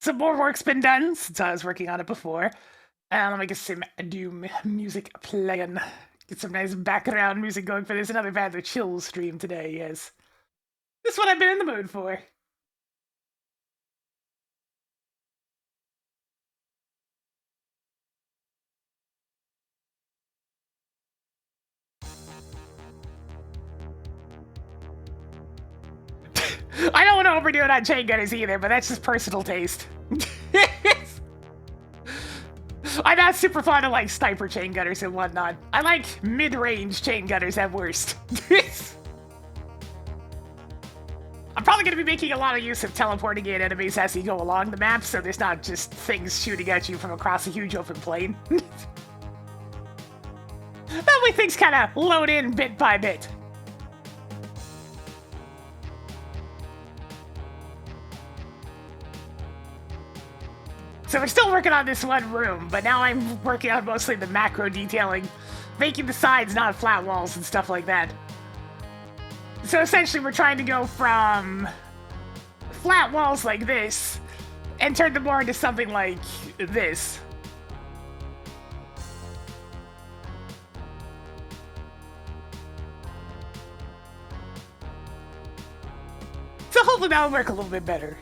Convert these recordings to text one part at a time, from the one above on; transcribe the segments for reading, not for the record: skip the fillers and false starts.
Some more work's been done since I was working on it before. Let me get some Doom music playing. Get some nice background music going for this. Another rather chill stream today, yes. This is what I've been in the mood for. I don't want to overdo it on chain gunners either, but that's just personal taste. I'm not super fond of like sniper chain gunners and whatnot. I like mid-range chain gunners at worst. I'm probably going to be making a lot of use of teleporting in enemies as you go along the map, so there's not just things shooting at you from across a huge open plain. That way things kind of load in bit by bit. So we're still working on this one room, but now I'm working on mostly the macro detailing, making the sides not flat walls and stuff like that. So essentially we're trying to go from flat walls like this and turn them more into something like this. So hopefully that'll work a little bit better.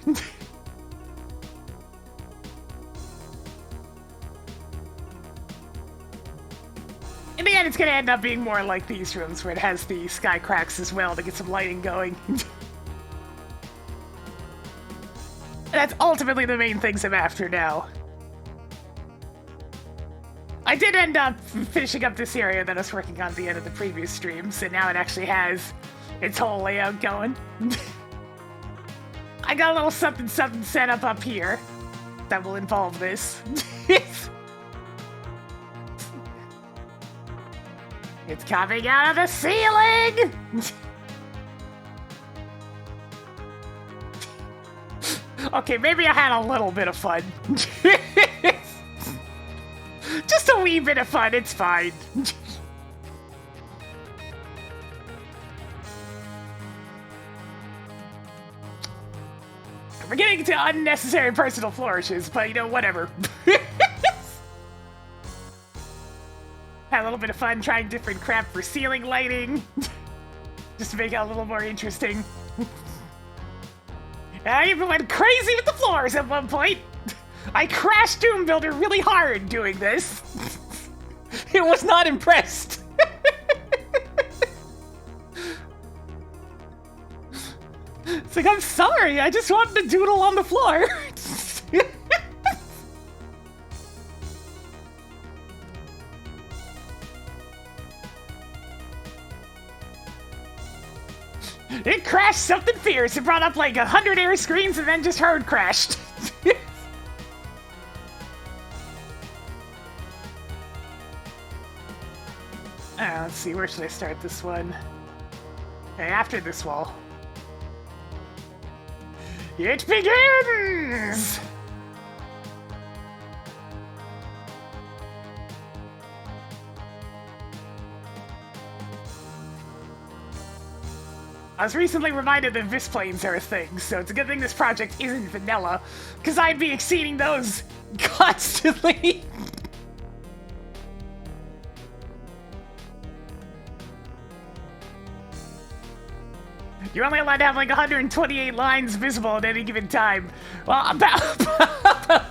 In the end, it's going to end up being more like these rooms, where it has the sky cracks as well to get some lighting going. That's ultimately the main things I'm after now. I did end up finishing up this area that I was working on at the end of the previous stream, so now it actually has its whole layout going. I got a little something set up here that will involve this. It's coming out of the ceiling! Okay, maybe I had a little bit of fun. Just a wee bit of fun, it's fine. We're getting into unnecessary personal flourishes, but you know, whatever. Had a little bit of fun trying different crap for ceiling lighting. Just to make it a little more interesting. I even went crazy with the floors at one point. I crashed Doom Builder really hard doing this. It was not impressed. It's like, I'm sorry, I just wanted to doodle on the floor. It crashed something fierce. It brought up like 100 air screens and then just hard crashed. Let's see, where should I start this one? Okay, after this wall. It begins! I was recently reminded that Vis planes are a thing, so it's a good thing this project isn't vanilla, because I'd be exceeding those constantly. You're only allowed to have like 128 lines visible at any given time. Well, about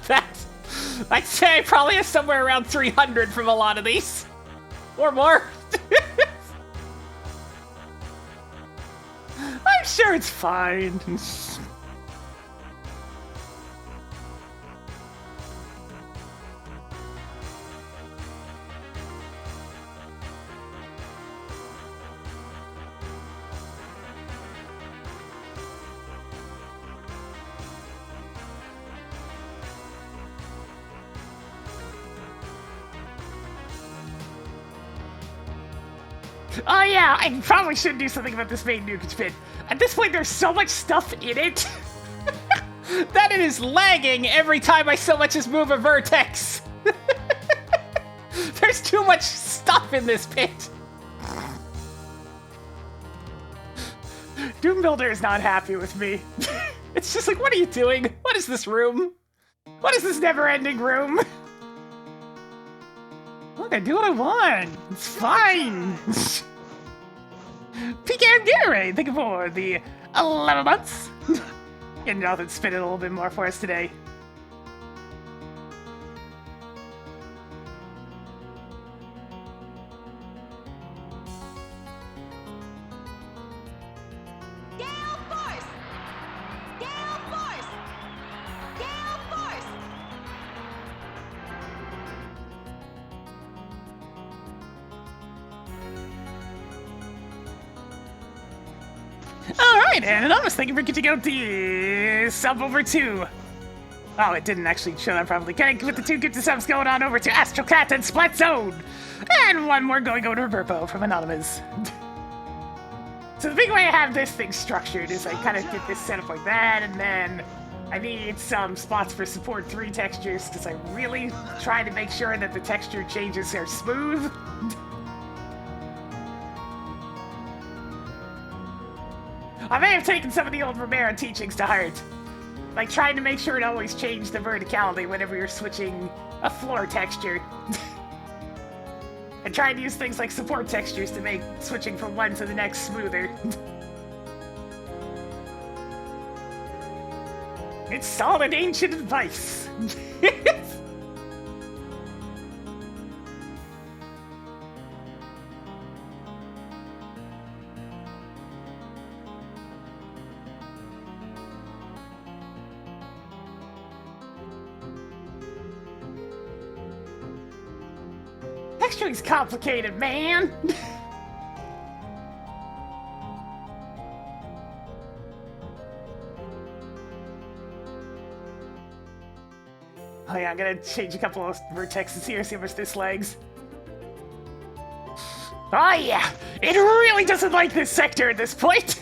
that, I'd say I probably have somewhere around 300 from a lot of these. Or more. I'm sure it's fine. Oh yeah, I probably should do something about this main nuke pit. At this point, there's so much stuff in it that it is lagging every time I so much as move a vertex. There's too much stuff in this pit. Doom Builder is not happy with me. It's just like, what are you doing? What is this room? What is this never-ending room? Look, I do what I want. It's fine. PinkKittyRose, thank you for the 11 months. Getting out and spin it a little bit more for us today. Alright, and Anonymous, thank you for getting out the sub over to... Oh, it didn't actually show that properly. Connect with the 2 gifted subs going on over to Astral Cat and Splat Zone. And one more going over to Burpo from Anonymous. So the big way I have this thing structured is I kind of get this set up like that, and then I need some spots for support 3 textures, because I really try to make sure that the texture changes are smooth. I may have taken some of the old Romero teachings to heart. Like trying to make sure to always change the verticality whenever you're switching a floor texture. And trying to use things like support textures to make switching from one to the next smoother. It's solid ancient advice. Texturing's complicated, man! Oh yeah, I'm gonna change a couple of vertexes here, see how much this lags. Oh yeah! It really doesn't like this sector at this point!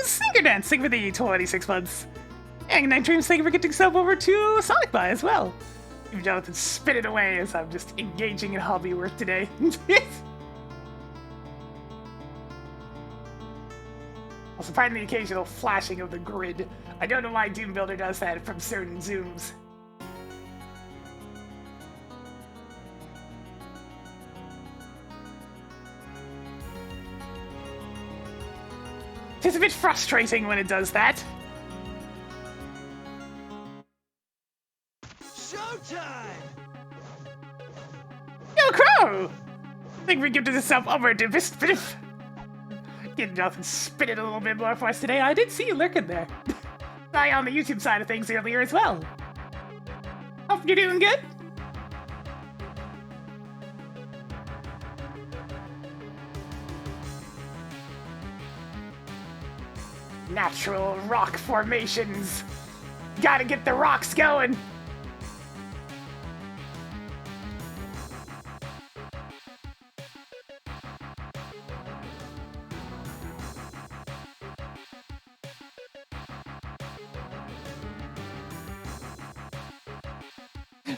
Singer dancing for the 26 months. And Night Dreams, thank you for getting sub over to Sonic Buy as well. Even Jonathan spit it away as I'm just engaging in hobby work today. Also, pardon the occasional flashing of the grid. I don't know why Doom Builder does that from certain zooms. It's a bit frustrating when it does that. Showtime! Yo, Crow! I think we give this up over to Biff. Getting off and spin it a little bit more for us today. I did see you lurking there. Saw you on the YouTube side of things earlier as well. Hope you're doing good. Natural rock formations. Gotta get the rocks going.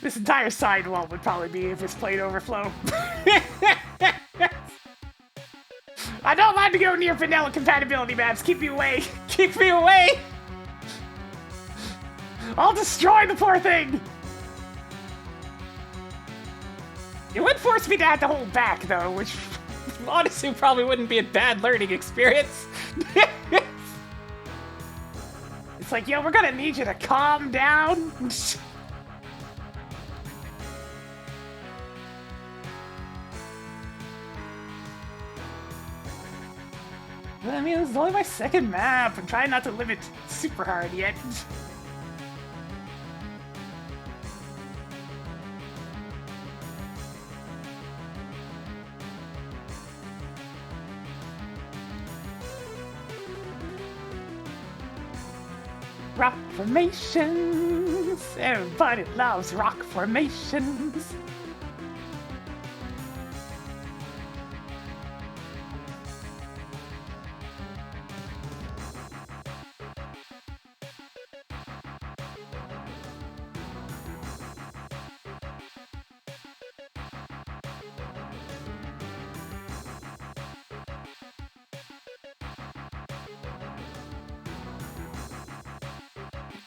This entire sidewall would probably be if it's played overflow. I don't like to go near vanilla compatibility maps. Keep me away. Keep me away. I'll destroy the poor thing. It would force me to have to hold back, though, which honestly probably wouldn't be a bad learning experience. It's like, yo, we're gonna need you to calm down. I mean, this is only my second map. I'm trying not to live it super hard yet. Rock formations! Everybody loves rock formations!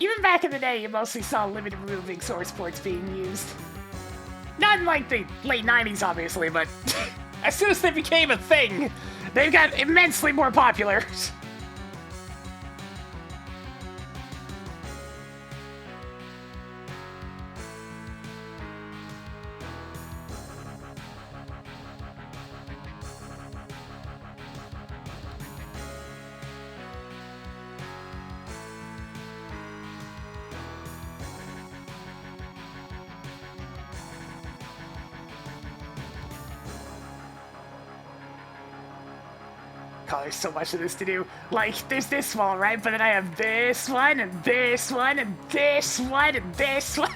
Even back in the day, you mostly saw limited moving source ports being used. Not in, like, the late 90s, obviously, but as soon as they became a thing, they got immensely more popular. Oh, there's so much of this to do. Like, there's this wall, right? But then I have this one, and this one, and this one, and this one.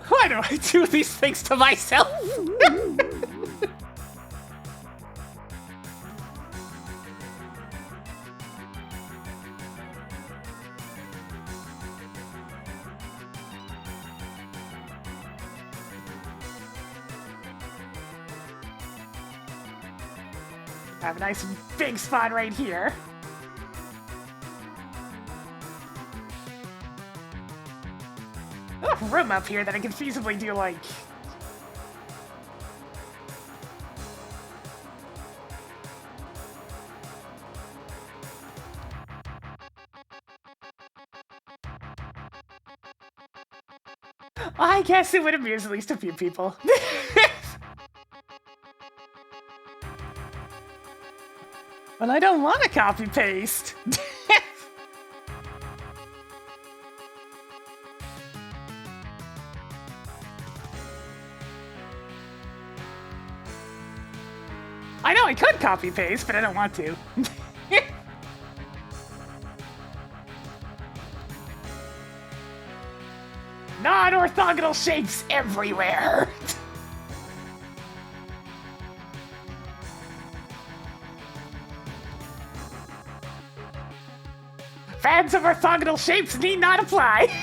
Why do I do these things to myself? I have a nice big spot right here. Enough room up here that I can feasibly do, like... I guess it would amuse at least a few people. But I don't want to copy-paste. I know I could copy-paste, but I don't want to. Non-orthogonal shapes everywhere. Fans of orthogonal shapes need not apply.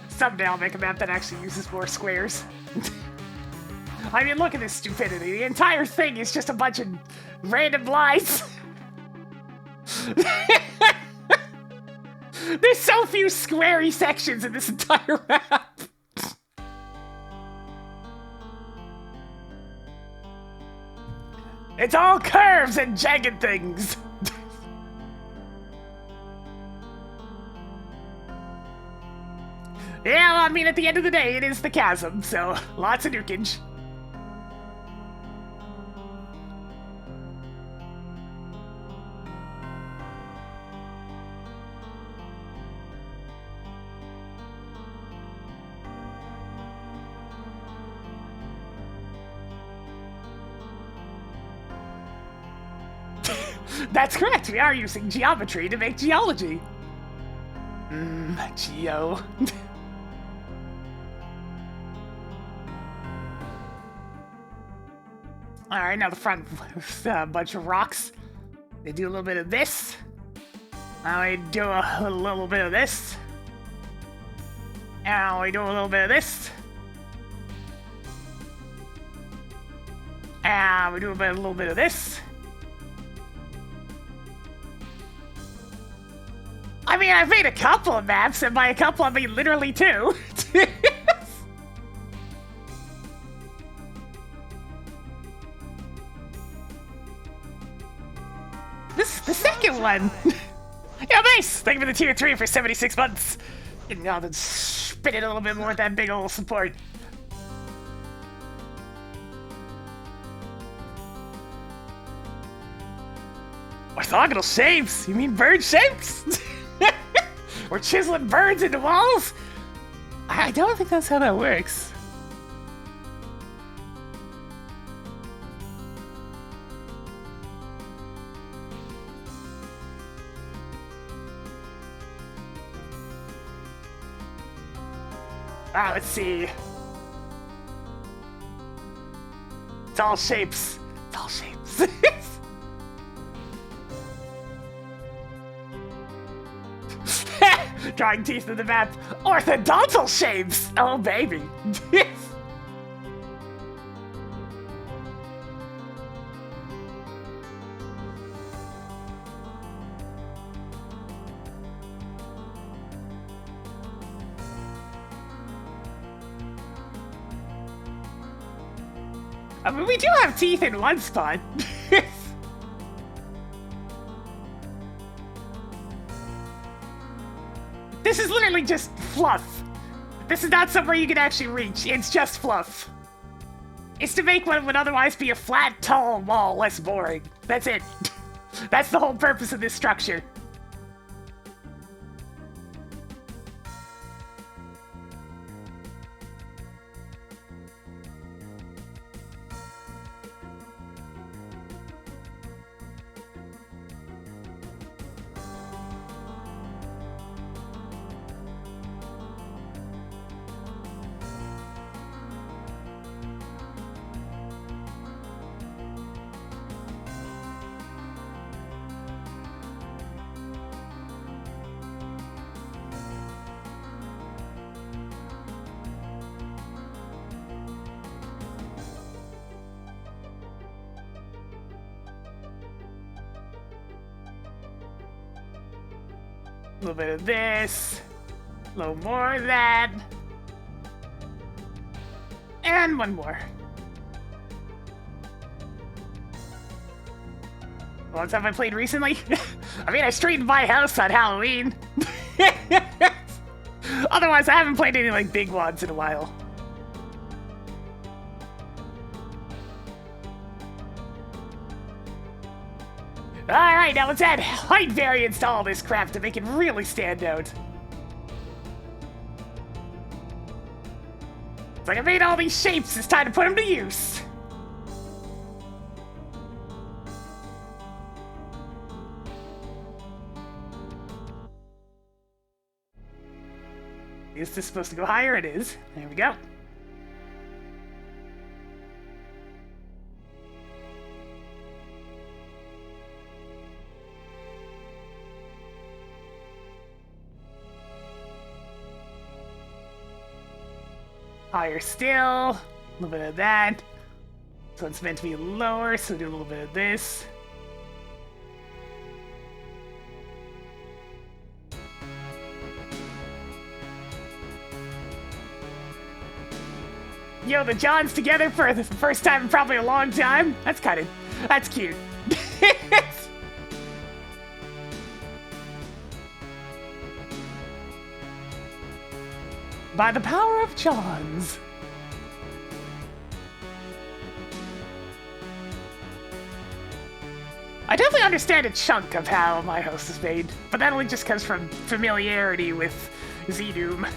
Someday I'll make a map that actually uses more squares. I mean, look at this stupidity. The entire thing is just a bunch of random lines. There's so few squarey sections in this entire map. It's all curves and jagged things. Yeah, well, I mean, at the end of the day, it is the chasm, so lots of nukage. That's correct, we are using geometry to make geology. Geo. Alright, now the front with a bunch of rocks. They do a little bit of this. Now we do a little bit of this. Now we do a little bit of this. And we do a little bit of this. I mean, I've made a couple of maps, and by a couple, I mean literally two. This is the second one. Yeah, nice. Thank you for the tier 3 for 76 months. And now then spin it a little bit more with that big old support. Orthogonal shapes? You mean bird shapes? We're chiseling birds into walls? I don't think that's how that works. Let's see. It's all shapes. It's all shapes. Drawing teeth in the map. Orthodontal shapes! Oh, baby. I mean, we do have teeth in one spot. This is literally just fluff. This is not somewhere you can actually reach. It's just fluff. It's to make what would otherwise be a flat, tall wall less boring. That's it. That's the whole purpose of this structure. A little bit of this, a little more of that, and one more. What have I played recently? I mean, I straightened my house on Halloween. Otherwise, I haven't played any like big ones in a while. Alright, now let's add height variance to all this crap to make it really stand out. It's like I made all these shapes, it's time to put them to use. Is this supposed to go higher? It is. There we go. Higher still, a little bit of that. So it's meant to be lower, so do a little bit of this. Yo, the Johns together for the first time in probably a long time. That's cute. By the power of Johns. I definitely understand a chunk of how my host is made, but that only just comes from familiarity with Z-Doom.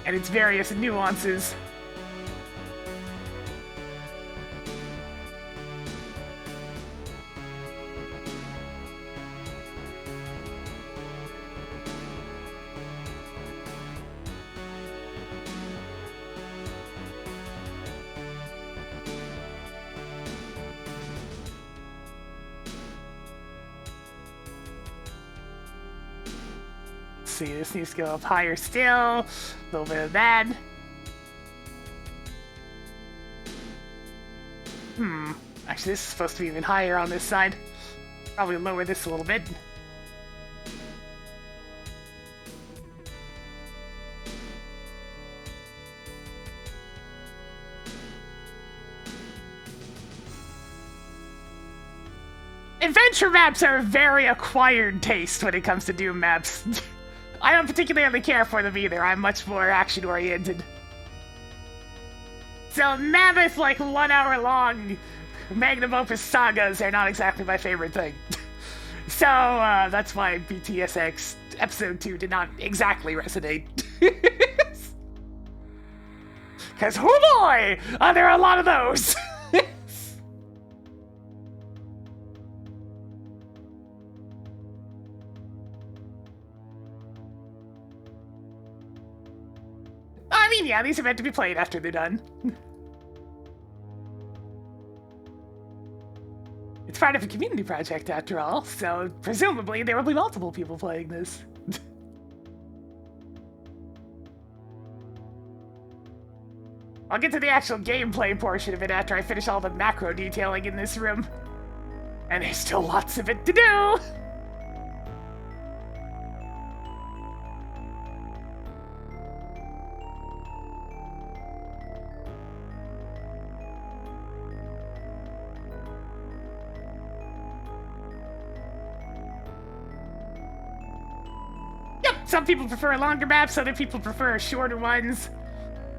And its various nuances. See, this needs to go up higher still. A little bit of that. Actually, this is supposed to be even higher on this side. Probably lower this a little bit. Adventure maps are a very acquired taste when it comes to Doom maps. I don't particularly care for them either. I'm much more action-oriented. So mammoth, like 1 hour long magnum opus sagas are not exactly my favorite thing. So that's why BTSX episode 2 did not exactly resonate. Because, oh boy, there are a lot of those. I mean, yeah, these are meant to be played after they're done. It's part of a community project, after all, so presumably there will be multiple people playing this. I'll get to the actual gameplay portion of it after I finish all the macro detailing in this room. And there's still lots of it to do! some people prefer longer maps, other people prefer shorter ones.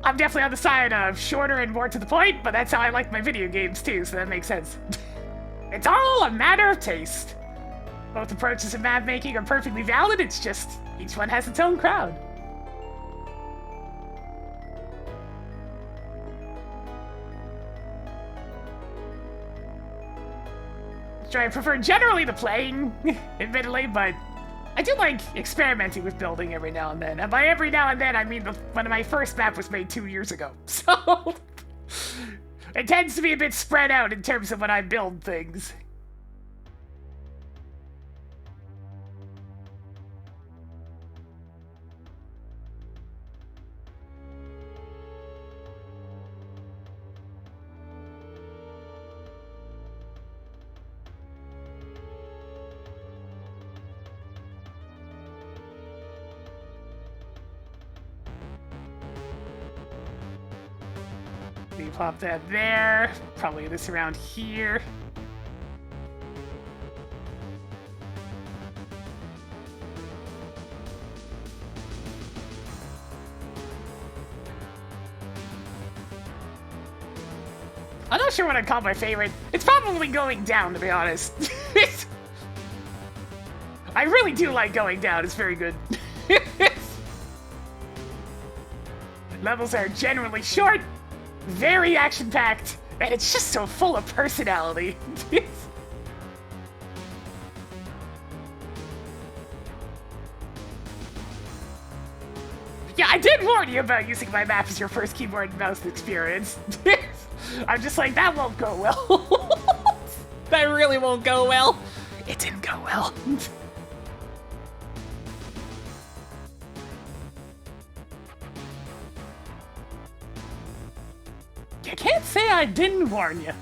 I'm definitely on the side of shorter and more to the point, but that's how I like my video games too, so that makes sense. It's all a matter of taste. Both approaches of map making are perfectly valid, it's just each one has its own crowd. So I prefer generally the playing, admittedly, but I do like experimenting with building every now and then. And by every now and then, I mean when my first map was made 2 years ago. So it tends to be a bit spread out in terms of when I build things. You pop that there. Probably this around here. I'm not sure what I'd call my favorite. It's probably going down, to be honest. I really do like going down. It's very good. Levels are generally short, very action-packed, and it's just so full of personality. Yeah, I did warn you about using my map as your first keyboard and mouse experience. I'm just like, that won't go well. That really won't go well. It didn't go well. I can't say I didn't warn you.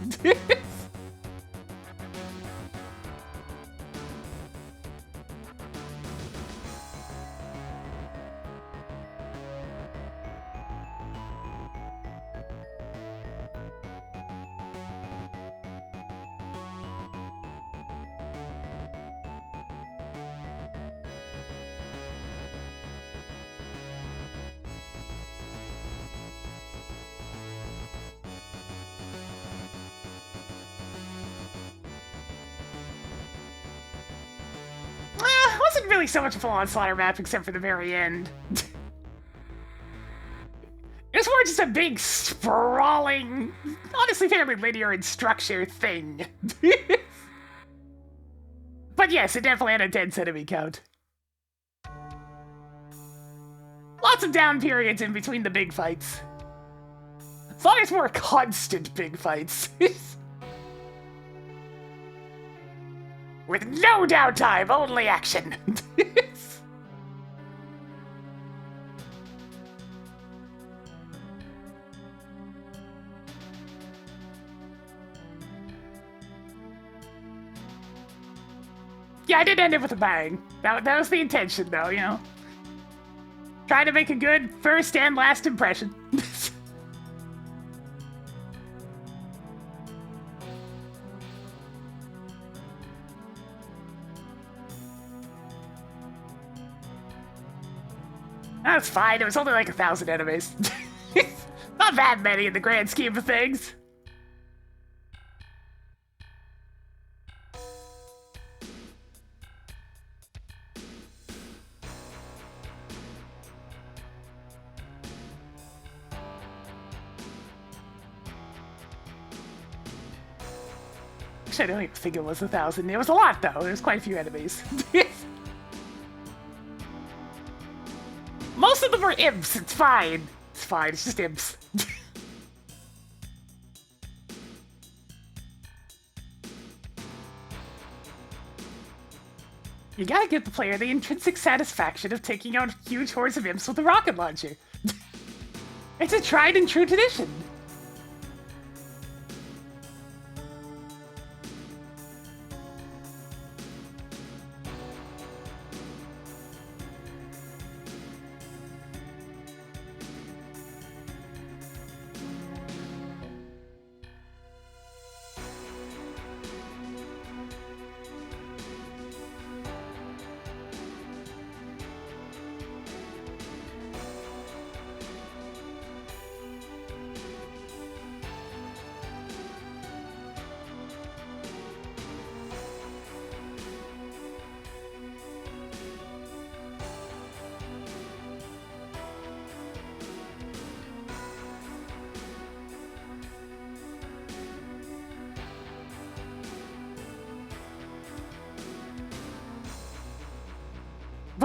Wasn't really so much a full-on slaughter map except for the very end. It was more just a big, sprawling, honestly fairly linear in structure thing. But yes, it definitely had a dense enemy count. Lots of down periods in between the big fights. As long as more constant big fights. With no downtime, only action. Yeah, I did end it with a bang. That was the intention, though, you know. Trying to make a good first and last impression. That's fine, it was only like 1,000 enemies. Not that many in the grand scheme of things. Actually, I don't even think it was 1,000. It was a lot, though. There's quite a few enemies. Most of them are imps. It's fine. It's fine. It's just imps. You gotta give the player the intrinsic satisfaction of taking out huge hordes of imps with a rocket launcher. It's a tried and true tradition.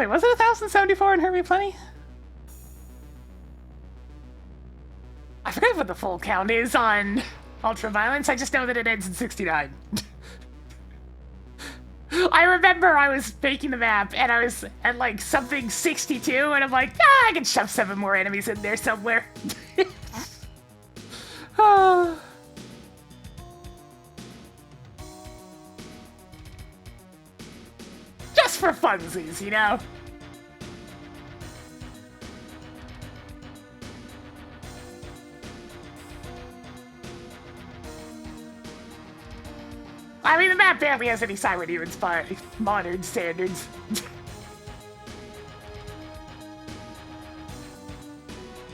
Wait, was it 1074 in Herbie Plenty? I forget what the full count is on Ultraviolence. I just know that it ends in 69. I remember I was making the map and I was at like something 62 and I'm like, I can shove 7 more enemies in there somewhere. Oh. Just for funsies, you know? I mean, the map barely has any siren humans by modern standards.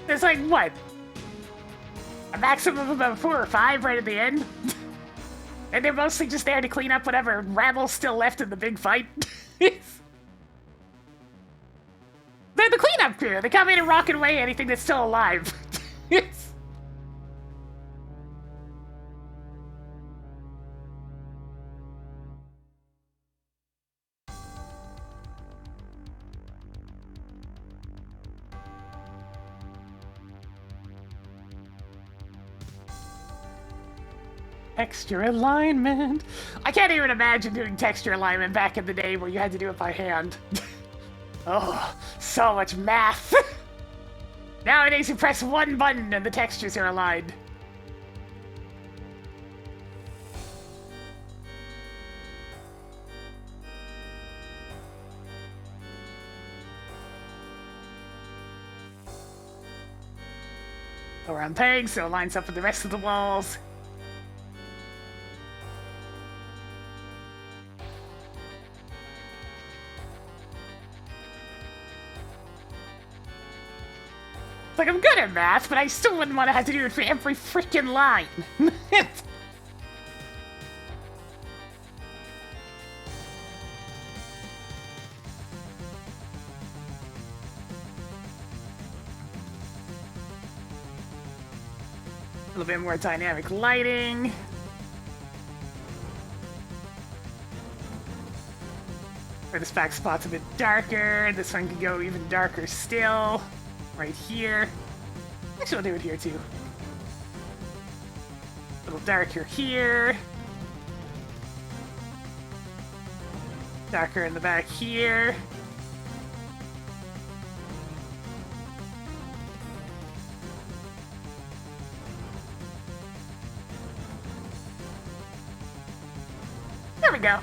There's like, what? A maximum of about 4 or 5 right at the end? And they're mostly just there to clean up whatever rabble's still left in the big fight. They're the cleanup crew. They come in and rock away anything that's still alive. Texture alignment. I can't even imagine doing texture alignment back in the day where you had to do it by hand. Oh, so much math. Nowadays you press one button and the textures are aligned. Around pegs, so it lines up with the rest of the walls. Like, I'm good at math, but I still wouldn't want to have to do it for every freaking line. A little bit more dynamic lighting. Where this back spot's a bit darker. This one can go even darker still. Right here. Actually, I'll do it here too. A little darker here. Darker in the back here. There we go.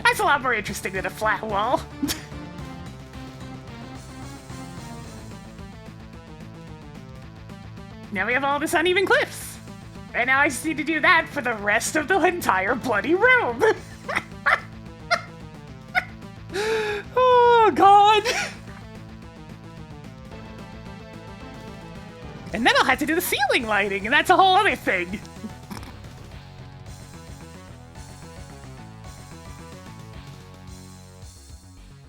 That's a lot more interesting than a flat wall. Now we have all this uneven cliffs. And now I just need to do that for the rest of the entire bloody room. Oh, God. And then I'll have to do the ceiling lighting, and that's a whole other thing.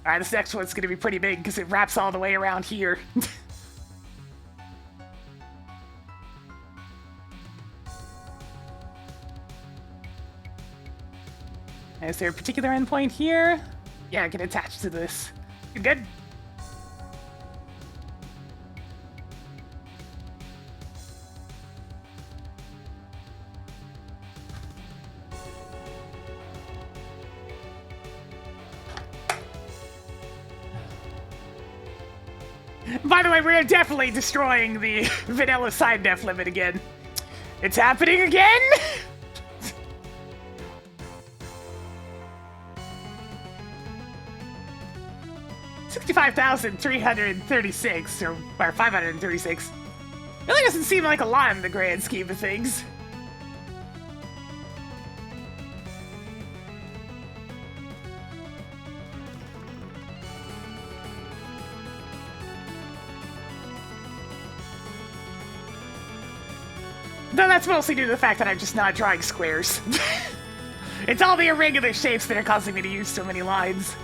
Alright, this next one's gonna be pretty big because it wraps all the way around here. Is there a particular endpoint here? Yeah, I can attach to this. You good? By the way, we're definitely destroying the vanilla side def limit again. It's happening again! 65,336, or 536. Really doesn't seem like a lot in the grand scheme of things. Though that's mostly due to the fact that I'm just not drawing squares. It's all the irregular shapes that are causing me to use so many lines.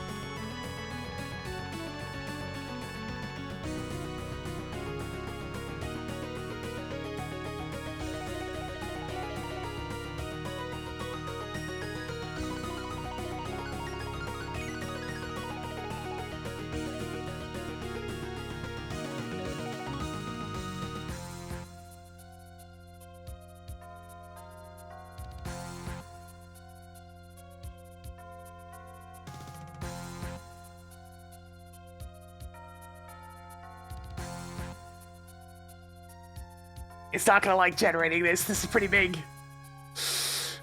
It's not gonna like generating this. This is pretty big.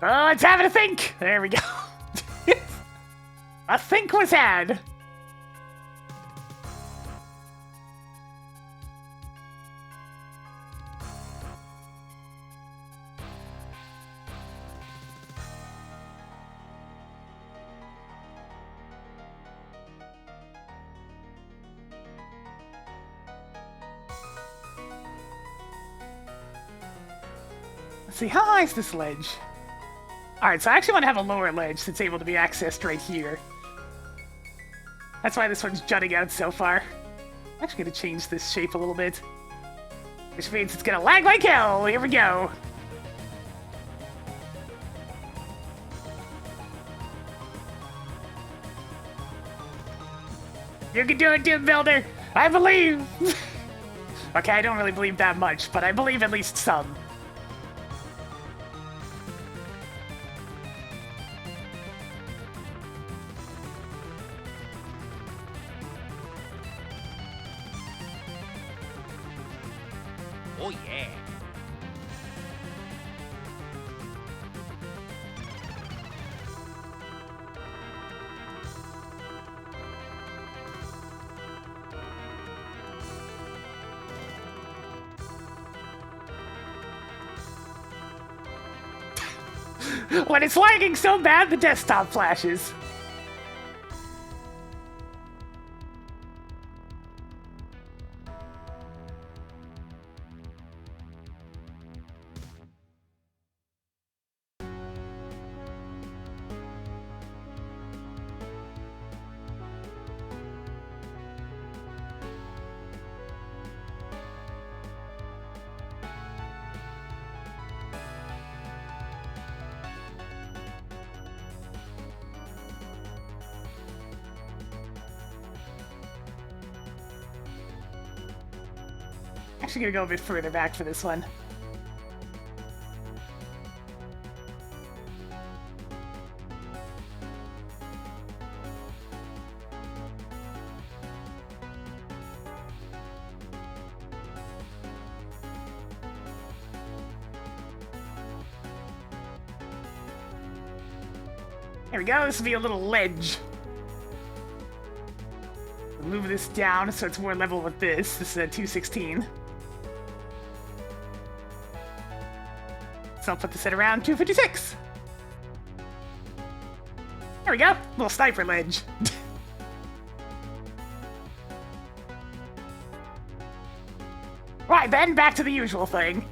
Oh, it's having a think! There we go. A think was had. Let's see, how high is this ledge? Alright, so I actually want to have a lower ledge that's able to be accessed right here. That's why this one's jutting out so far. I'm actually going to change this shape a little bit. Which means it's going to lag like hell. Here we go. You can do it, Doom Builder! I believe! Okay, I don't really believe that much, but I believe at least some. Oh yeah. When it's lagging so bad, the desktop flashes. Actually gonna go a bit further back for this one. There we go, this will be a little ledge. Move this down so it's more level with this. This is a 216. So I'll put this at around 256. There we go, little sniper ledge. Right then, back to the usual thing.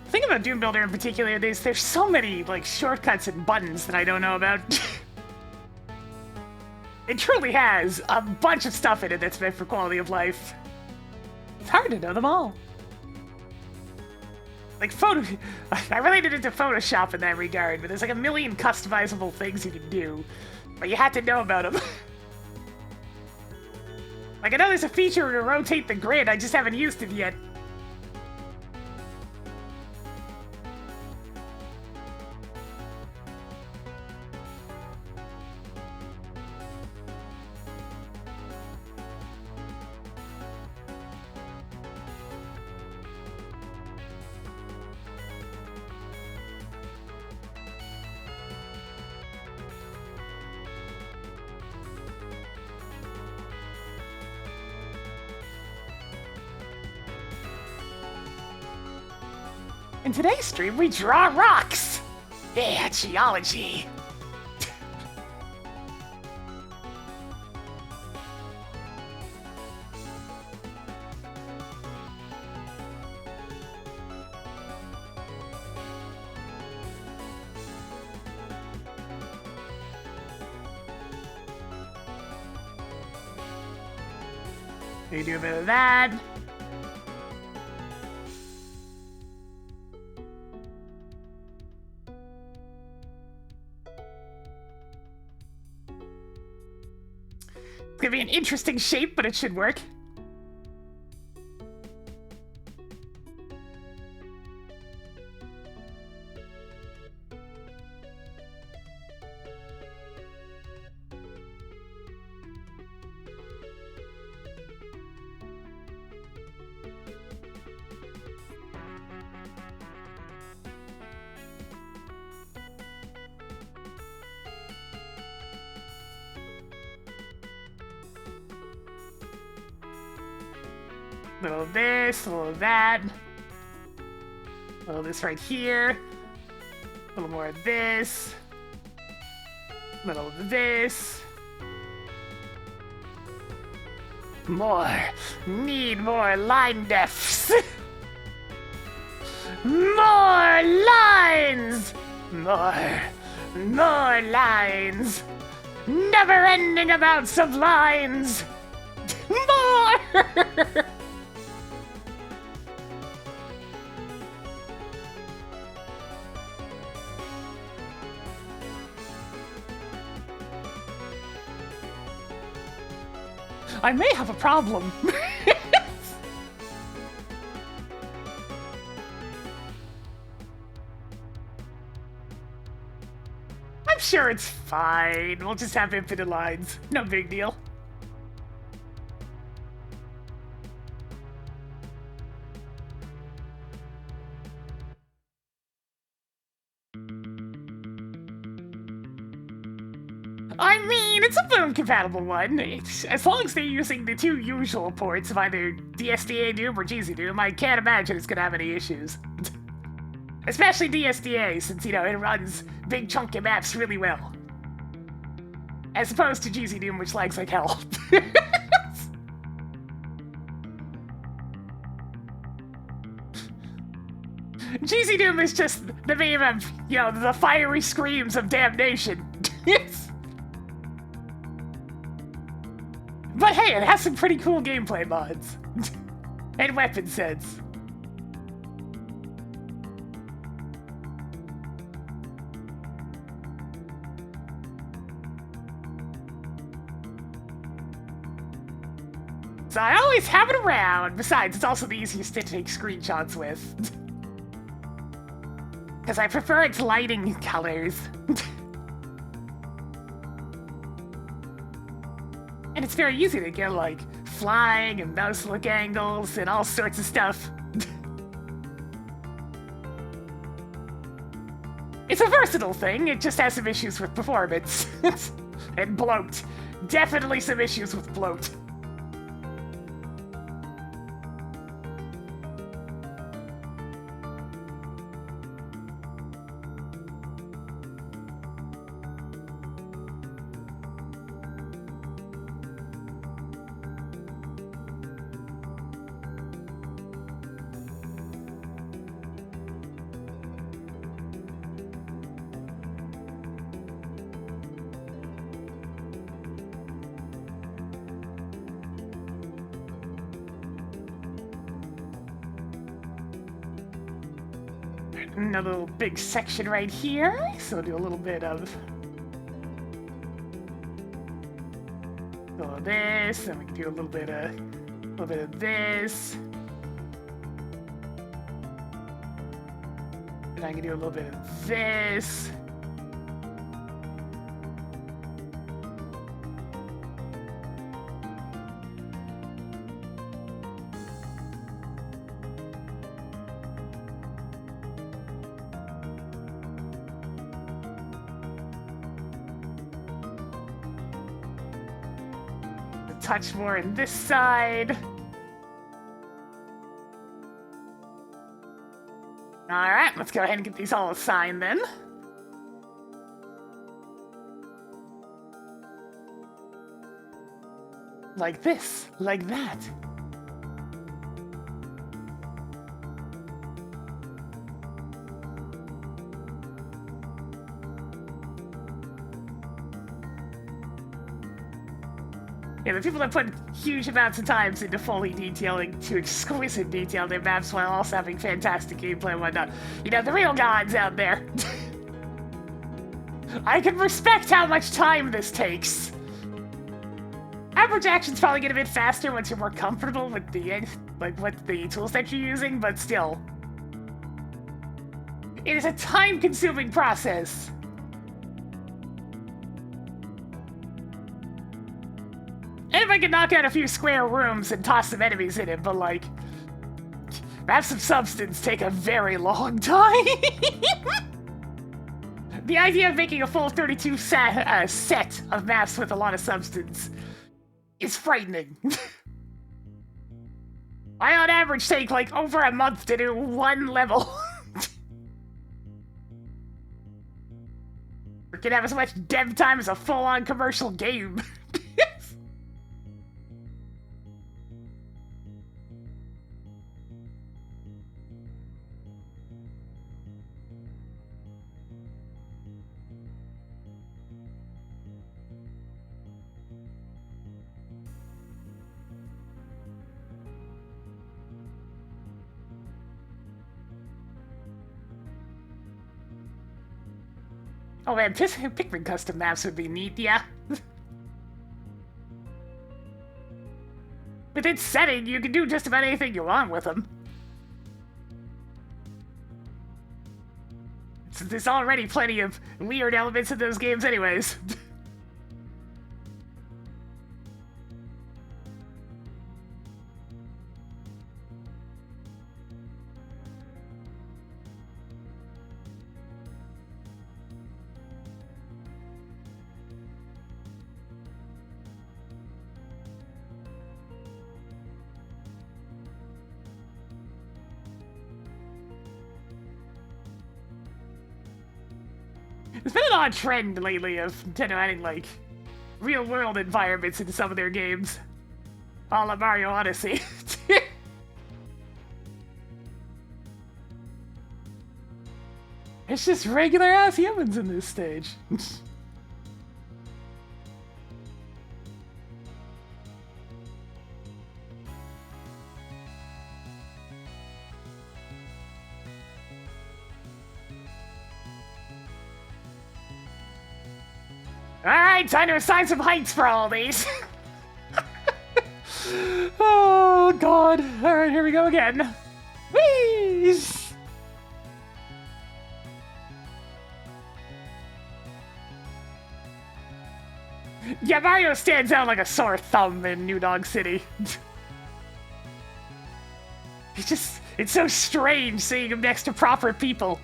The thing about Doom Builder in particular is there's so many like shortcuts and buttons that I don't know about. It truly has a bunch of stuff in it that's meant for quality of life. It's hard to know them all. Like I related it to Photoshop in that regard, but there's like a million customizable things you can do, but you have to know about them. Like I know there's a feature to rotate the grid, I just haven't used it yet. In today's stream, we draw rocks! Yeah, geology! We do a bit of that. It's gonna be an interesting shape, but it should work. Little of this, a little of that. A little of this right here. A little more of this. A little of this. More. Need more line defs. More lines! More. More lines. Never-ending amounts of lines. More! I may have a problem. I'm sure it's fine. We'll just have infinite lines. No big deal. I mean, it's a Boom-compatible one. As long as they're using the two usual ports of either DSDA Doom or GZ Doom, I can't imagine it's gonna have any issues. Especially DSDA, since, you know, it runs big chunky maps really well. As opposed to GZ Doom, which lags like hell. GZ Doom is just the meme of, you know, the fiery screams of damnation. But hey, it has some pretty cool gameplay mods. And weapon sets. So I always have it around. Besides, it's also the easiest to take screenshots with. Because I prefer its lighting colors. And it's very easy to get, like, flying and mouse look angles and all sorts of stuff. It's a versatile thing, it just has some issues with performance. And bloat. Definitely some issues with bloat. Another little big section right here, so we'll do a little bit of this, and we can do a little bit of this, and I can do a little bit of this. Touch more in this side. Alright, let's go ahead and get these all assigned then. Like this, like that. Yeah, the people that put huge amounts of time into fully detailing to exquisite detail their maps while also having fantastic gameplay and whatnot. You know, the real gods out there. I can respect how much time this takes. Average action's probably get a bit faster once you're more comfortable with the with the tools that you're using, but still. It is a time-consuming process. And if I could knock out a few square rooms and toss some enemies in it, but like, maps of substance take a very long time. The idea of making a full 32 set of maps with a lot of substance is frightening. I on average take like over a month to do one level. We can have as much dev time as a full-on commercial game. Oh man, Pikmin custom maps would be neat, yeah. With its setting, you can do just about anything you want with them. There's already plenty of weird elements in those games anyways. There's been an odd trend lately of Nintendo adding, like, real-world environments into some of their games. A la Mario Odyssey. It's just regular-ass humans in this stage. Alright, time to assign some heights for all these. Oh, God. Alright, here we go again. Whee! Yeah, Mario stands out like a sore thumb in New Dog City. It's so strange seeing him next to proper people.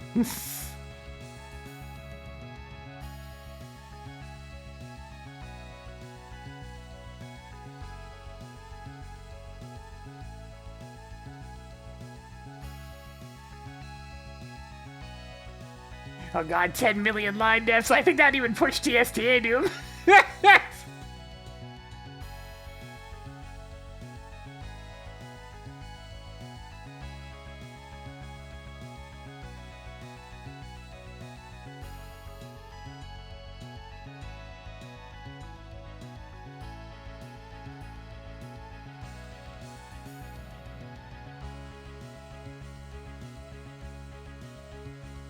Oh god, 10 million line deaths. I think that even pushed TSTA to him.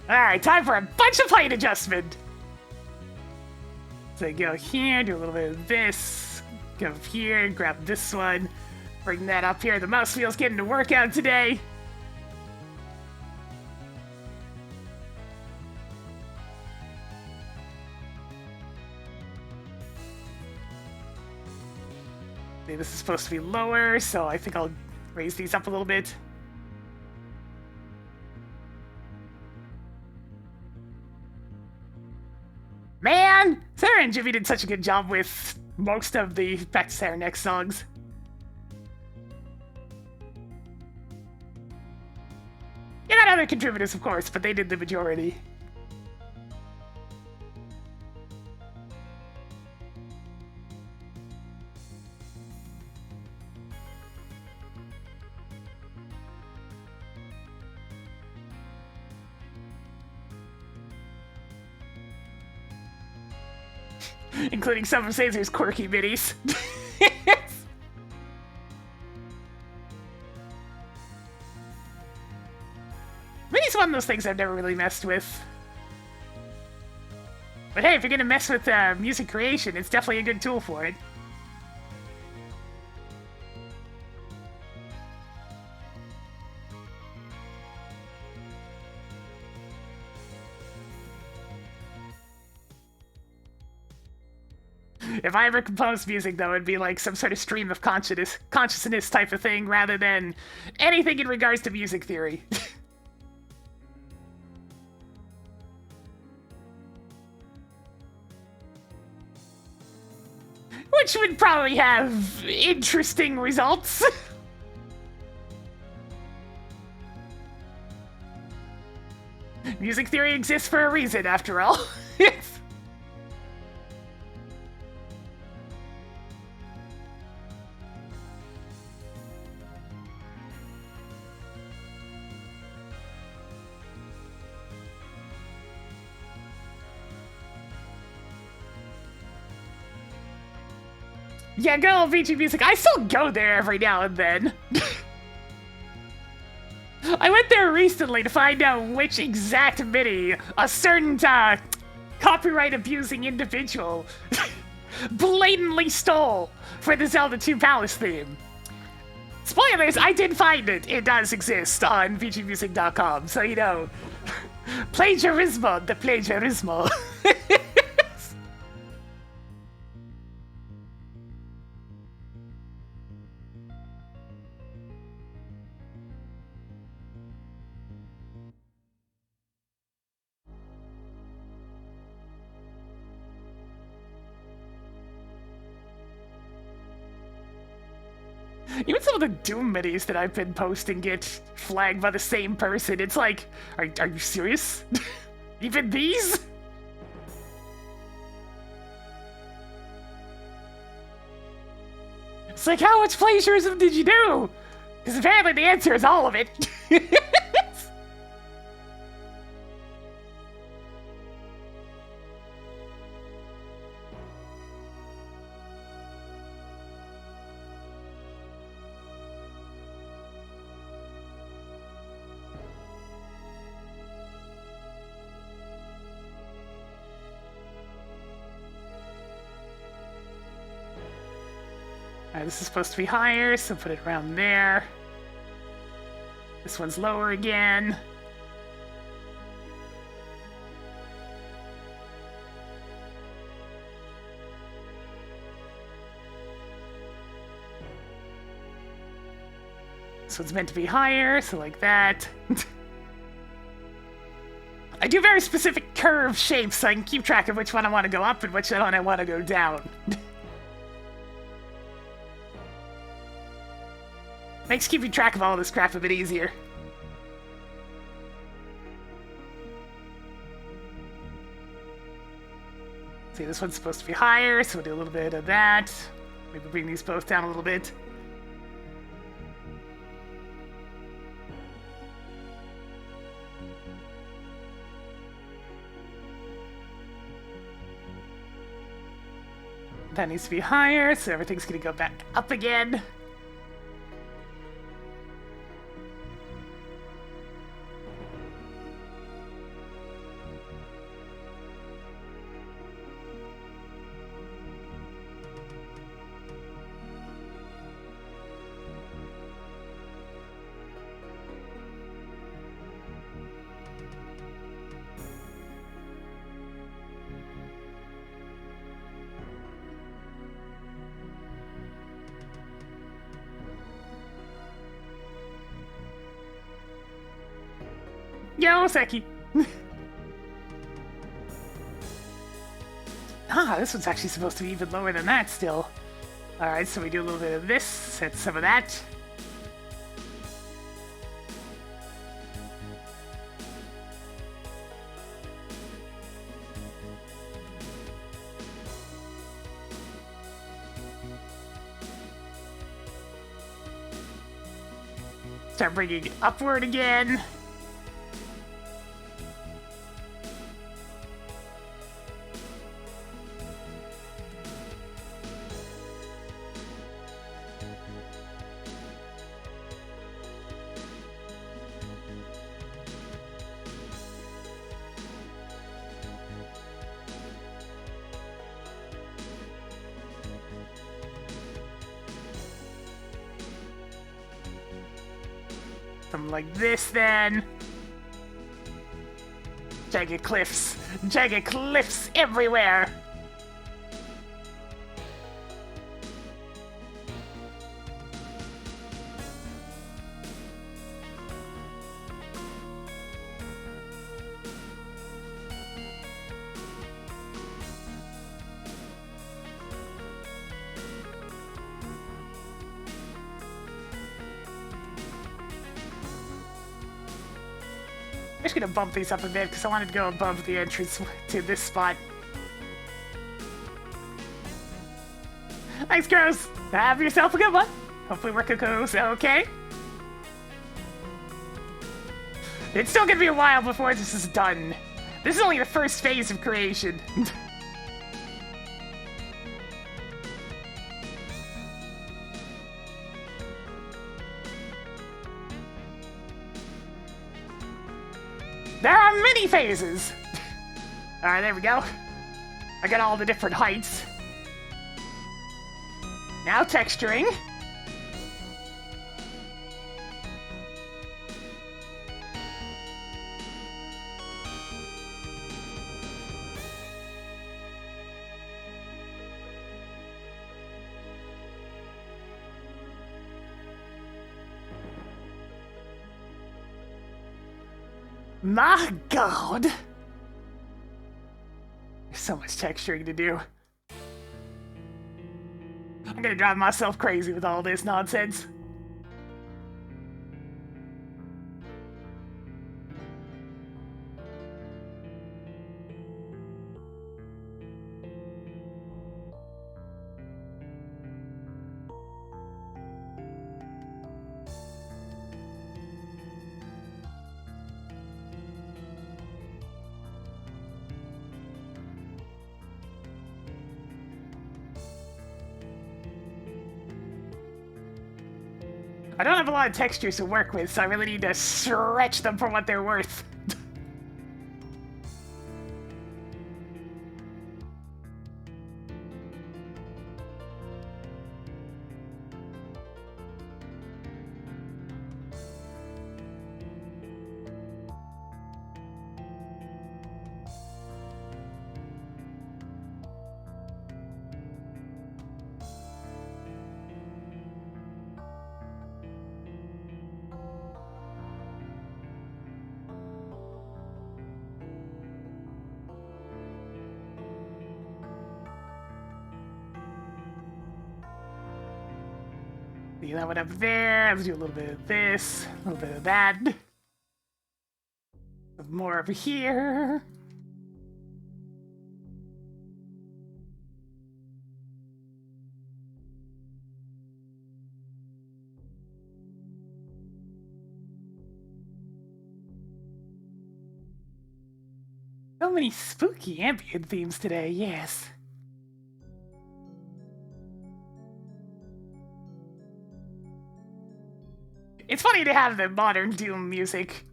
Alright, time for a bunch of height adjustment. So go here, do a little bit of this, go here, grab this one, bring that up here. The mouse wheel's getting to work out today. Okay, this is supposed to be lower, so I think I'll raise these up a little bit. Man! Sarah and Jimmy did such a good job with most of the Back to Sarah Next songs. You got other contributors, of course, but they did the majority. Including some of Caesar's quirky minis. it's one of those things I've never really messed with. But hey, if you're gonna mess with music creation, it's definitely a good tool for it. If I ever composed music, though, it'd be like some sort of stream of consciousness type of thing, rather than anything in regards to music theory. Which would probably have interesting results. Music theory exists for a reason, after all. Yeah, good old VG Music. I still go there every now and then. I went there recently to find out which exact MIDI a certain copyright-abusing individual blatantly stole for the Zelda 2 Palace theme. Spoilers, I did find it. It does exist on VGMusic.com, so you know. Plagiarismo, the plagiarismo. Even some of the Doom midis that I've been posting get flagged by the same person. It's like, are you serious? Even these? It's like, how much plagiarism did you do? Because apparently the answer is all of it. Alright, this is supposed to be higher, so put it around there. This one's lower again. This one's meant to be higher, so like that. I do very specific curve shapes so I can keep track of which one I want to go up and which one I want to go down. Makes keeping track of all this crap a bit easier. See, this one's supposed to be higher, so we'll do a little bit of that. Maybe bring these both down a little bit. That needs to be higher, so everything's gonna go back up again. Yo, Seki! This one's actually supposed to be even lower than that still. Alright, so we do a little bit of this, set some of that. Start bringing it upward again. Something like this, then. Jagged cliffs. Jagged cliffs everywhere. I'm just gonna bump these up a bit because I wanted to go above the entrance to this spot. Thanks, Gross. Have yourself a good one. Hopefully work goes okay. It's still gonna be a while before this is done. This is only the first phase of creation. There are many phases! Alright, there we go. I got all the different heights. Now texturing. My god! There's so much texturing to do. I'm gonna drive myself crazy with all this nonsense. I don't have a lot of textures to work with, so I really need to stretch them for what they're worth. That one up there. Let's do a little bit of this, a little bit of that. More over here. So many spooky ambient themes today, yes. It's funny to have the modern Doom music,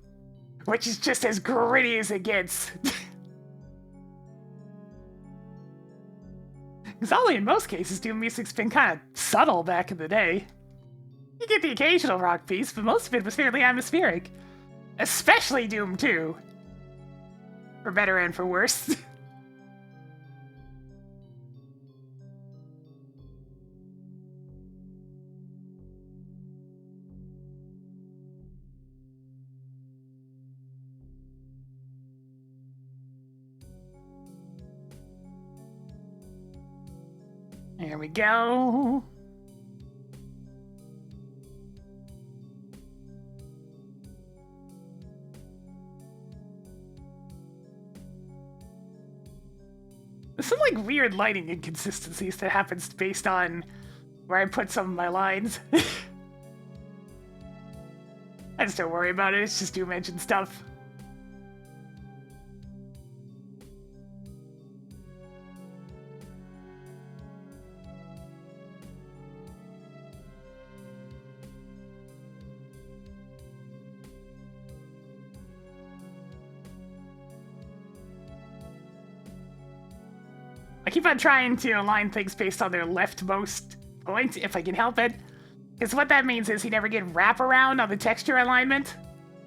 which is just as gritty as it gets. Because only in most cases, Doom music's been kind of subtle back in the day. You get the occasional rock piece, but most of it was fairly atmospheric. Especially Doom 2. For better and for worse. There we go. There's some like weird lighting inconsistencies that happens based on where I put some of my lines. I just don't worry about it, it's just Doom Engine stuff. I keep on trying to align things based on their leftmost point, if I can help it. Because what that means is he never get wraparound on the texture alignment,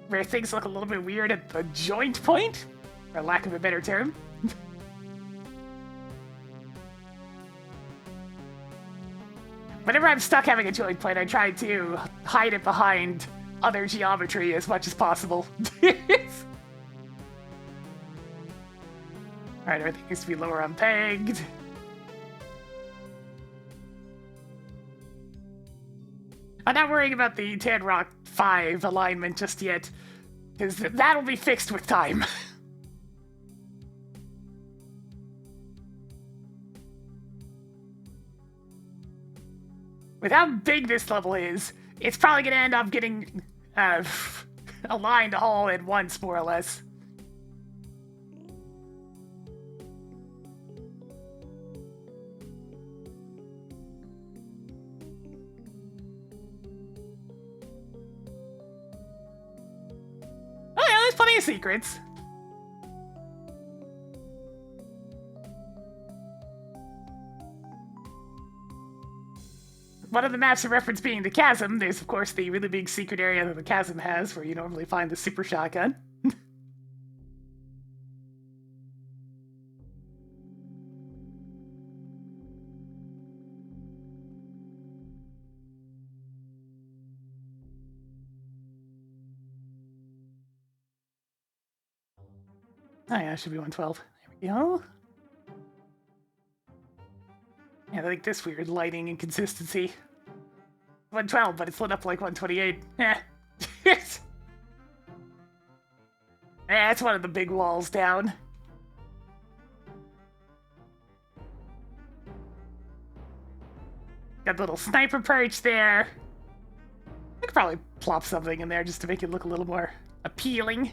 where things look a little bit weird at the joint point, for lack of a better term. Whenever I'm stuck having a joint point, I try to hide it behind other geometry as much as possible. Alright, everything needs to be lower unpegged. I'm not worrying about the Tan Rock 5 alignment just yet, because that'll be fixed with time. With how big this level is, it's probably going to end up getting aligned all at once, more or less. Oh yeah, there's plenty of secrets. One of the maps of reference being the chasm, there's of course the really big secret area that the chasm has where you normally find the super shotgun. Oh yeah, it should be 112. There we go. Yeah, I like this weird lighting inconsistency. 112, but it's lit up like 128. Yeah. That's one of the big walls down. Got a little sniper perch there. I could probably plop something in there just to make it look a little more appealing.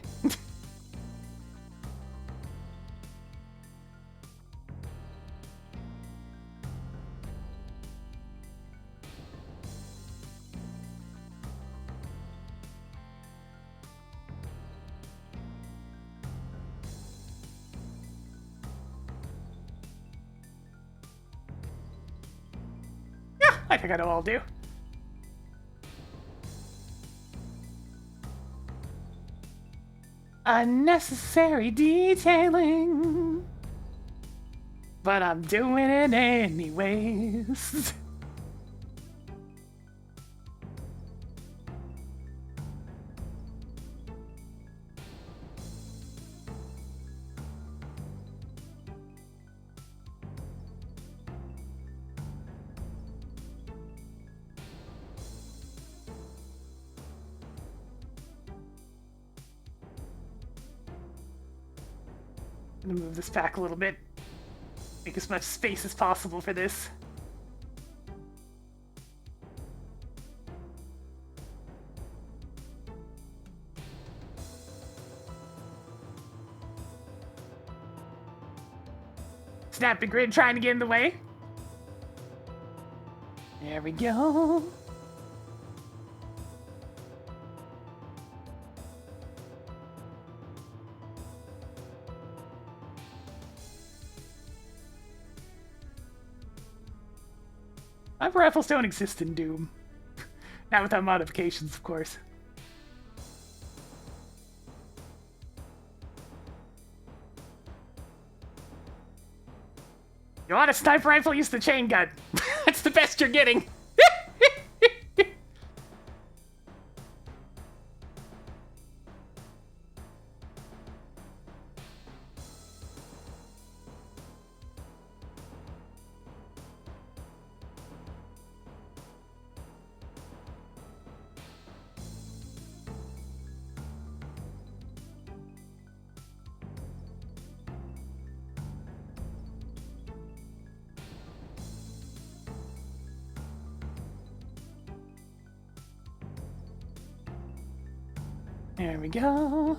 I think I know what I'll do. Unnecessary detailing. But I'm doing it anyways. I'm gonna move this back a little bit. Make as much space as possible for this. Snappy grid trying to get in the way. There we go. Sniper rifles don't exist in Doom. Not without modifications, of course. You want a sniper rifle? Use the chain gun. That's the best you're getting. There we go.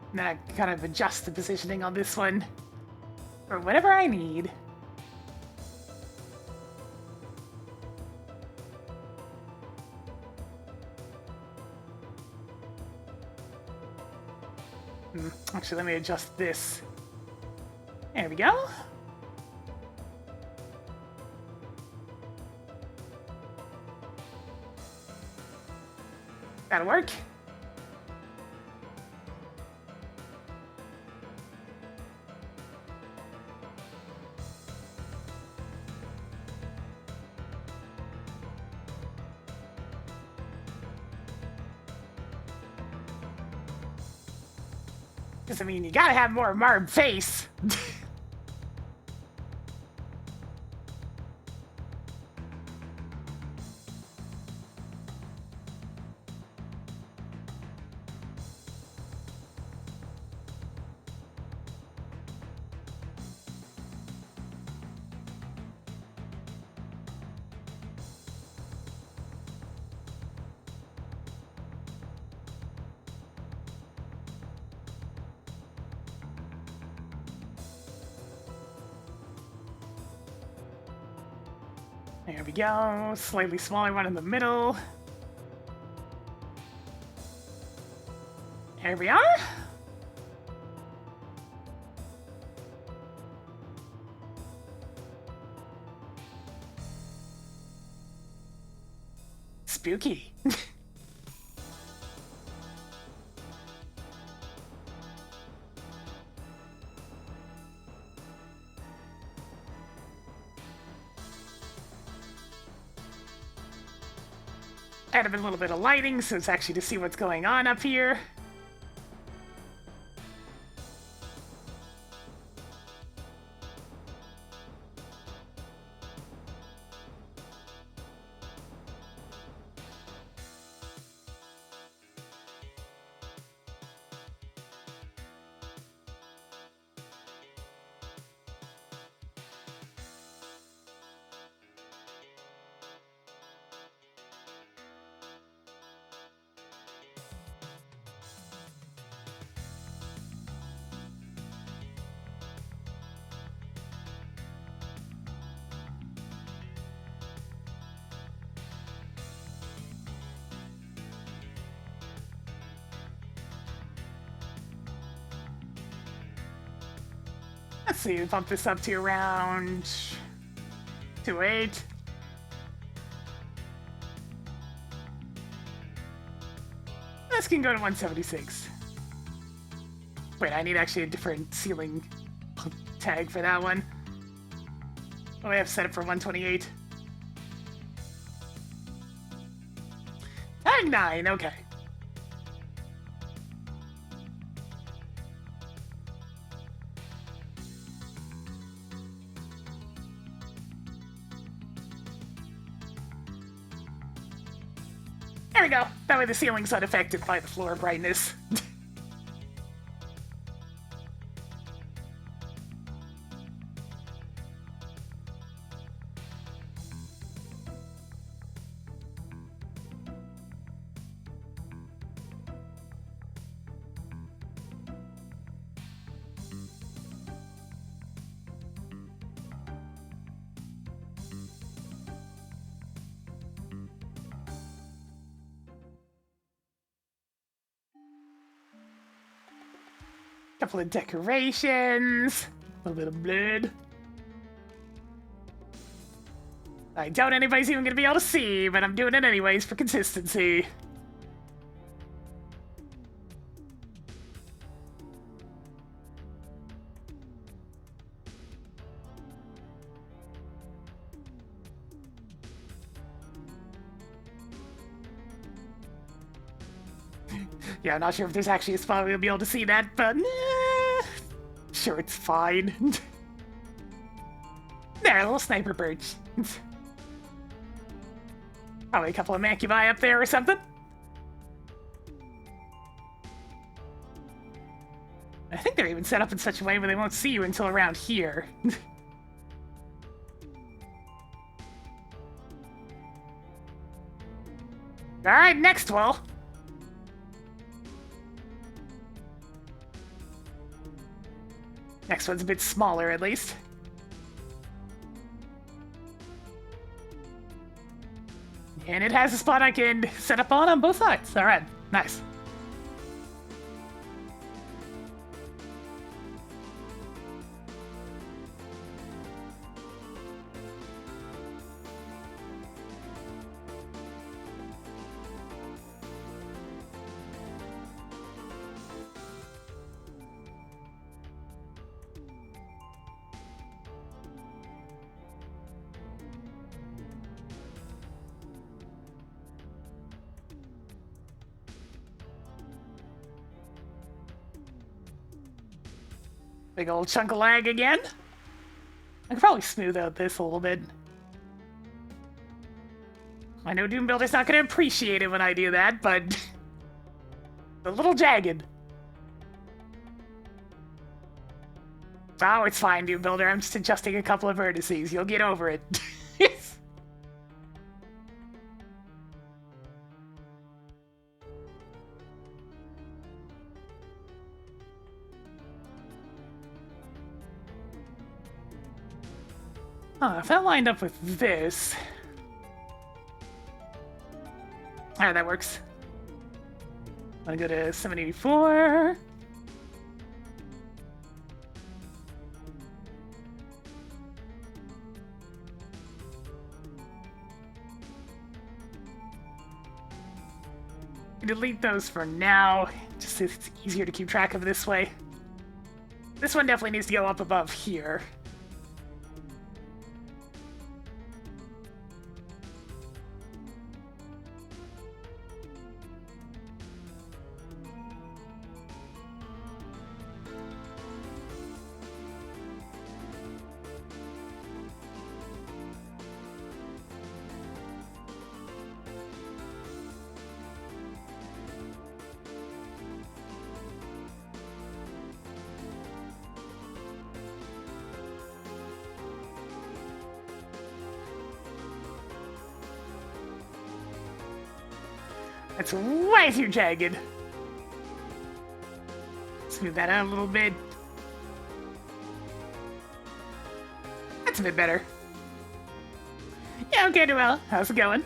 And then I kind of adjust the positioning on this one for whatever I need. Actually, let me adjust this. There we go. That'll work. Because, I mean, you gotta have more marred face. There we go. Slightly smaller one in the middle. There we are. Spooky. Added a little bit of lighting so it's actually to see what's going on up here. Let's see, bump this up to around 2.8. This can go to 176. Wait, I need actually a different ceiling tag for that one. Oh, I have set it for 128. Tag 9, okay. There we go. That way the ceiling's unaffected by the floor brightness. Couple of decorations, a little bit of blood. I doubt anybody's even gonna be able to see, but I'm doing it anyways for consistency. Yeah, I'm not sure if there's actually a spot we'll be able to see that, but sure, it's fine. There, a little sniper birch. Probably a couple of macubi up there or something. I think they're even set up in such a way where they won't see you until around here. Alright, next wall. Next one's a bit smaller, at least. And it has a spot I can set up on both sides. Alright, nice. Big old chunk of lag again. I could probably smooth out this a little bit. I know Doom Builder's not going to appreciate it when I do that, but it's a little jagged. Oh, it's fine, Doom Builder. I'm just adjusting a couple of vertices. You'll get over it. Oh, if that lined up with this... Alright, that works. I'm gonna go to 784. Delete those for now, just so it's easier to keep track of this way. This one definitely needs to go up above here. That's way too jagged. Smooth that out a little bit. That's a bit better. Yeah, okay, Noel. How's it going?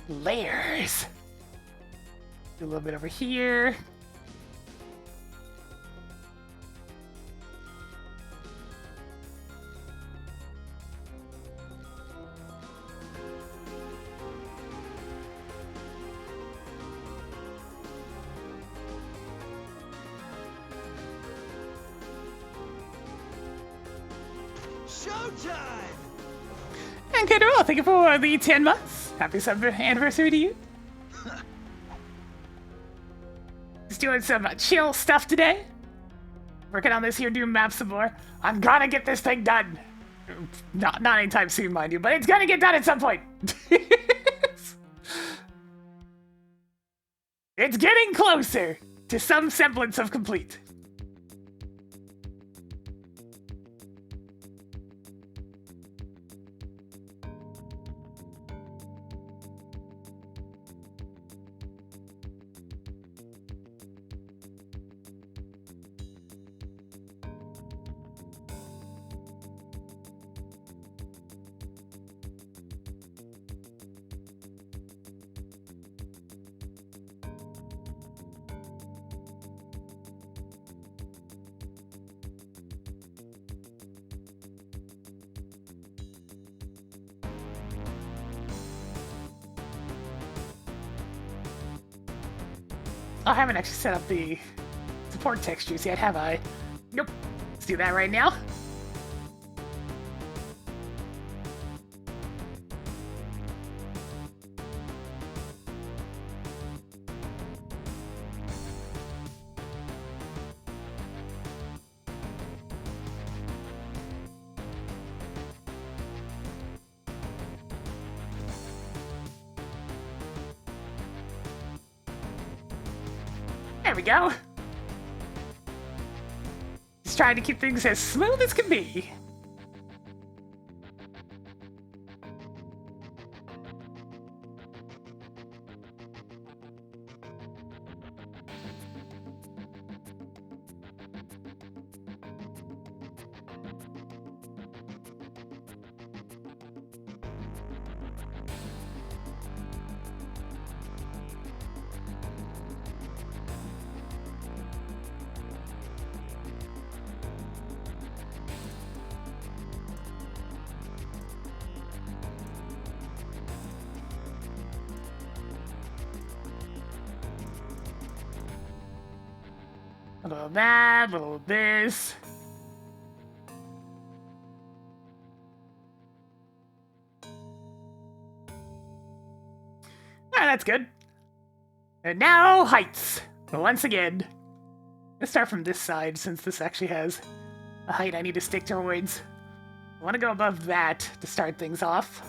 Layers. Do a little bit over here. Showtime! And Kendall, thank you for the 10 months. Happy anniversary to you. Just doing some chill stuff today. Working on this here Doom map some more. I'm gonna get this thing done. Not anytime soon, mind you, but it's gonna get done at some point. It's getting closer to some semblance of complete. I haven't actually set up the support textures yet, have I? Nope. Let's do that right now. There we go. Just trying to keep things as smooth as can be. A little of that, a little of this. Alright, that's good. And now, heights. Once again. Let's start from this side, since this actually has a height I need to stick towards. I want to go above that to start things off.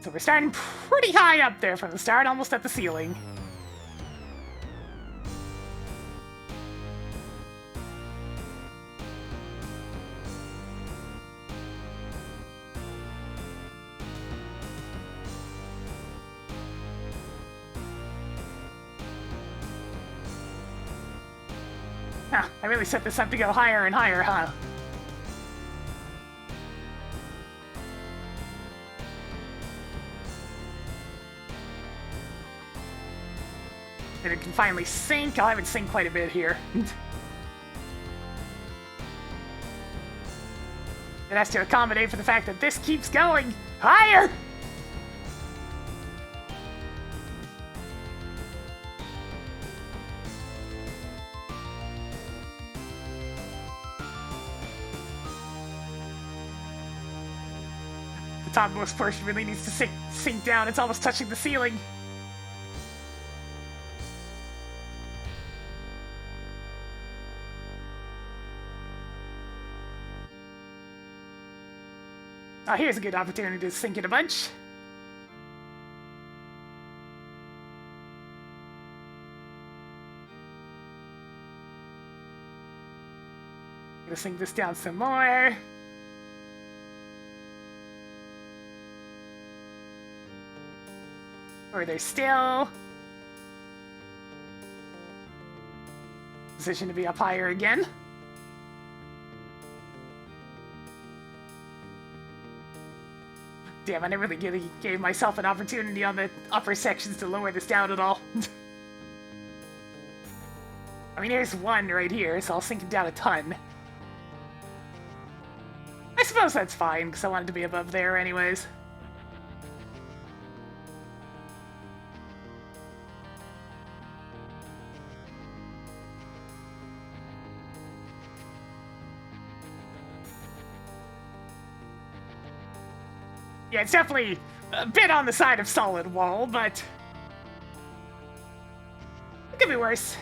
So we're starting pretty high up there from the start, almost at the ceiling. Huh, I really set this up to go higher and higher, huh? And it can finally sink. I'll have it sink quite a bit here. It has to accommodate for the fact that this keeps going higher! The topmost portion really needs to sink down. It's almost touching the ceiling. Oh, here's a good opportunity to sink it a bunch. Gonna sink this down some more. Further still. Position to be up higher again. Damn, I never really gave myself an opportunity on the upper sections to lower this down at all. I mean, here's one right here, so I'll sink it down a ton. I suppose that's fine, because I wanted to be above there anyways. Yeah, it's definitely a bit on the side of solid wall, but it could be worse.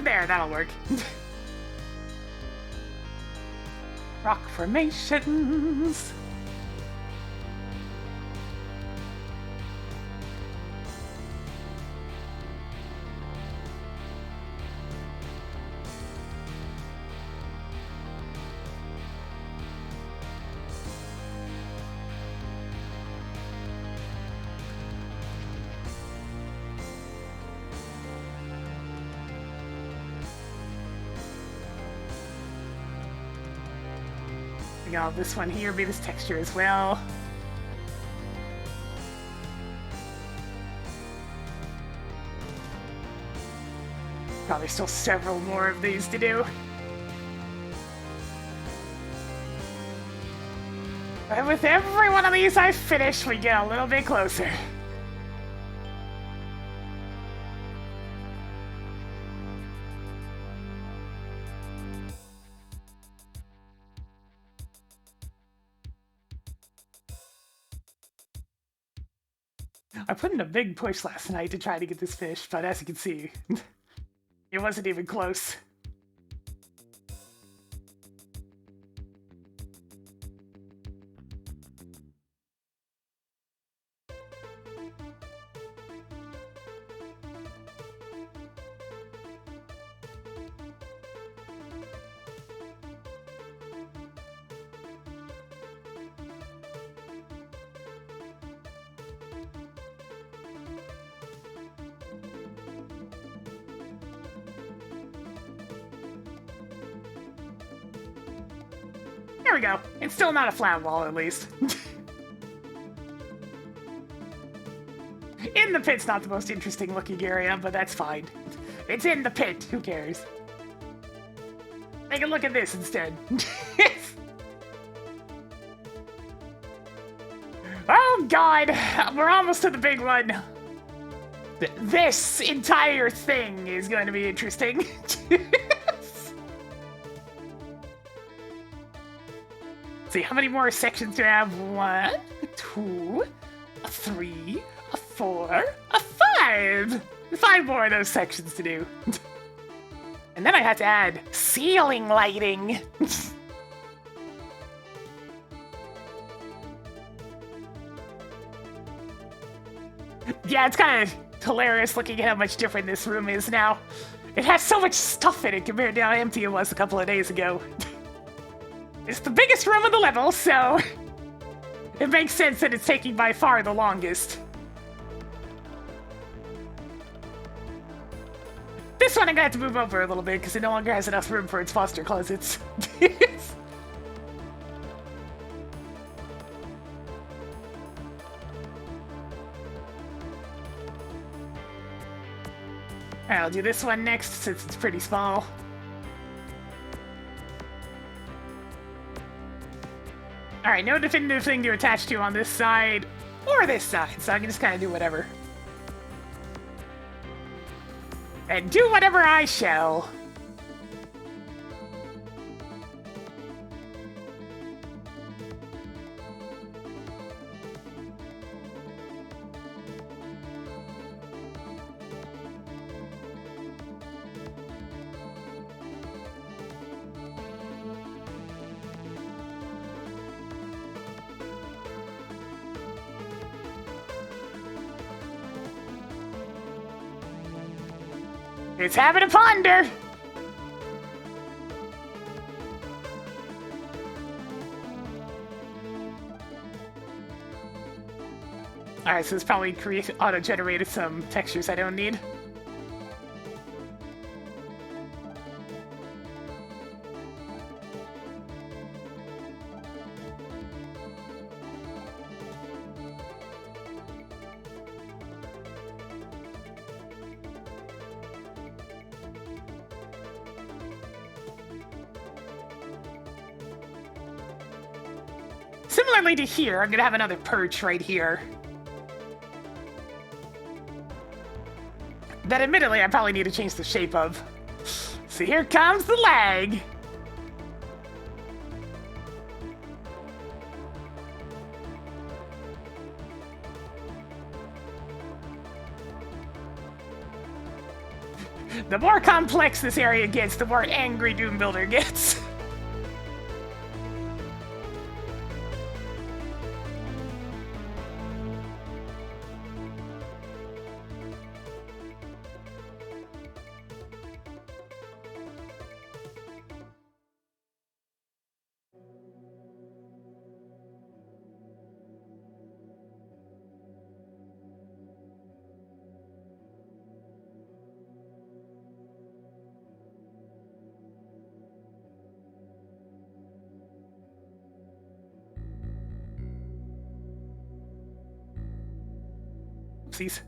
There, that'll work. Rock formations. I'll this one here be this texture as well. Probably still several more of these to do. And with every one of these I finish, we get a little bit closer. I put in a big push last night to try to get this fish, but as you can see, it wasn't even close. There we go. It's still not a flat wall, at least. In the pit's not the most interesting looking area, but that's fine. It's in the pit. Who cares? Take a look at this instead. Oh god! We're almost to the big one. This entire thing is going to be interesting. See, how many more sections do I have? 1, 2, 3, 4, 5! 5 more of those sections to do. And then I have to add ceiling lighting. Yeah, it's kind of hilarious looking at how much different this room is now. It has so much stuff in it compared to how empty it was a couple of days ago. It's the biggest room on the level, so it makes sense that it's taking by far the longest. This one I'm gonna have to move over a little bit because it no longer has enough room for its foster closets. Alright, I'll do this one next since it's pretty small. Alright, no definitive thing to attach to on this side or this side, so I can just kind of do whatever. And do whatever I shall. It's having a ponder! Alright, so it's probably auto-generated some textures I don't need. Similarly to here, I'm gonna have another perch right here. That admittedly I probably need to change the shape of. So here comes the leg! The more complex this area gets, the more angry Doom Builder gets. Oopsies.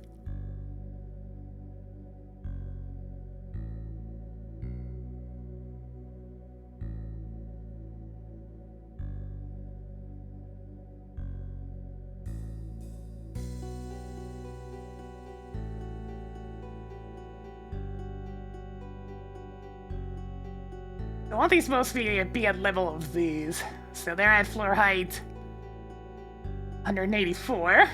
I want these both to be at level of these. So they're at floor height 184.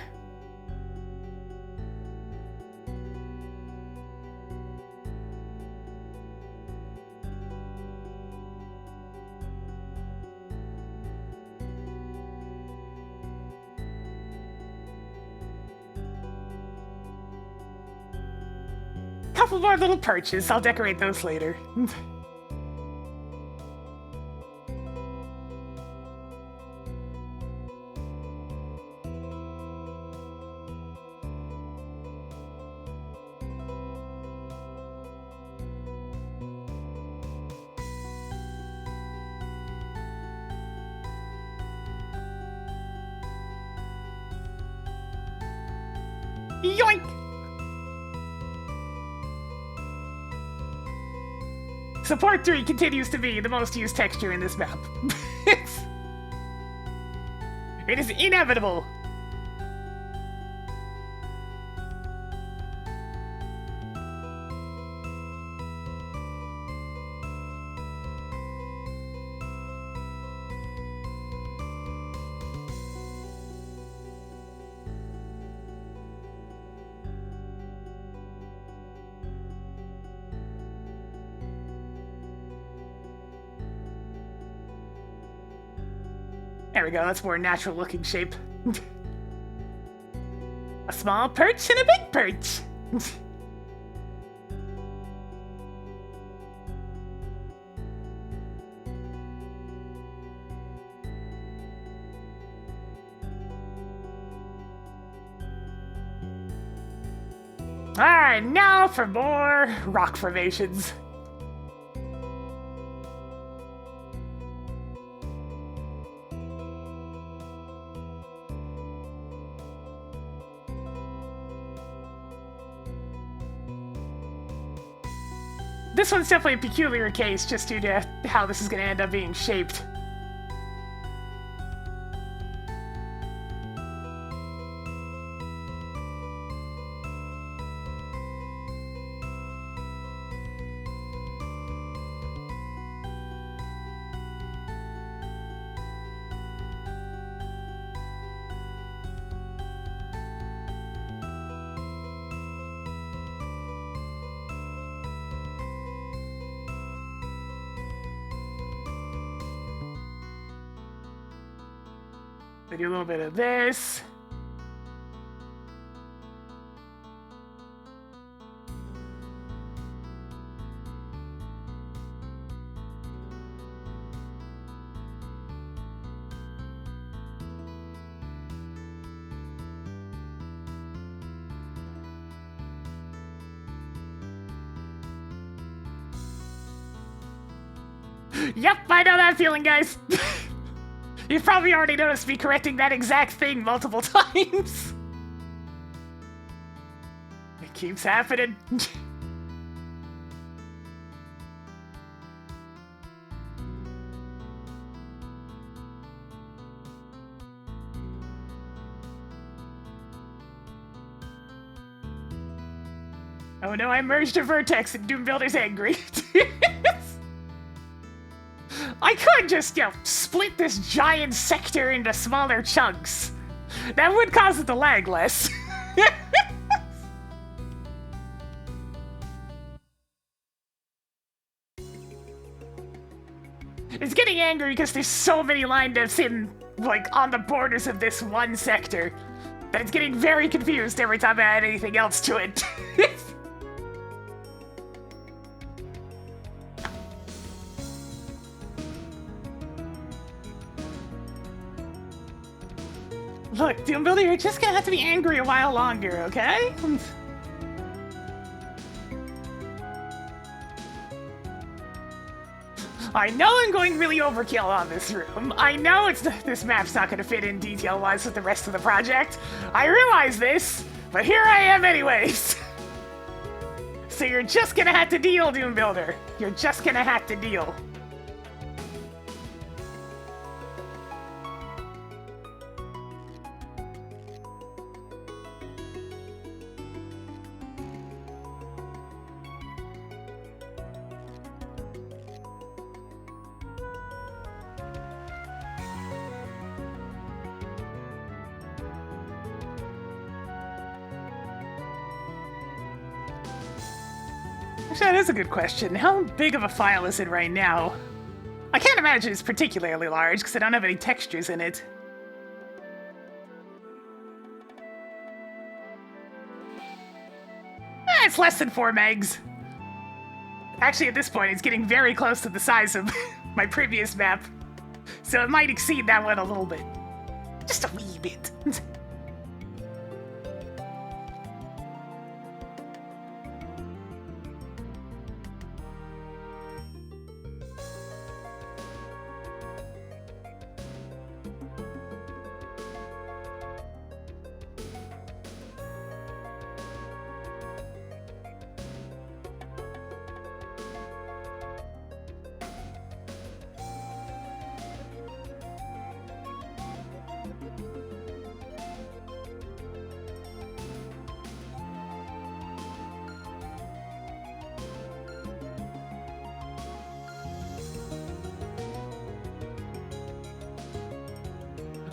Couple more little perches. I'll decorate those later. Yoink! Support 3 continues to be the most used texture in this map. It is inevitable. There we go, that's more natural looking shape. A small perch and a big perch. Alright, now for more rock formations. This one's definitely a peculiar case, just due to how this is going to end up being shaped. I do a little bit of this. Yep, I know that feeling, guys. You've probably already noticed me correcting that exact thing multiple times. It keeps happening. Oh no, I merged a vertex and Doom Builder's angry. I could just, split this giant sector into smaller chunks. That would cause it to lag less. It's getting angry because there's so many line depths in, on the borders of this one sector, that it's getting very confused every time I add anything else to it. Look, Doom Builder, you're just gonna have to be angry a while longer, okay? I know I'm going really overkill on this room. I know this map's not gonna fit in detail-wise with the rest of the project. I realize this, but here I am anyways. So you're just gonna have to deal, Doom Builder. You're just gonna have to deal. Actually, that is a good question. How big of a file is it right now? I can't imagine it's particularly large, because I don't have any textures in it. It's less than 4 megs. Actually, at this point, it's getting very close to the size of my previous map. So it might exceed that one a little bit. Just a wee bit.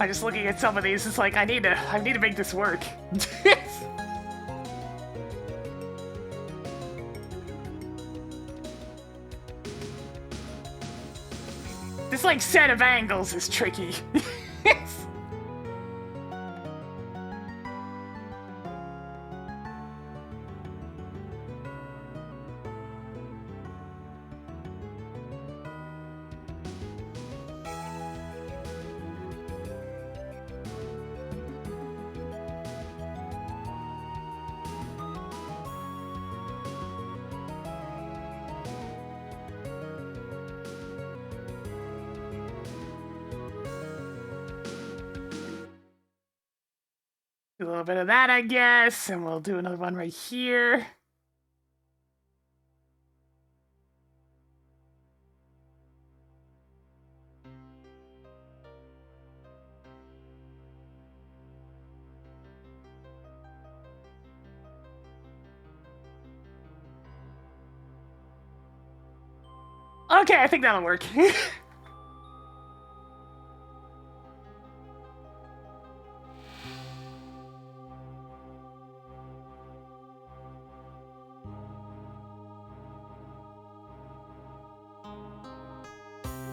I'm just looking at some of these. It's like I need to make this work. This like set of angles is tricky. Do a little bit of that, I guess, and we'll do another one right here. Okay, I think that'll work.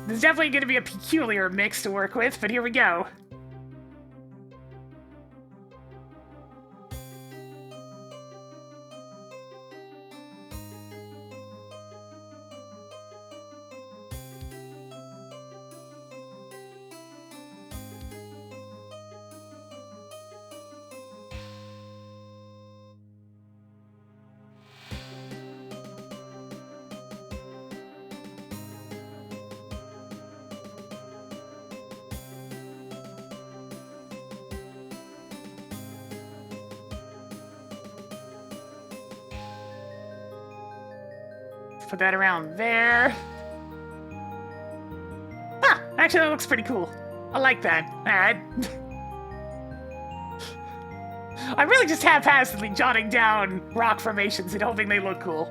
There's definitely going to be a peculiar mix to work with, but here we go. Put that around there. Huh, actually that looks pretty cool. I like that. Alright. I'm really just haphazardly jotting down rock formations and hoping they look cool.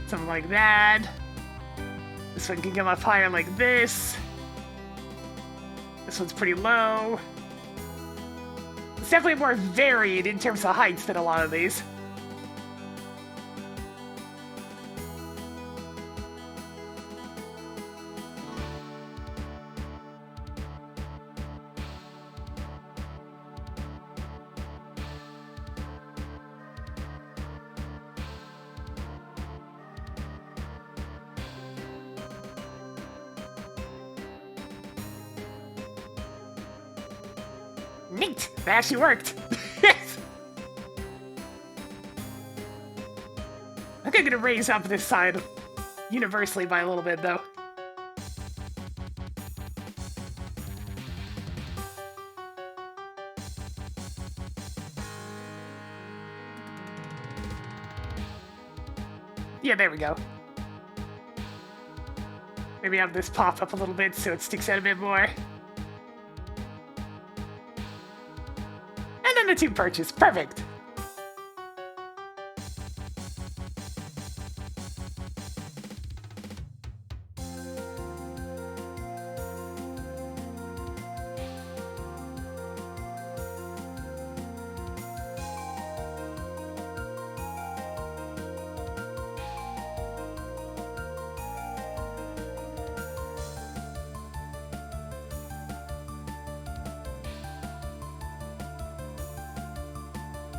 Something like that. This one can come up higher like this. This one's pretty low. It's definitely more varied in terms of heights than a lot of these. Neat! That actually worked! I think I'm gonna raise up this side universally by a little bit, though. Yeah, there we go. Maybe have this pop up a little bit so it sticks out a bit more. And then the two perches. Perfect.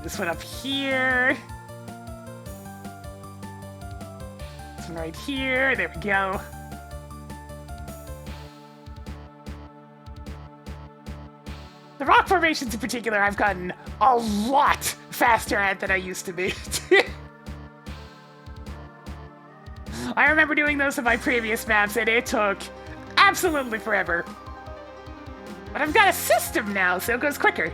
This one up here. This one right here. There we go. The rock formations in particular, I've gotten a lot faster at than I used to be. I remember doing those in my previous maps, and it took absolutely forever. But I've got a system now, so it goes quicker.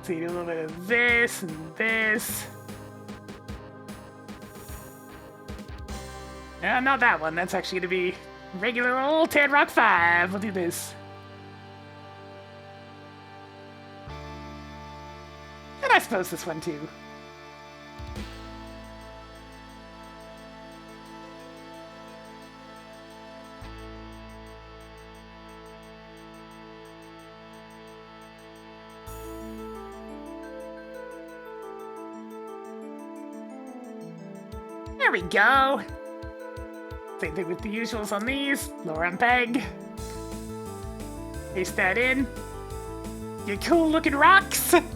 So you do a little bit of this and this. Not that one. That's actually going to be regular old Tan Rock 5. We'll do this. And I suppose this one too. There we go. Same thing with the usuals on these. Lower on peg. Paste that in. Your cool looking rocks. And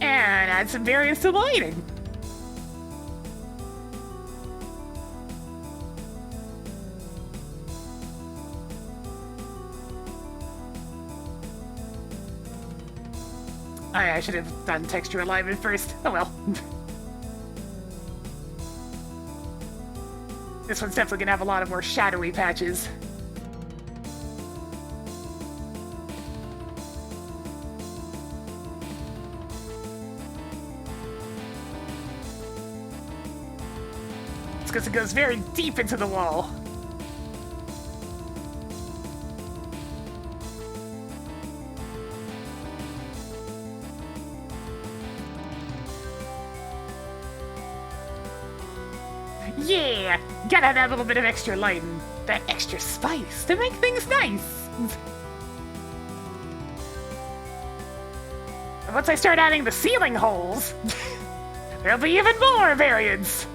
add some variance to the lighting. I should have done texture alignment first. Oh well. This one's definitely gonna have a lot of more shadowy patches. It's because it goes very deep into the wall. Yeah! Gotta have that little bit of extra light and that extra spice to make things nice! And once I start adding the ceiling holes, there'll be even more variance!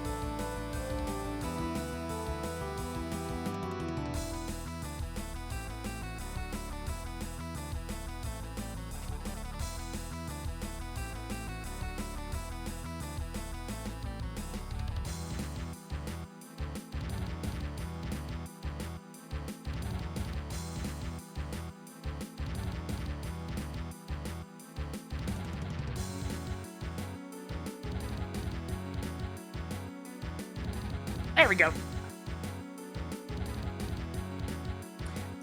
There we go.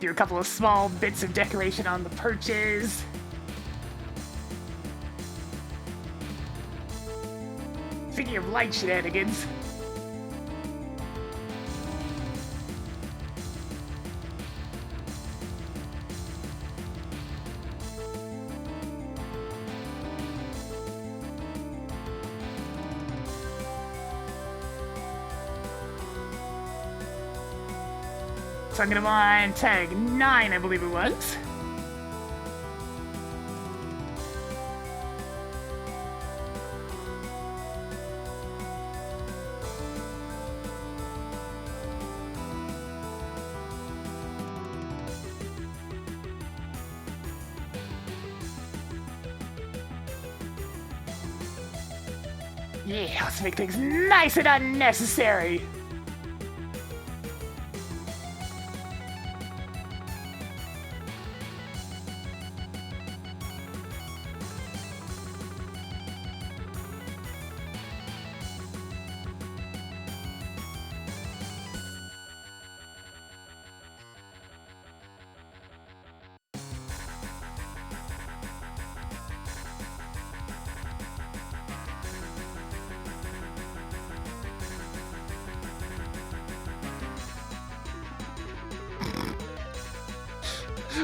Do a couple of small bits of decoration on the perches. Speaking of light shenanigans. So I'm gonna mine tag 9, I believe it was. Yeah, let's make things nice and unnecessary.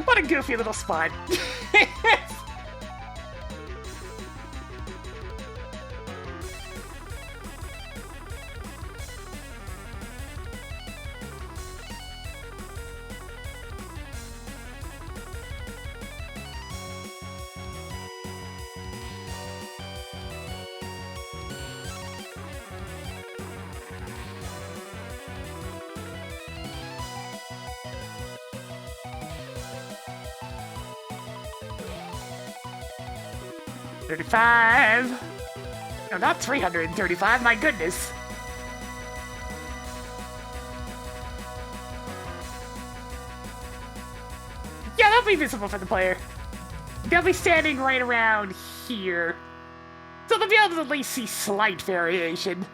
What a goofy little spot. 35. No, not 335, my goodness. Yeah, that'll be visible for the player. They'll be standing right around here. So they'll be able to at least see slight variation.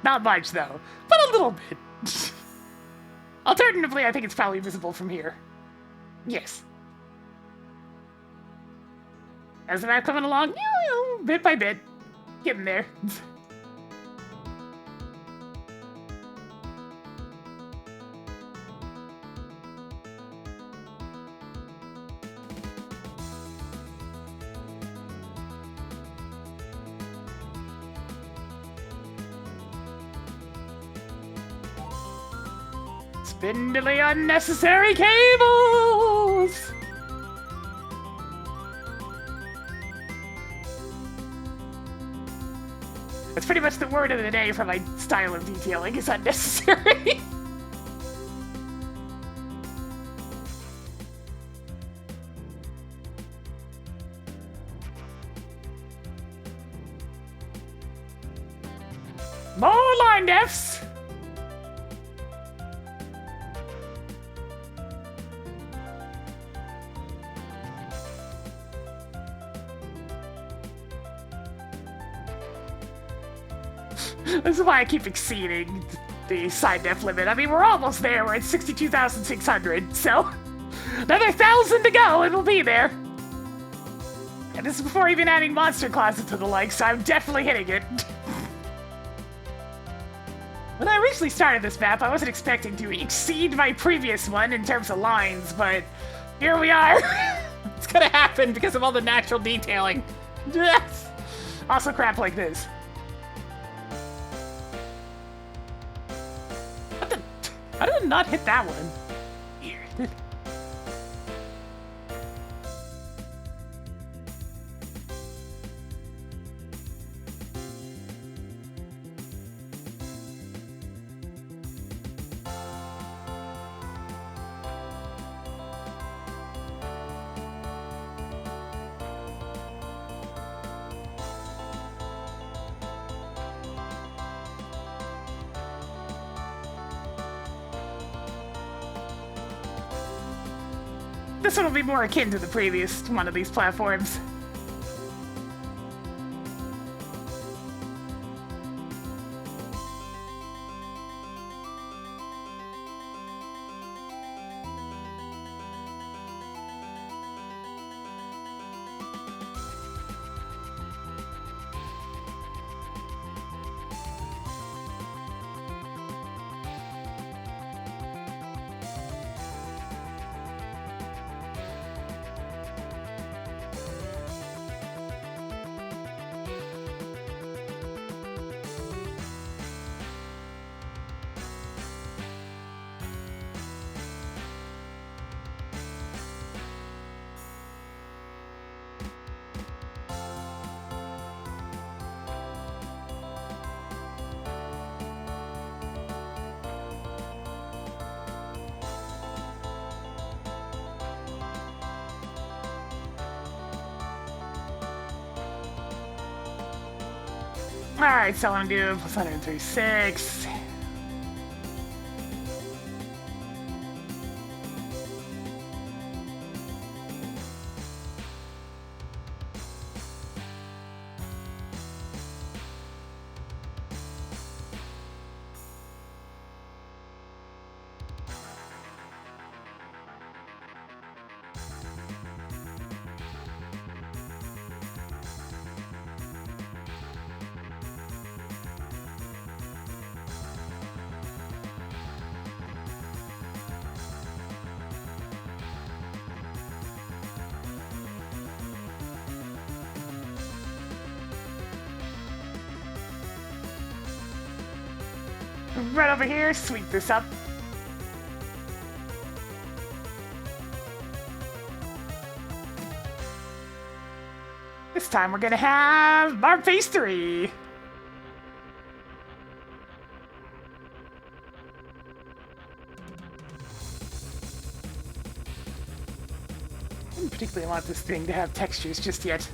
Not much, though, but a little bit. Alternatively, I think it's probably visible from here. Yes. As the map coming along, bit by bit, getting there. Spindly unnecessary cables! That's pretty much the word of the day for my style of detailing, is unnecessary. More line defs! This is why I keep exceeding the side def limit. I mean, we're almost there. We're at 62,600, so another 1,000 to go and we'll be there. And this is before even adding Monster Closet to the like, so I'm definitely hitting it. When I originally started this map, I wasn't expecting to exceed my previous one in terms of lines, but here we are. It's gonna happen because of all the natural detailing. Also crap like this. How did it not hit that one? Weird. This one will be more akin to the previous one of these platforms. Alright, so I'm gonna do plus 136. Right over here, sweep this up. This time we're gonna have Barb Phase 3. I didn't particularly want this thing to have textures just yet.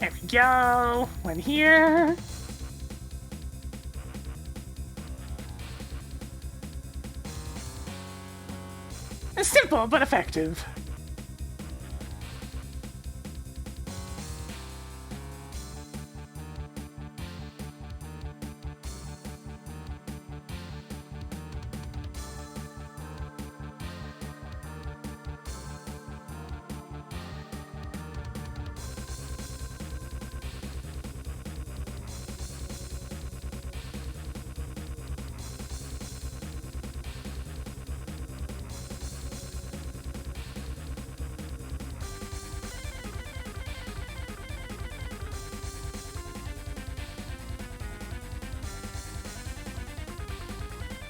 There we go. One here. Simple but effective.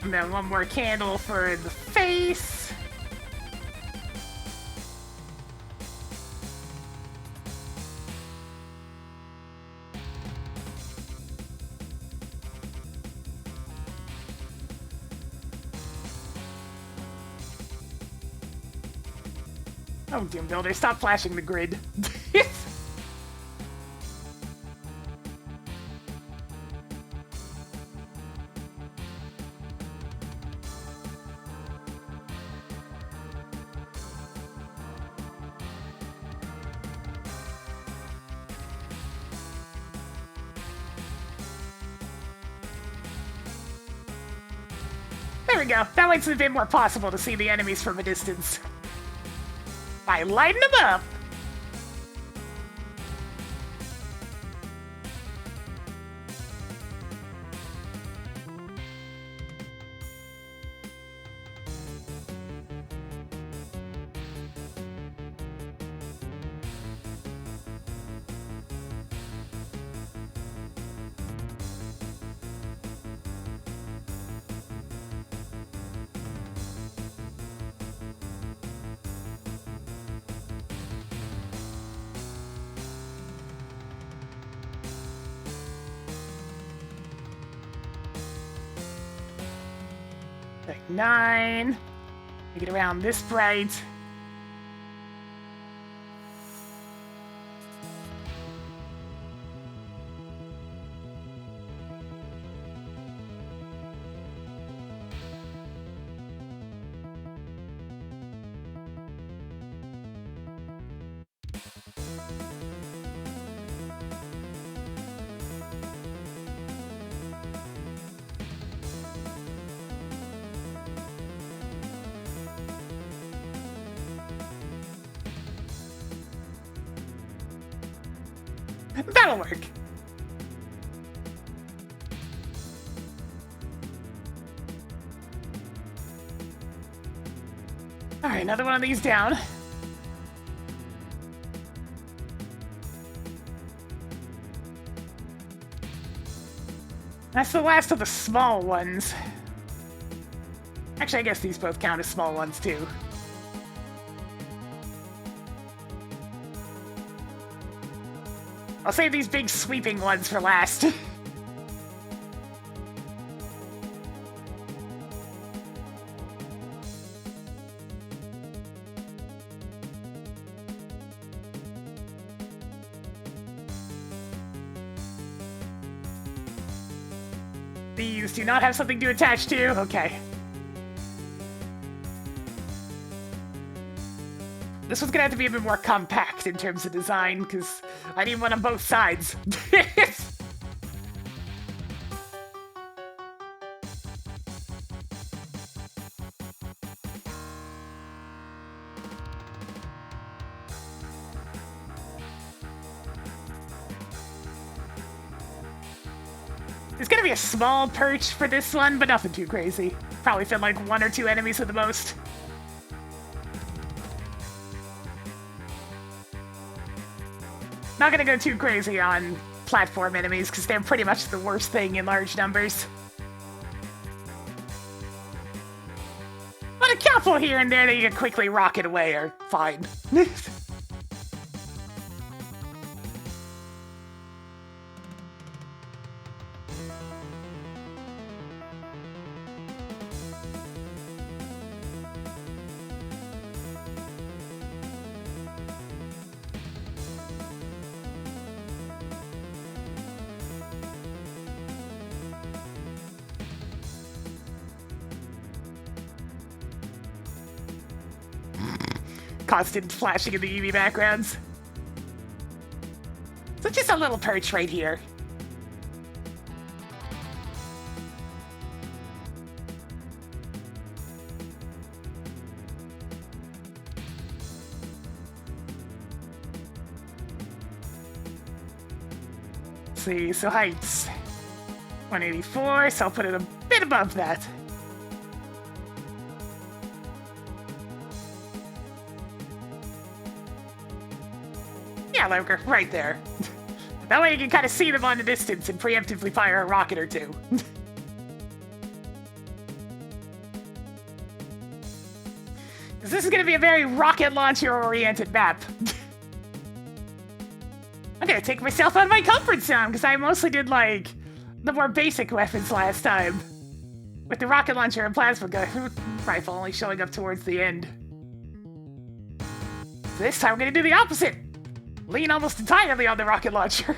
And then one more candle for the face. Oh, Doom Builder, stop flashing the grid. There we go. That makes it a bit more possible to see the enemies from a distance. By lighting them up! Like 9. Make it around this bright. That'll work. Alright, another one of these down. That's the last of the small ones. Actually, I guess these both count as small ones, too. I'll save these big sweeping ones for last. These do not have something to attach to? Okay. This one's gonna have to be a bit more compact in terms of design, because I need one on both sides. There's gonna be a small perch for this one, but nothing too crazy. Probably fit like 1 or 2 enemies at the most. Not gonna go too crazy on platform enemies, because they're pretty much the worst thing in large numbers. But a couple here and there that you can quickly rocket away are fine. constant flashing in the UV backgrounds. So just a little perch right here. Let's see, so heights 184, so I'll put it a bit above that. Yeah, like right there. That way you can kind of see them on the distance and preemptively fire a rocket or two. This is going to be a very rocket launcher-oriented map. I'm going to take myself out of my comfort zone, because I mostly did, like, the more basic weapons last time. With the rocket launcher and plasma gun rifle only showing up towards the end. So this time we're going to do the opposite. Lean almost entirely on the rocket launcher.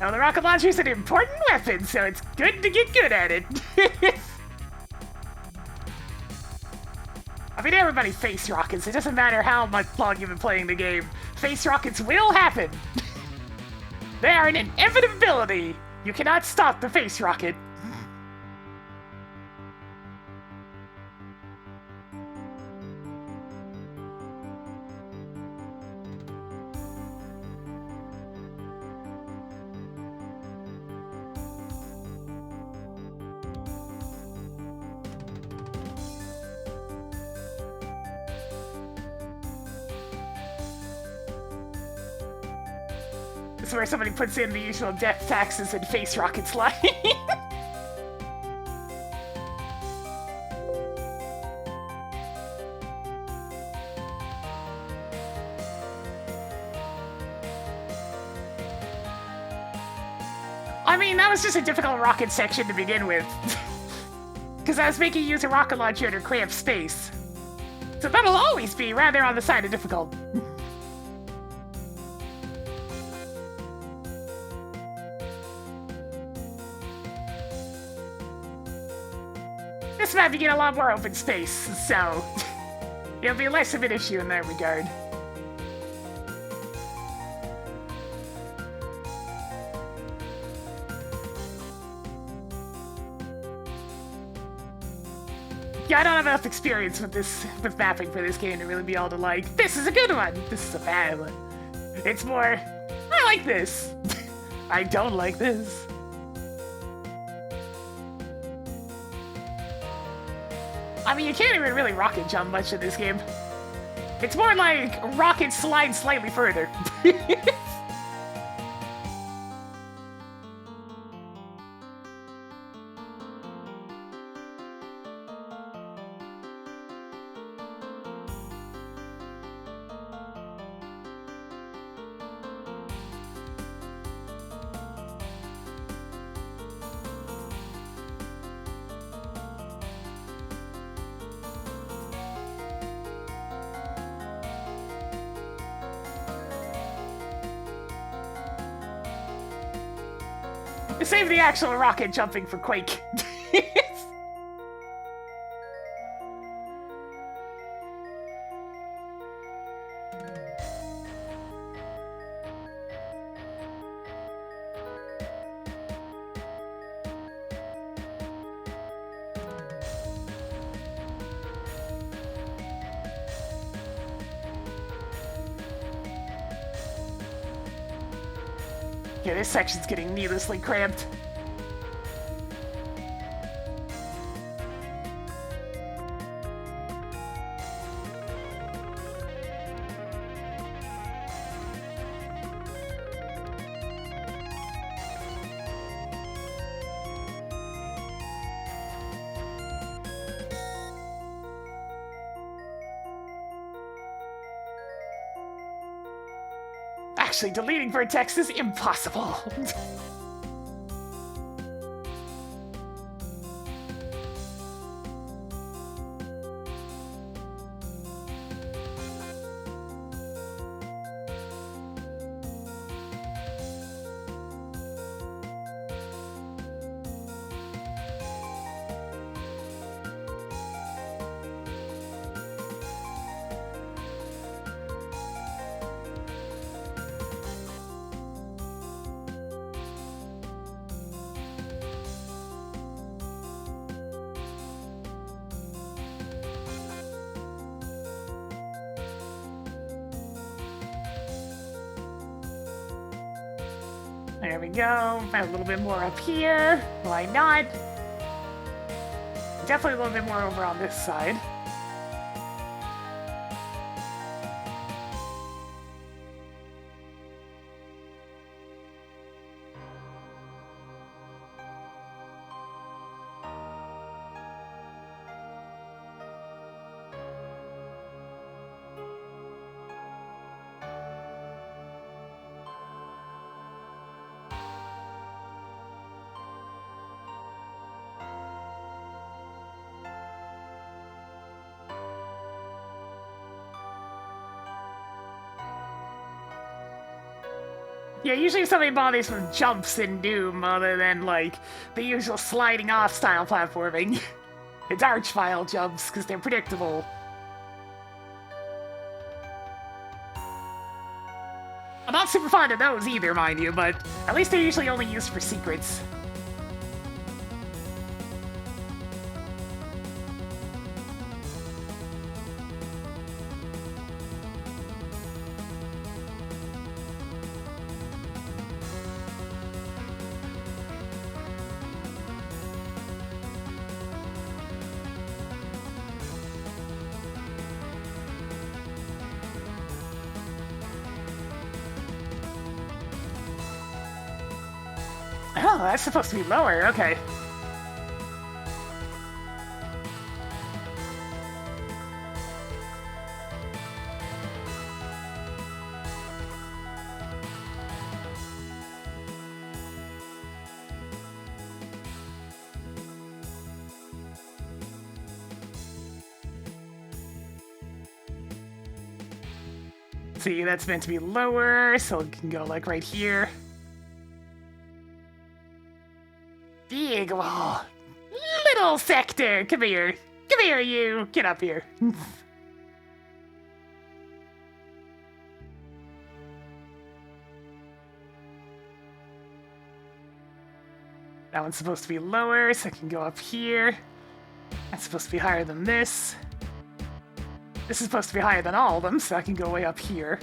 Now, the rocket launcher is an important weapon, so it's good to get good at it. I mean, everybody face rockets. It doesn't matter how much long you've been playing the game. Face rockets will happen. They are an inevitability. You cannot stop the face rocket. This is where somebody puts in the usual death taxes and face rockets line. I mean, that was just a difficult rocket section to begin with. Because I was making use of rocket launcher to cramp space. So that'll always be rather on the side of difficult. This map, you get a lot more open space, so it'll be less of an issue in that regard. Yeah, I don't have enough experience with mapping for this game to really be able to like, this is a good one, this is a bad one. It's more, I like this. I don't like this. I mean, you can't even really rocket jump much in this game. It's more like rocket slide slightly further. Save the actual rocket jumping for Quake. Yeah, this section's getting needlessly cramped. Actually, deleting vertex is impossible. There we go. A little bit more up here. Why not? Definitely a little bit more over on this side. Yeah, usually if somebody bothers with jumps in Doom other than, like, the usual sliding off style platforming. It's arch-file jumps, because they're predictable. I'm not super fond of those either, mind you, but at least they're usually only used for secrets. Oh, that's supposed to be lower, okay. See, that's meant to be lower, so it can go like right here. Big wall. Little sector, come here. Come here, you. Get up here. That one's supposed to be lower, so I can go up here. That's supposed to be higher than this. This is supposed to be higher than all of them, so I can go way up here.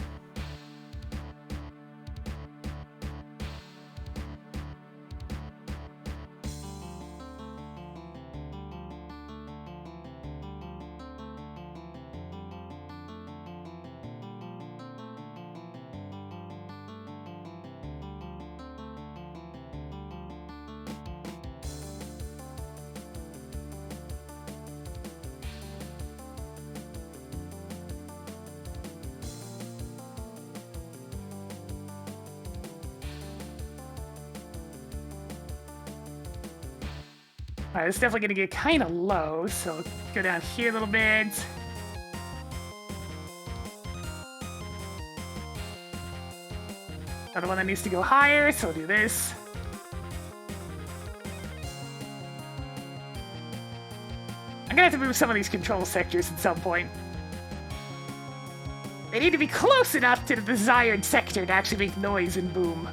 Alright, it's definitely gonna get kind of low, so go down here a little bit. Another one that needs to go higher, so we'll do this. I'm gonna have to move some of these control sectors at some point. They need to be close enough to the desired sector to actually make noise and boom.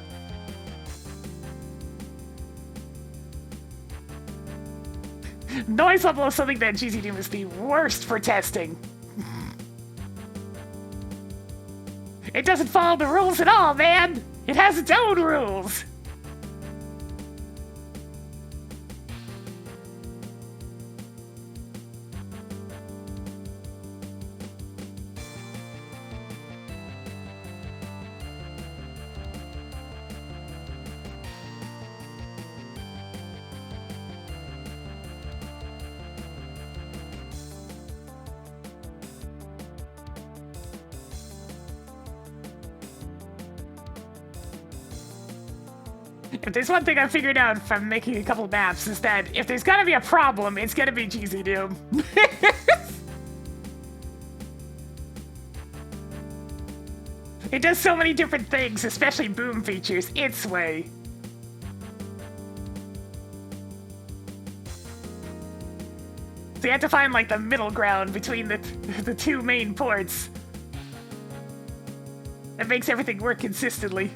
Noise level is something that GZ Doom is the worst for testing. It doesn't follow the rules at all, man! It has its own rules! If there's one thing I figured out from making a couple maps is that if there's gonna be a problem, it's gonna be GZ Doom. It does so many different things, especially boom features, its way. So you have to find like the middle ground between the two main ports. That makes everything work consistently.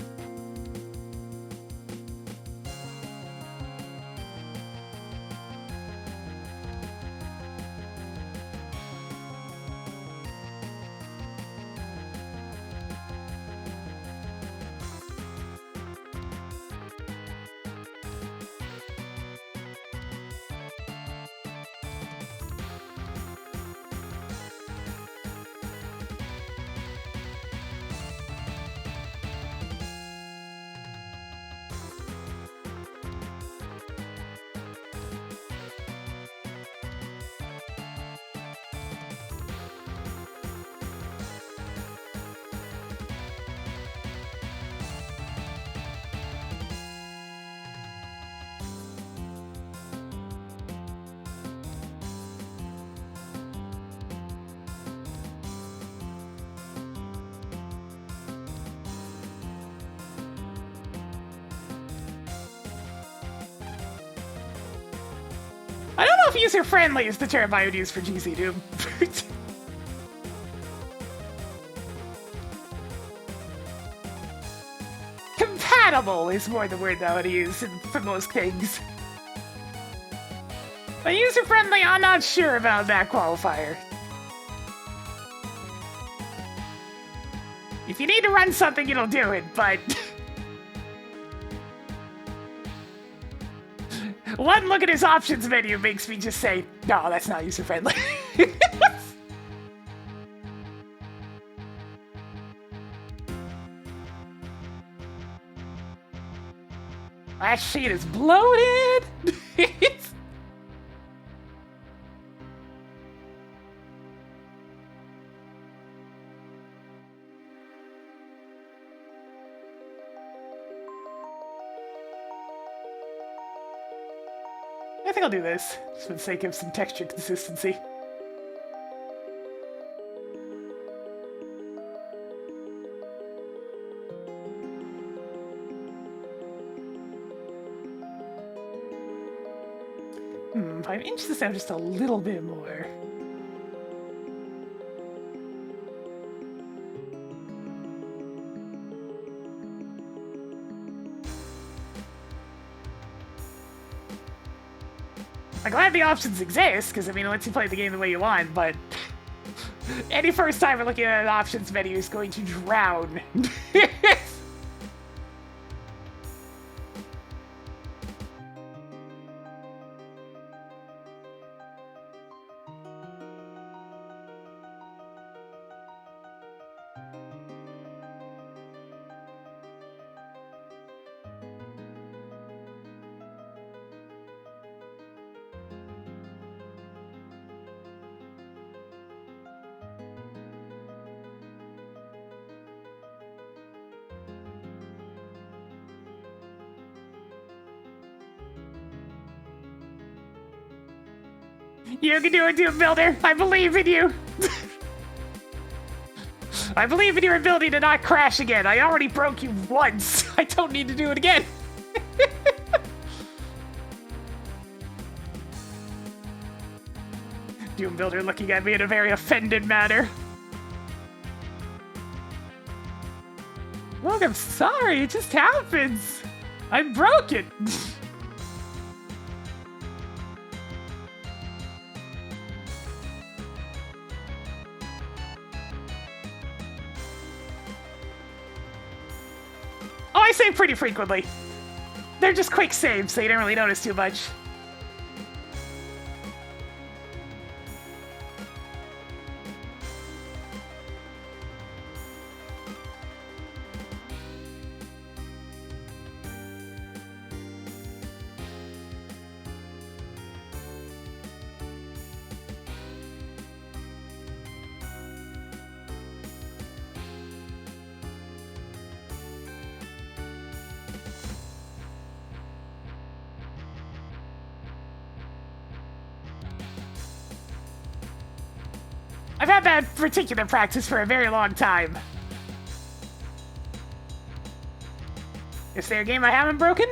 I don't know if user-friendly is the term I would use for GZ Doom. Compatible is more the word that I would use for most things. But user-friendly, I'm not sure about that qualifier. If you need to run something, it'll do it, but... One look at his options menu makes me just say, no, that's not user-friendly. That sheet is bloated! I think I'll do this, just for the sake of some texture consistency. If I inch this out just a little bit more. I'm glad the options exist, because I mean, it lets you play the game the way you want, but any first timer looking at an options menu is going to drown. You can do it, Doom Builder! I believe in you! I believe in your ability to not crash again. I already broke you once. I don't need to do it again. Doom Builder looking at me in a very offended manner. Look, I'm sorry. It just happens. I broke it. Oh, I save pretty frequently. They're just quick saves, so you don't really notice too much. I've had that particular practice for a very long time. Is there a game I haven't broken?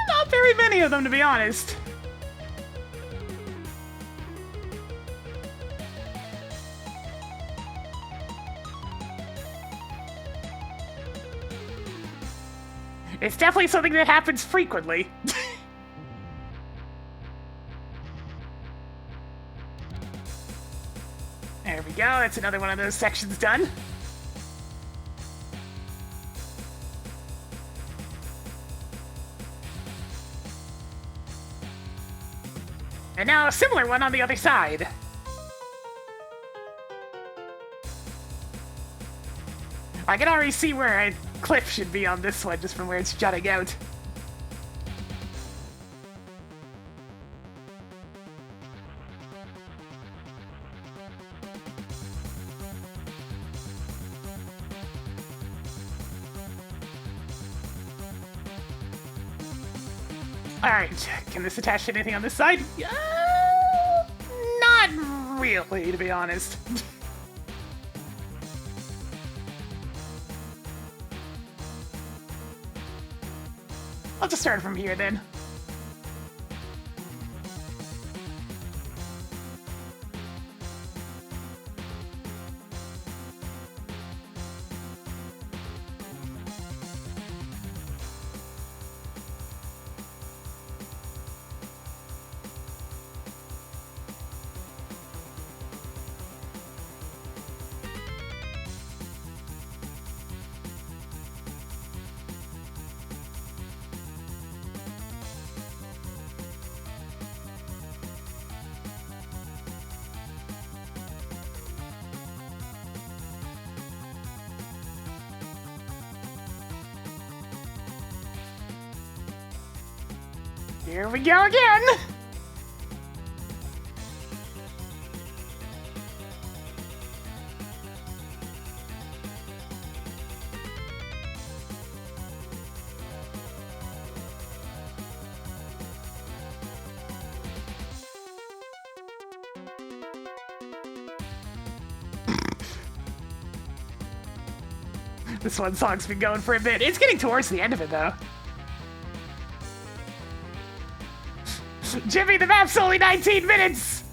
Not very many of them, to be honest. It's definitely something that happens frequently. There we go, that's another one of those sections done. And now a similar one on the other side. I can already see where a cliff should be on this one, just from where it's jutting out. Alright, can this attach to anything on this side? Not really, to be honest. I'll just start from here then. Here we go again! This one song's been going for a bit. It's getting towards the end of it, though. Jimmy, the map's only 19 minutes!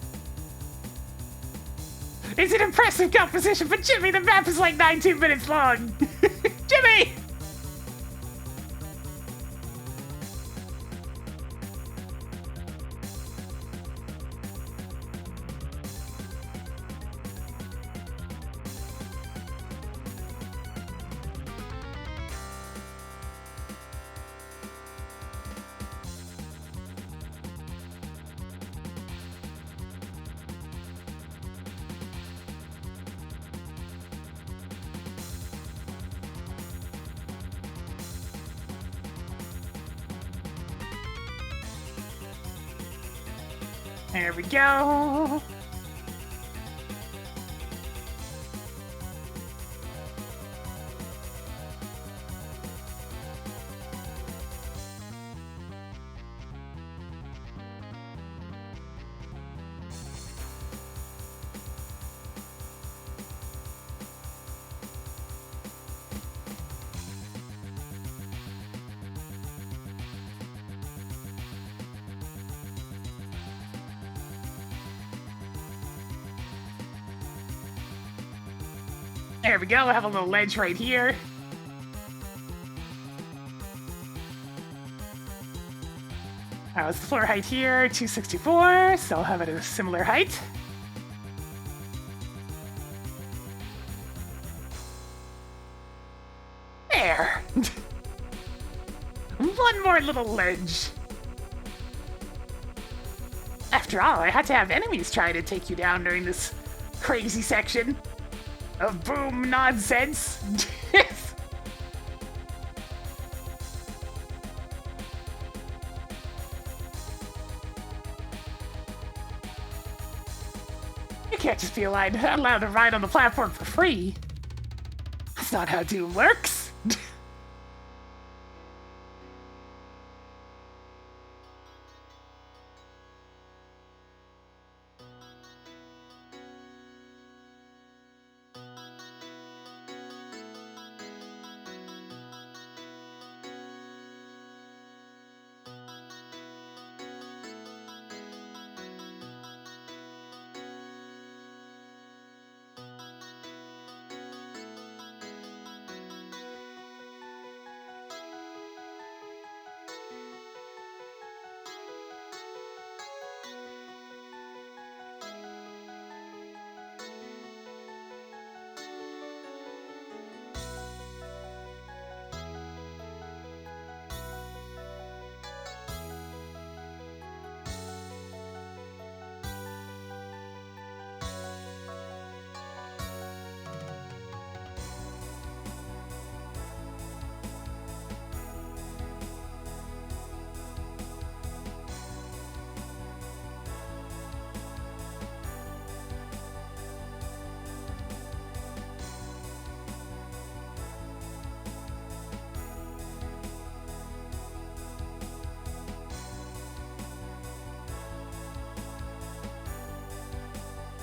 It's an impressive composition, but Jimmy, the map is like 19 minutes long! Jimmy! There we go. There we go, I have a little ledge right here. What's the floor height here? 264, so I'll have it at a similar height. There! One more little ledge. After all, I had to have enemies trying to take you down during this crazy section of boom nonsense. You can't just be allowed to ride on the platform for free. That's not how Doom works.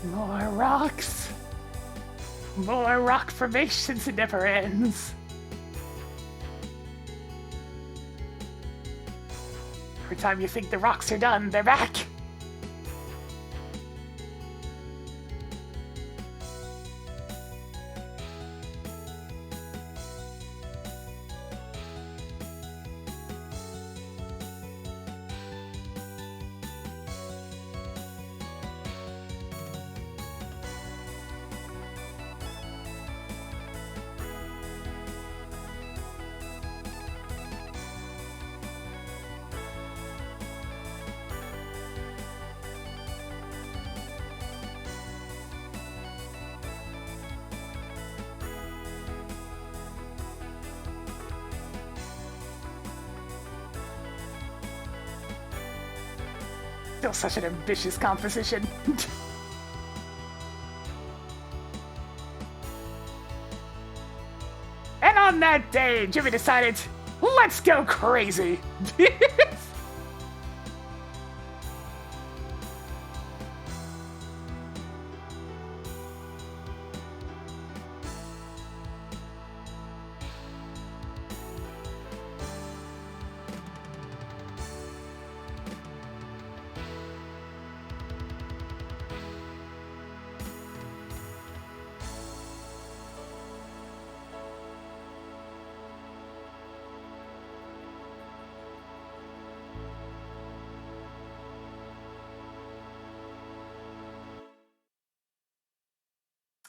More rocks. More rock formations, it never ends. Every time you think the rocks are done, they're back. Still such an ambitious composition. And on that day, Jimmy decided, let's go crazy.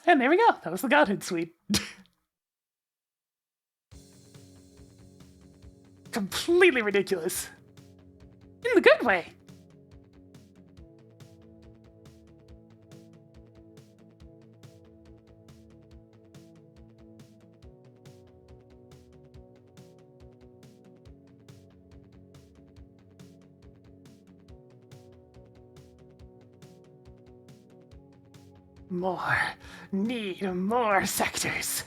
And there we go. That was the Godhood Suite. Completely ridiculous. In the good way. More. Need more sectors.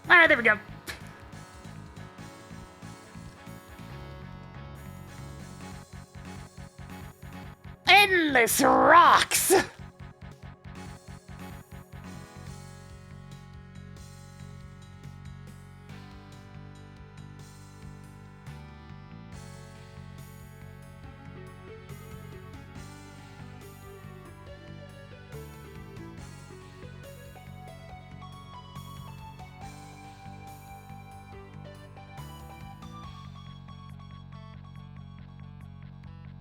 Alright, there we go. Endless rocks!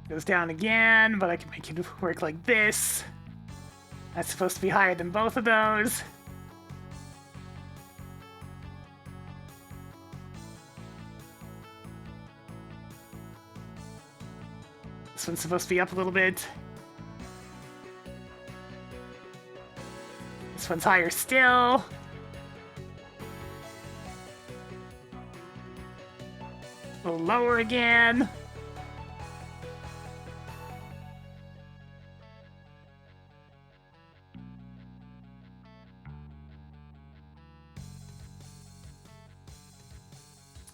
Goes down again, but I can make it work like this. That's supposed to be higher than both of those. This one's supposed to be up a little bit. This one's higher still. A little lower again.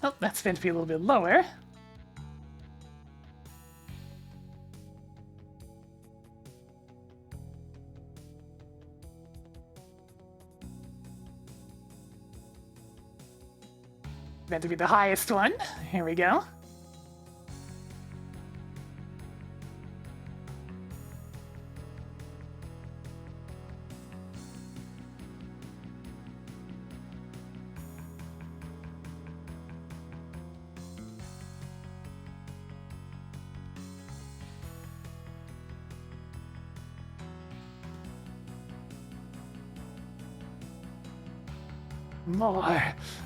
Oh, that's meant to be a little bit lower. Meant to be the highest one. Here we go.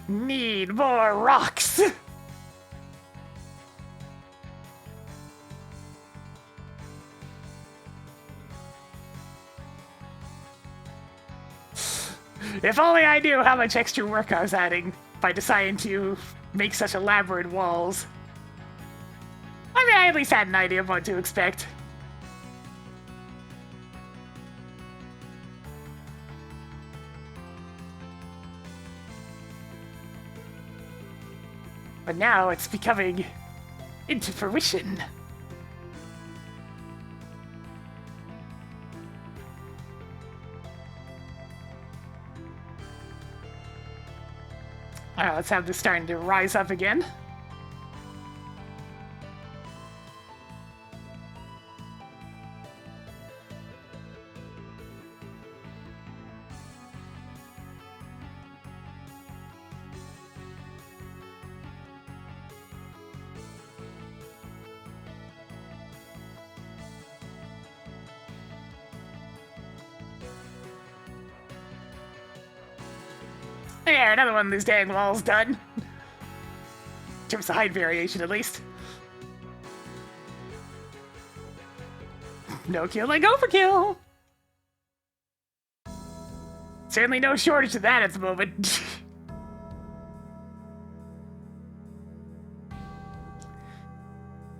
Need more rocks. If only I knew how much extra work I was adding by deciding to make such elaborate walls. I mean, I at least had an idea of what to expect. But now it's becoming into fruition. Alright, let's have this starting to rise up again. There, another one of these dang walls done. In terms of height variation, at least. No killing overkill! Certainly no shortage of that at the moment.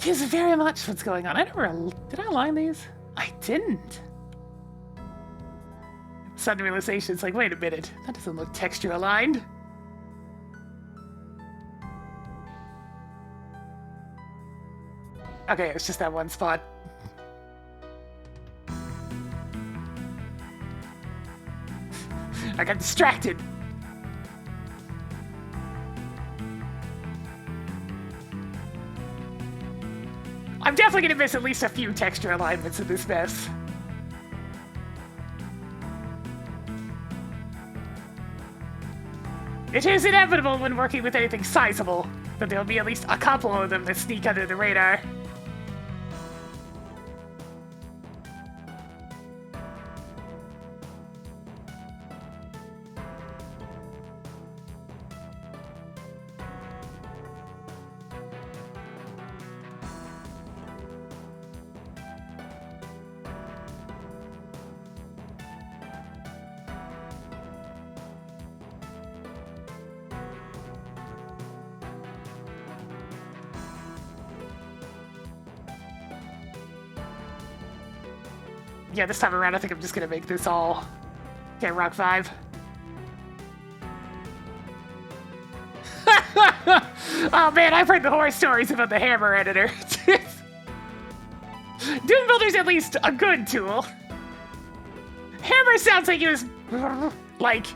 Here's very much what's going on. Did I align these? I didn't. Sudden realization, it's like, wait a minute, that doesn't look texture aligned. Okay, it's just that one spot. I got distracted. I'm definitely gonna miss at least a few texture alignments in this mess. It is inevitable when working with anything sizable that there'll be at least a couple of them that sneak under the radar. Yeah, this time around I think I'm just gonna make this all... Okay, Rock 5. Oh man, I've heard the horror stories about the hammer editor. Doom Builder's at least a good tool. Hammer sounds like it was... like...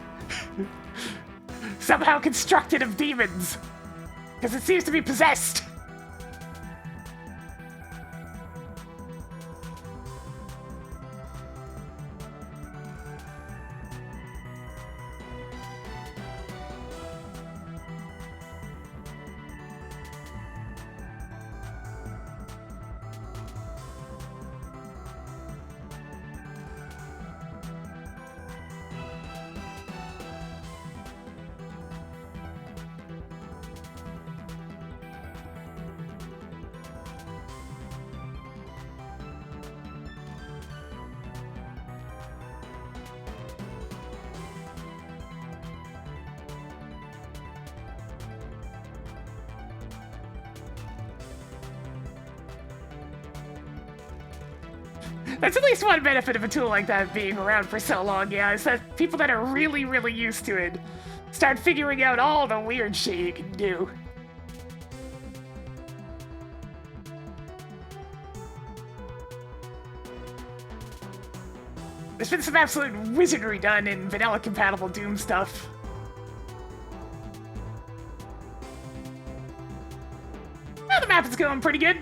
somehow constructed of demons. Because it seems to be possessed. That's at least one benefit of a tool like that being around for so long, yeah, is that people that are really, really used to it start figuring out all the weird shit you can do. There's been some absolute wizardry done in vanilla-compatible Doom stuff. Well, the map is going pretty good.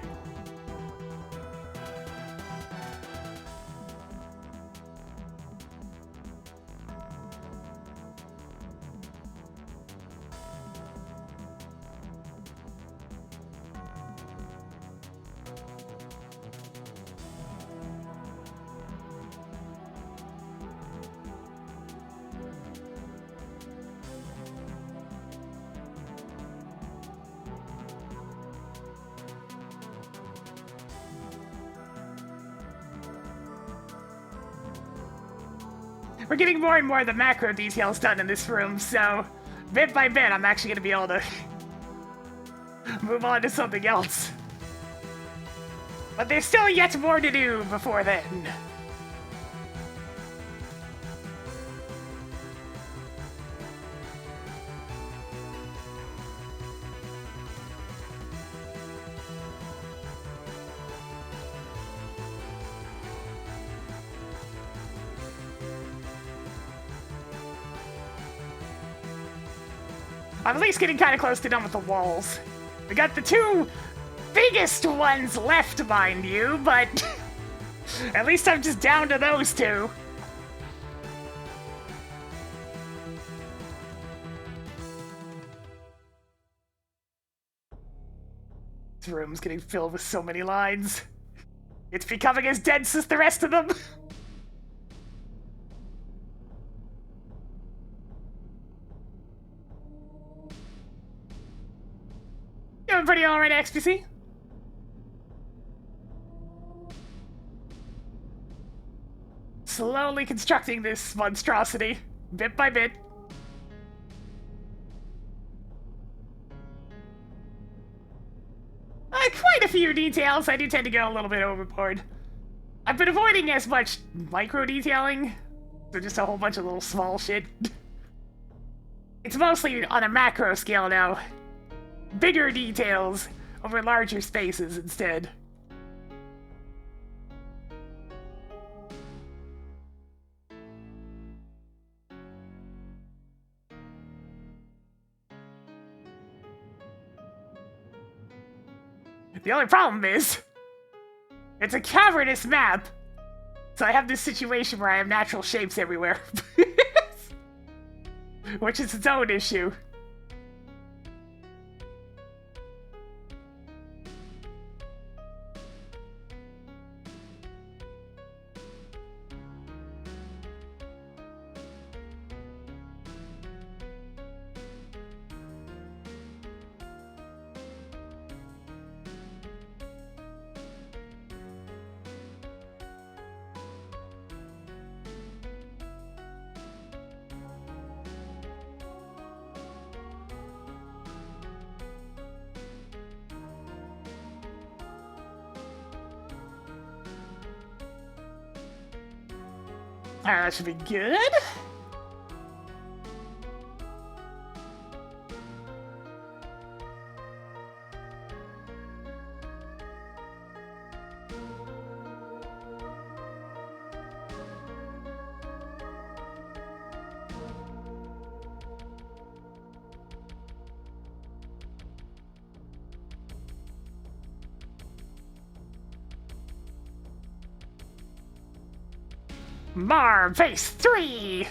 We're getting more and more of the macro details done in this room, so bit by bit, I'm actually going to be able to move on to something else. But there's still yet more to do before then. I'm at least getting kind of close to done with the walls. We got the two biggest ones left, mind you, but at least I'm just down to those two. This room's getting filled with so many lines. It's becoming as dense as the rest of them. Doing pretty alright, XPC. Slowly constructing this monstrosity, bit by bit. Quite a few details. I do tend to go a little bit overboard. I've been avoiding as much micro detailing, so just a whole bunch of little small shit. It's mostly on a macro scale now. Bigger details over larger spaces instead. The only problem is, it's a cavernous map, so I have this situation where I have natural shapes everywhere. Which is its own issue. Alright, that should be good. Marv, phase 3!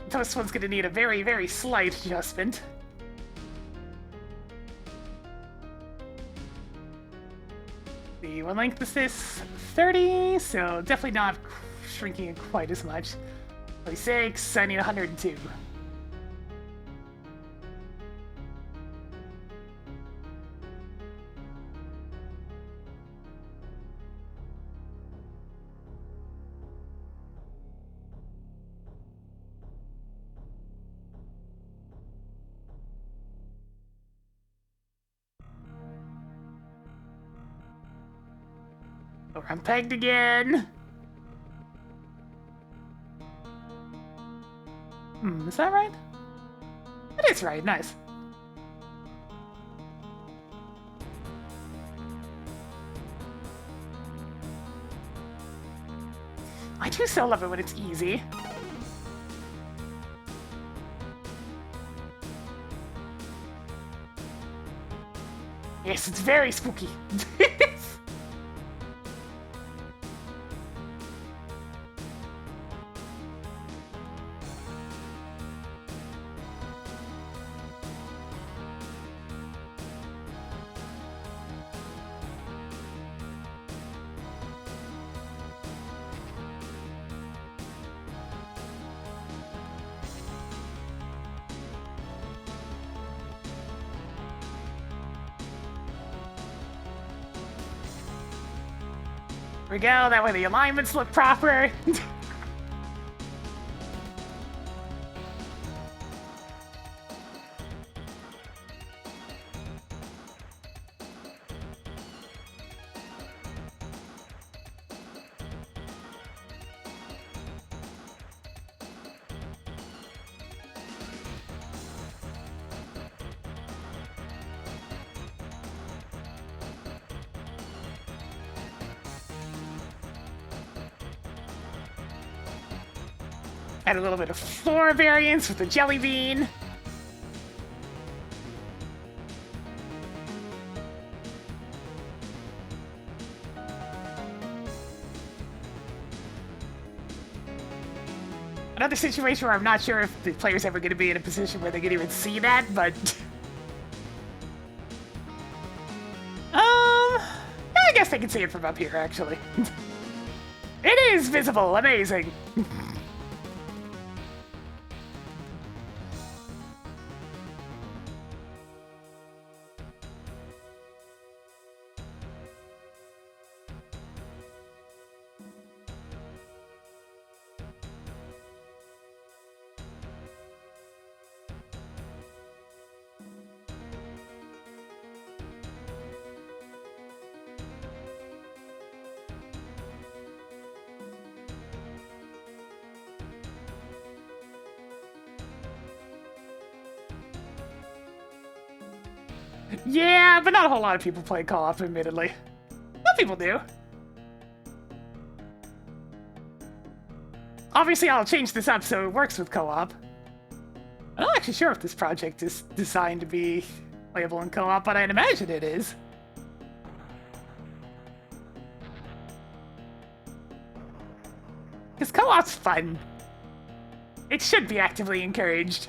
This one's gonna need a very, very slight adjustment. See, what length is this? 30, so definitely not shrinking it quite as much. 26, I need 102. Or I'm pegged again. Is that right? It is right, nice. I do so love it when it's easy. Yes, it's very spooky. we go, that way the alignments look proper. Add a little bit of floor variance with the jelly bean. Another situation where I'm not sure if the player's ever going to be in a position where they can even see that, but... I guess they can see it from up here, actually. It is visible! Amazing! Yeah, but not a whole lot of people play co-op, admittedly. Some people do. Obviously, I'll change this up so it works with co-op. I'm not actually sure if this project is designed to be playable in co-op, but I'd imagine it is. Because co-op's fun. It should be actively encouraged.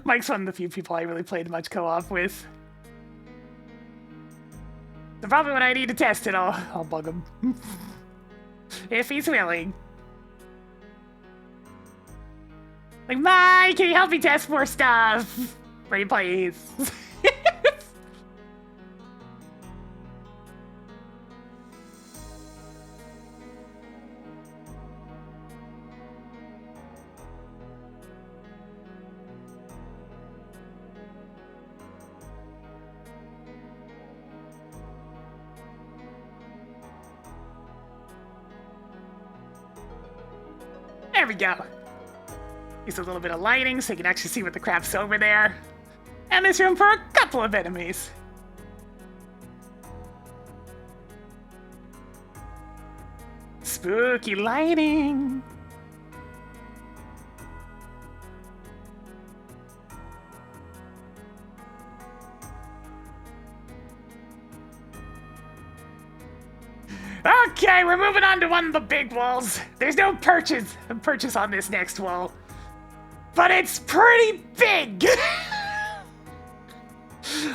Mike's one of the few people I really played much co-op with. So probably when I need to test it, I'll bug him. If he's willing. Like, Mike, can you help me test more stuff? Pretty please. There we go. Use a little bit of lighting so you can actually see what the crap's over there. And there's room for a couple of enemies. Spooky lighting. Okay, we're moving on to one of the big walls. There's no purchase on this next wall. But it's pretty big!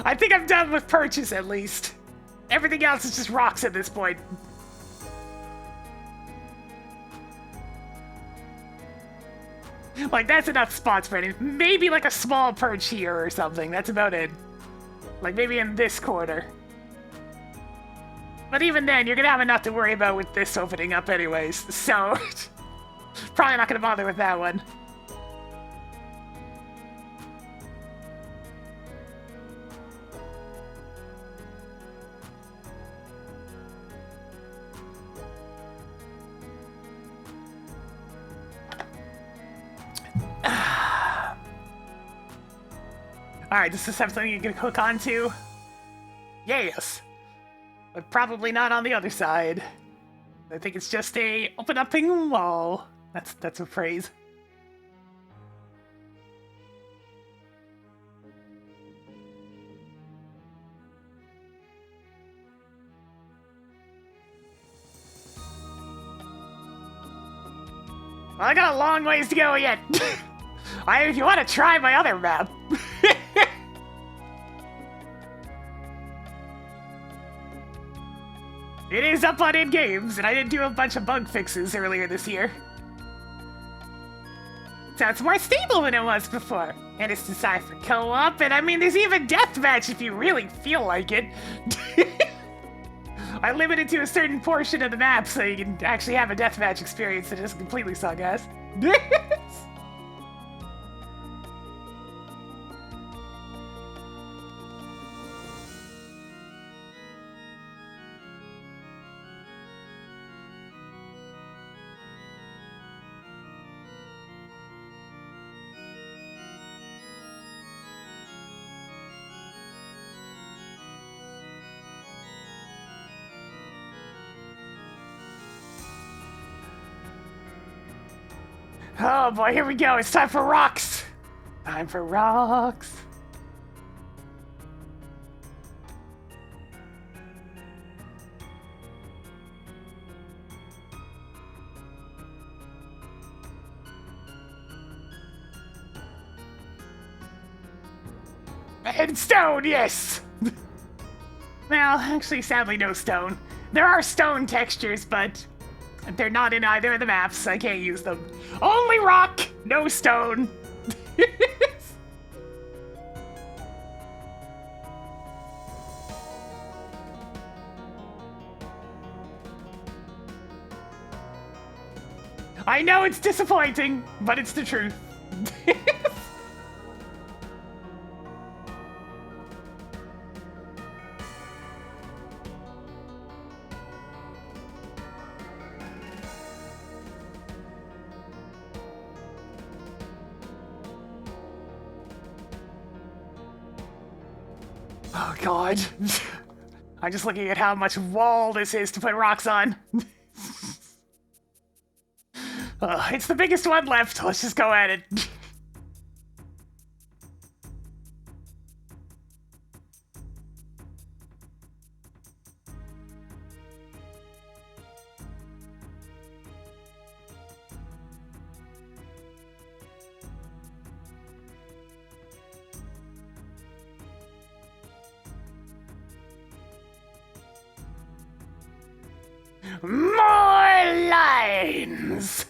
I think I'm done with purchase, at least. Everything else is just rocks at this point. Like, that's enough spots for anything. Maybe like a small perch here or something. That's about it. Like, maybe in this corner. But even then, you're gonna have enough to worry about with this opening up anyways, so... probably not gonna bother with that one. Alright, does this have something you can hook onto? Yes! But probably not on the other side. I think it's just a open-upping wall. That's a phrase. Well, I got a long ways to go yet. If you want to try my other map. It is up on in-games, and I did do a bunch of bug fixes earlier this year. So it's more stable than it was before. And it's designed for co-op, and I mean, there's even deathmatch if you really feel like it. I limited to a certain portion of the map so you can actually have a deathmatch experience that doesn't completely suck ass. Oh boy, here we go. It's time for rocks. Time for rocks. And stone, yes! Well, actually, sadly, no stone. There are stone textures, but they're not in either of the maps. I can't use them. Only rock, no stone. I know it's disappointing, but it's the truth. Oh god. I'm just looking at how much wall this is to put rocks on. It's the biggest one left. Let's just go at it. More lines!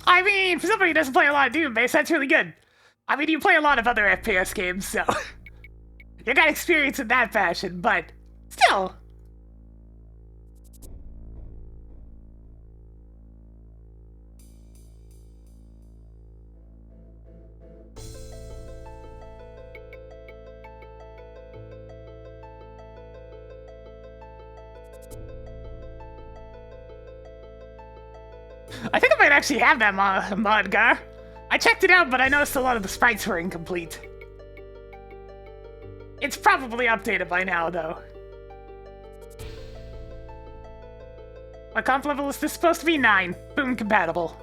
I mean, for somebody who doesn't play a lot of Doom-based, that's really good. I mean, you play a lot of other FPS games, so you got experience in that fashion, but still. I think I might actually have that mod, Gar. I checked it out, but I noticed a lot of the sprites were incomplete. It's probably updated by now, though. My comp level is this supposed to be 9. Boom compatible.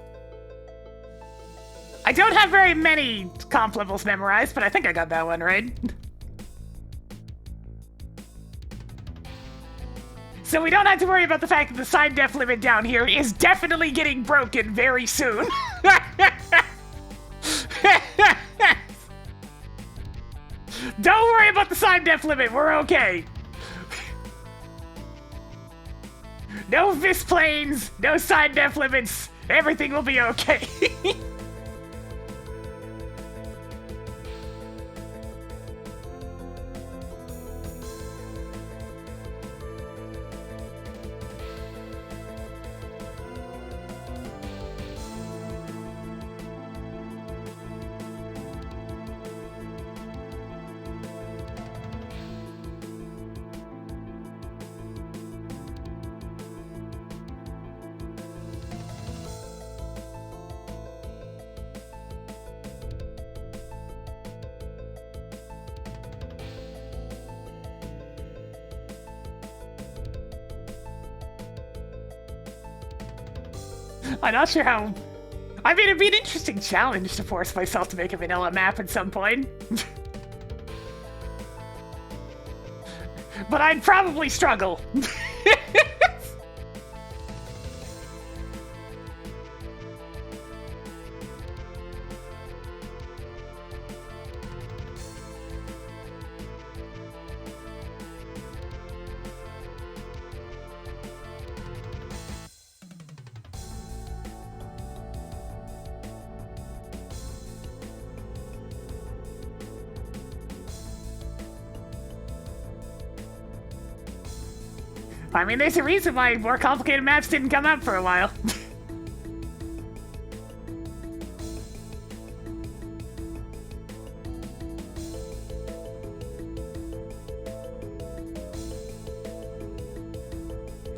I don't have very many comp levels memorized, but I think I got that one right. So we don't have to worry about the fact that the side def limit down here is definitely getting broken very soon. Don't worry about the side def limit, we're okay. No vis planes, no side def limits, everything will be okay. I'm not sure how... I mean, it'd be an interesting challenge to force myself to make a vanilla map at some point. But I'd probably struggle. I mean, there's a reason why more complicated maps didn't come up for a while.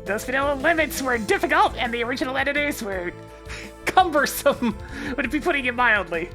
Those vanilla limits were difficult, and the original editors were cumbersome, would be putting it mildly.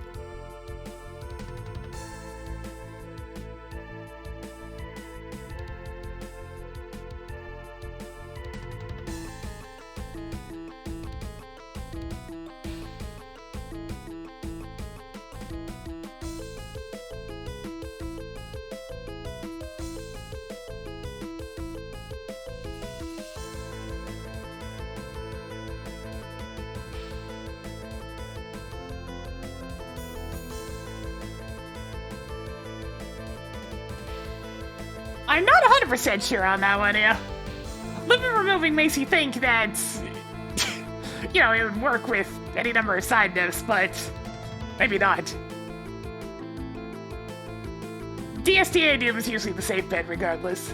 I'm not 100% sure on that one, yeah. Limit removing makes you think that, you know, it would work with any number of side notes, but maybe not. DSTA Doom is usually the safe bet regardless.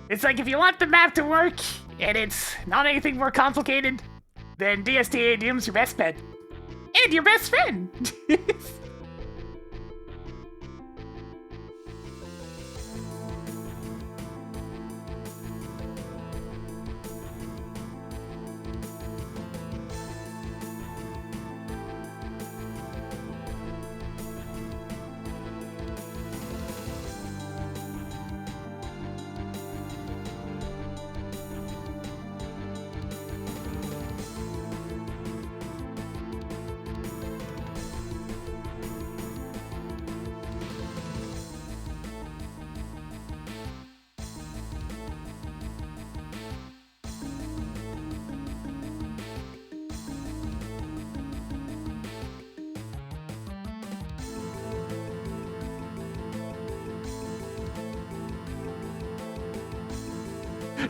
It's like if you want the map to work, and it's not anything more complicated, then DSTA Doom's your best bet. And your best friend!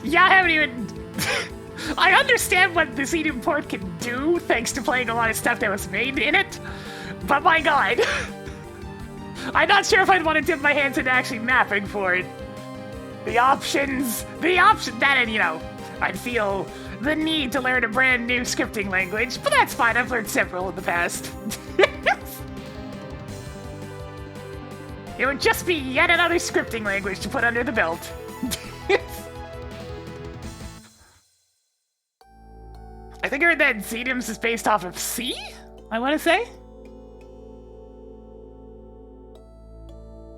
Yeah, I haven't even... I understand what the CD port can do, thanks to playing a lot of stuff that was made in it, but my god. I'm not sure if I'd want to dip my hands into actually mapping for it. The options, that, and you know, I'd feel the need to learn a brand new scripting language, but that's fine, I've learned several in the past. It would just be yet another scripting language to put under the belt. I think I heard that Zediums is based off of C, I want to say?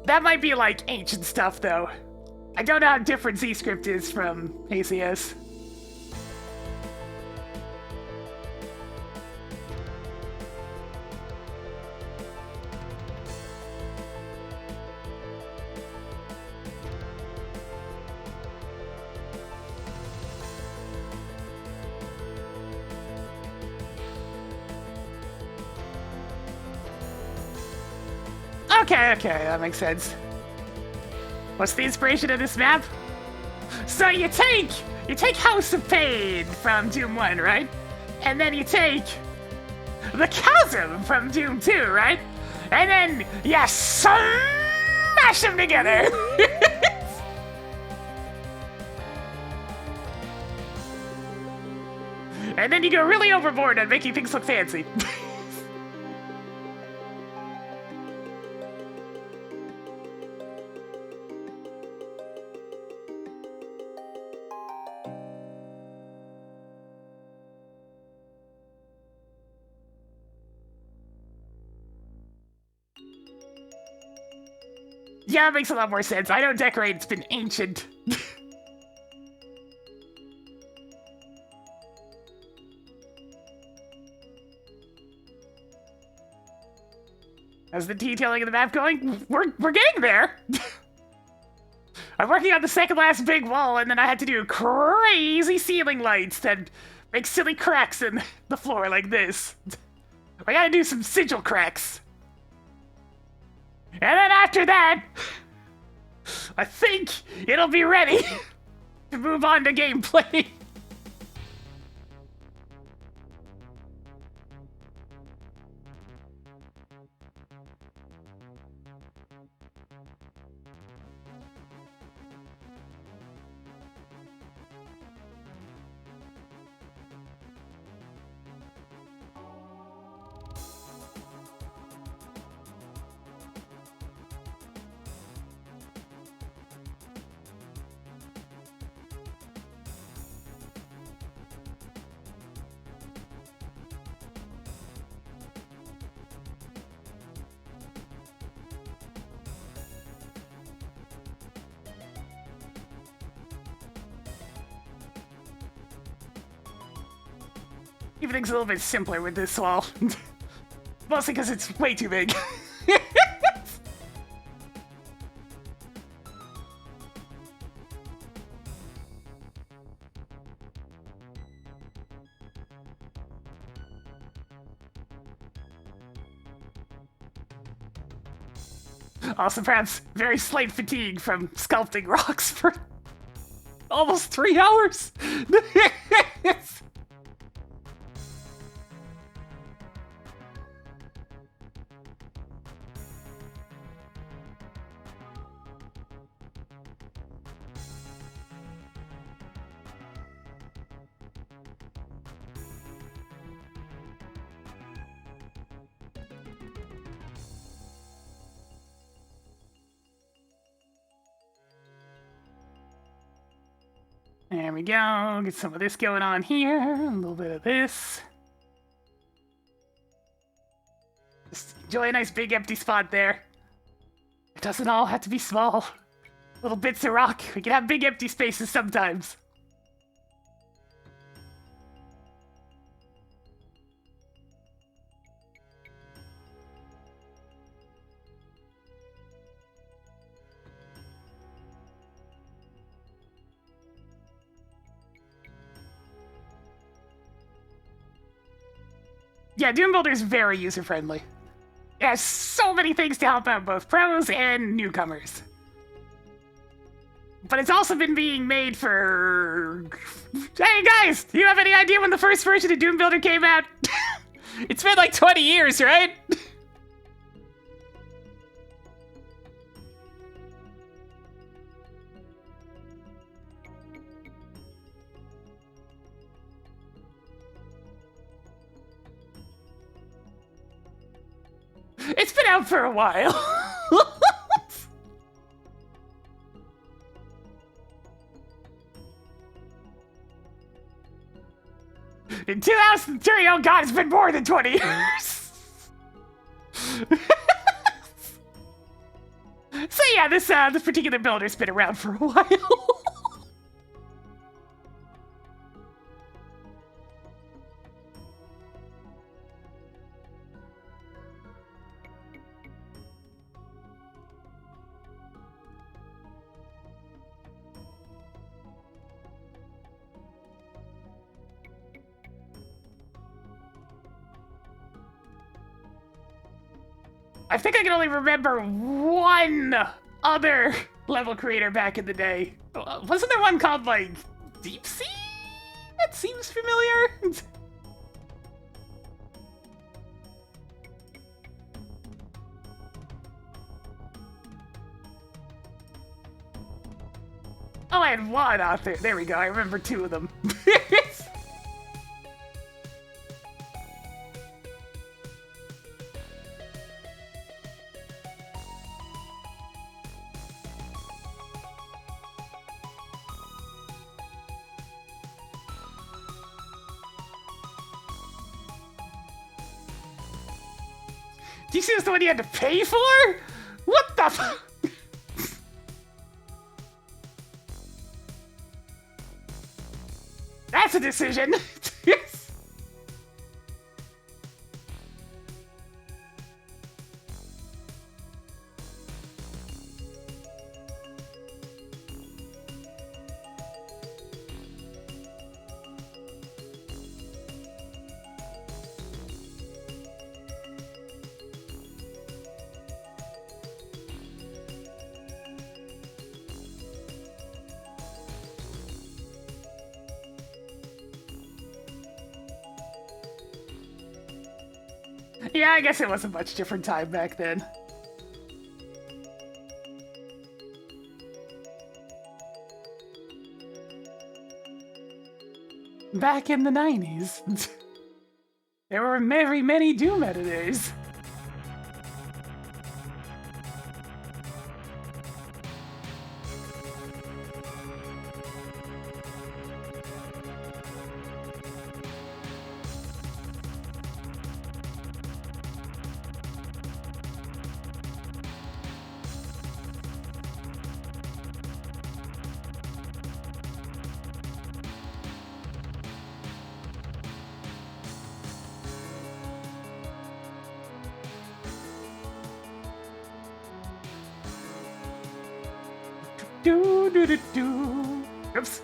That might be like ancient stuff though. I don't know how different Z-script is from ACS. Okay, that makes sense. What's the inspiration of this map? So you take House of Pain from Doom 1, right? And then you take the Chasm from Doom 2, right? And then you smash them together! And then you go really overboard on making things look fancy. Yeah, it makes a lot more sense. I don't decorate, it's been ancient. How's the detailing of the map going? We're getting there. I'm working on the second last big wall, and then I had to do crazy ceiling lights that make silly cracks in the floor like this. I gotta do some sigil cracks. And then after that, I think it'll be ready to move on to gameplay. Everything's a little bit simpler with this wall. Mostly because it's way too big. Also, perhaps very slight fatigue from sculpting rocks for almost 3 hours. There we go. Get some of this going on here. A little bit of this. Just enjoy a nice big empty spot there. It doesn't all have to be small. Little bits of rock. We can have big empty spaces sometimes. Yeah, Doom Builder is very user-friendly. It has so many things to help out both pros and newcomers. But it's also been being made for... Hey guys, do you have any idea when the first version of Doom Builder came out? It's been like 20 years, right? It's been out for a while. In 2003, oh god, it's been more than 20 years. So yeah, this particular builder's been around for a while. I think I can only remember one other level creator back in the day. Wasn't there one called, like, Deep Sea? That seems familiar. Oh, I had one out there. There we go. I remember 2 of them. DC was the one you had to pay for? What the f- That's a decision. Yeah, I guess it was a much different time back then. Back in the 90s, there were very many Doom editors. Do do do do. Oops.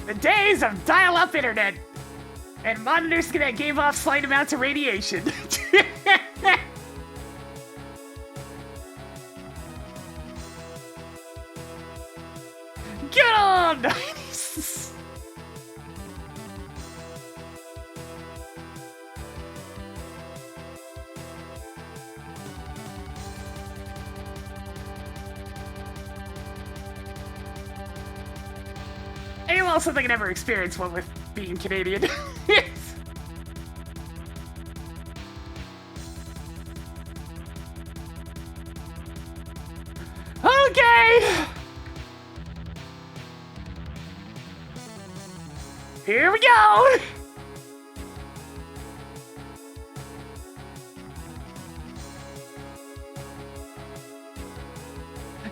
The days of dial-up internet and monitors that gave off slight amounts of radiation. Get on! I'm also thinking I never experienced one with being Canadian. Okay! Here we go!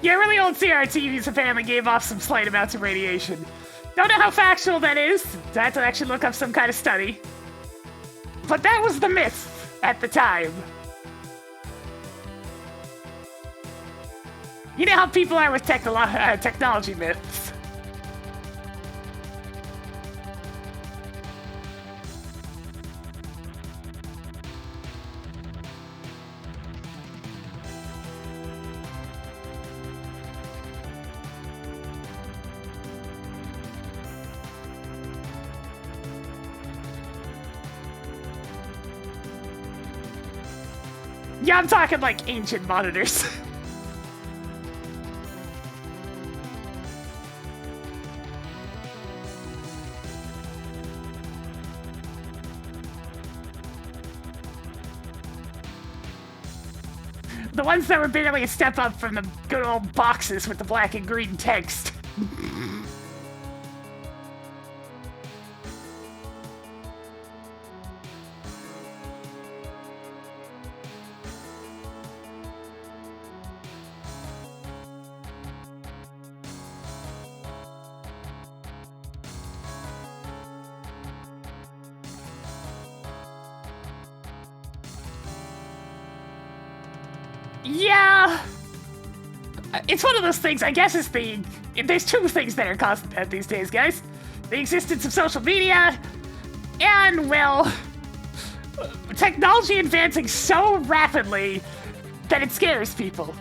Yeah, really old CRTVs apparently gave off some slight amounts of radiation. Don't know how factual that is. I have to actually look up some kind of study. But that was the myth at the time. You know how people are with technology myths. Yeah, I'm talking like ancient monitors. The ones that were barely a step up from the good old boxes with the black and green text. Yeah, it's one of those things. I guess there's two things that are constant these days, guys: the existence of social media, and well, technology advancing so rapidly that it scares people.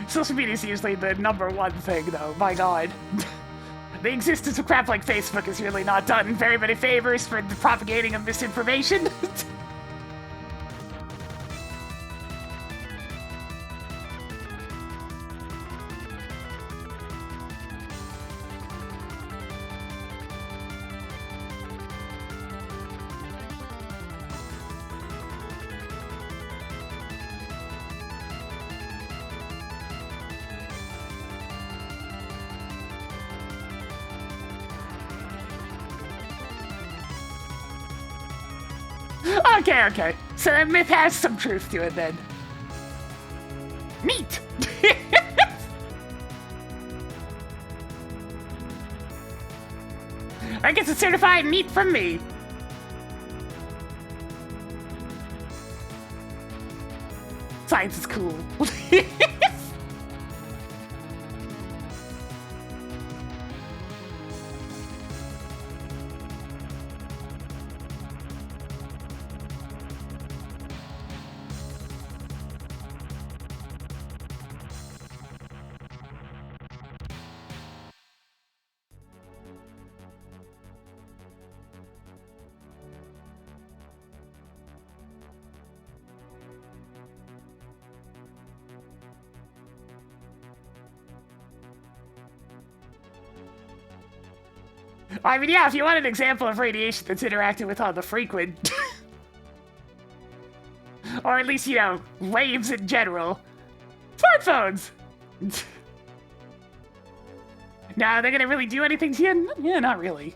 Social media is usually the #1 thing, though. My God. The existence of crap like Facebook has really not done very many favors for the propagating of misinformation. Okay. So that myth has some truth to it, then. Neat! I get a certified neat from me. Science is cool. I mean, yeah, if you want an example of radiation that's interacting with all the frequent, or at least, you know, waves in general, smartphones. Now, they're gonna really do anything to you? Yeah, not really.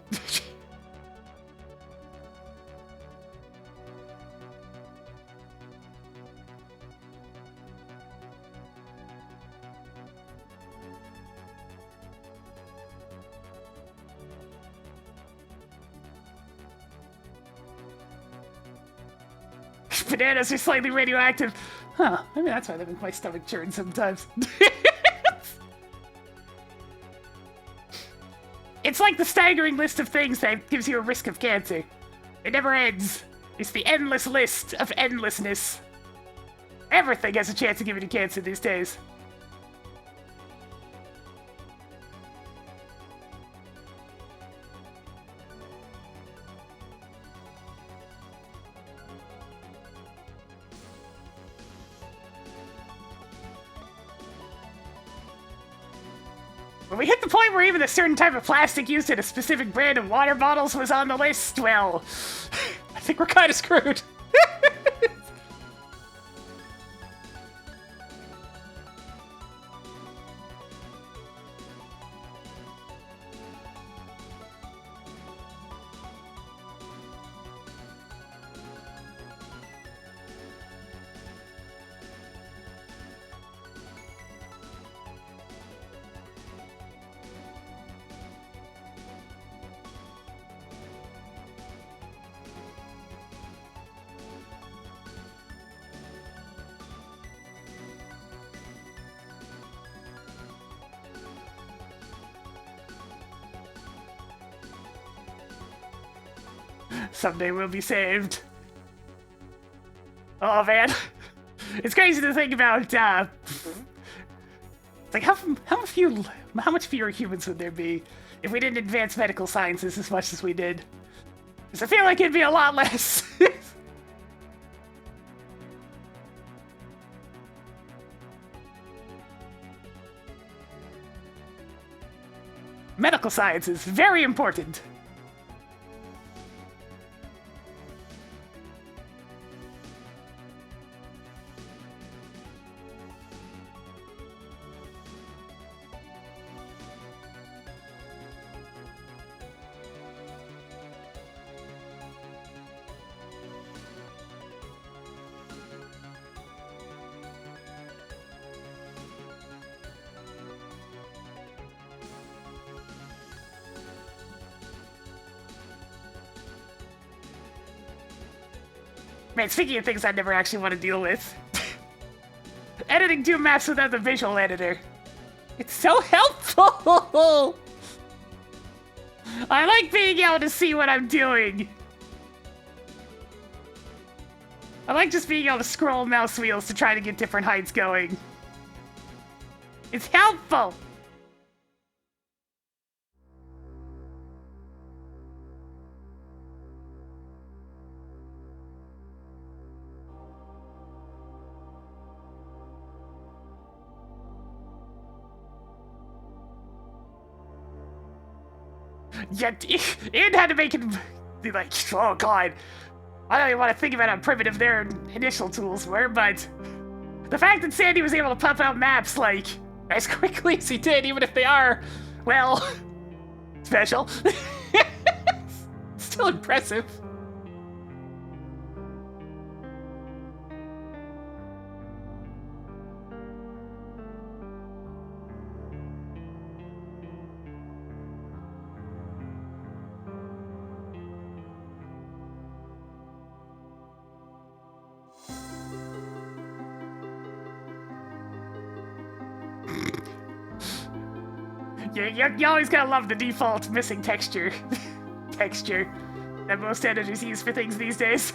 Bananas are slightly radioactive. Huh, maybe that's why they make my stomach churn sometimes. It's like the staggering list of things that gives you a risk of cancer. It never ends. It's the endless list of endlessness. Everything has a chance of giving you cancer these days. When we hit the point where even a certain type of plastic used in a specific brand of water bottles was on the list, well, I think we're kind of screwed. someday we'll be saved. Oh man, it's crazy to think about. Like how much fewer humans would there be if we didn't advance medical sciences as much as we did? Because I feel like it'd be a lot less. Medical science is very important. Man, speaking of things I never actually want to deal with. Editing 2 maps without the visual editor. It's so helpful! I like being able to see what I'm doing. I like just being able to scroll mouse wheels to try to get different heights going. It's helpful! Yet, it had to make it be like, oh god, I don't even want to think about how primitive their initial tools were, but the fact that Sandy was able to pop out maps, like, as quickly as he did, even if they are, well, special. Still impressive. You always gotta love the default missing texture. Texture that most editors use for things these days.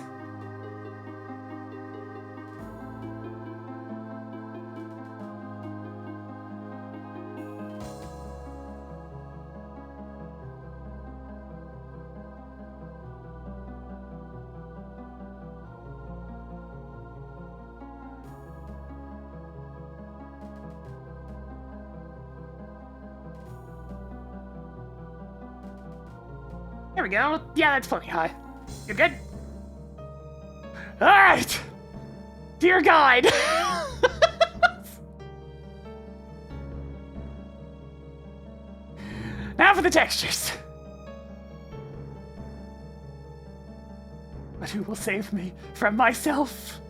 There we go. Yeah, that's plenty high. You're good? Alright! Dear God! Now for the textures. But who will save me from myself?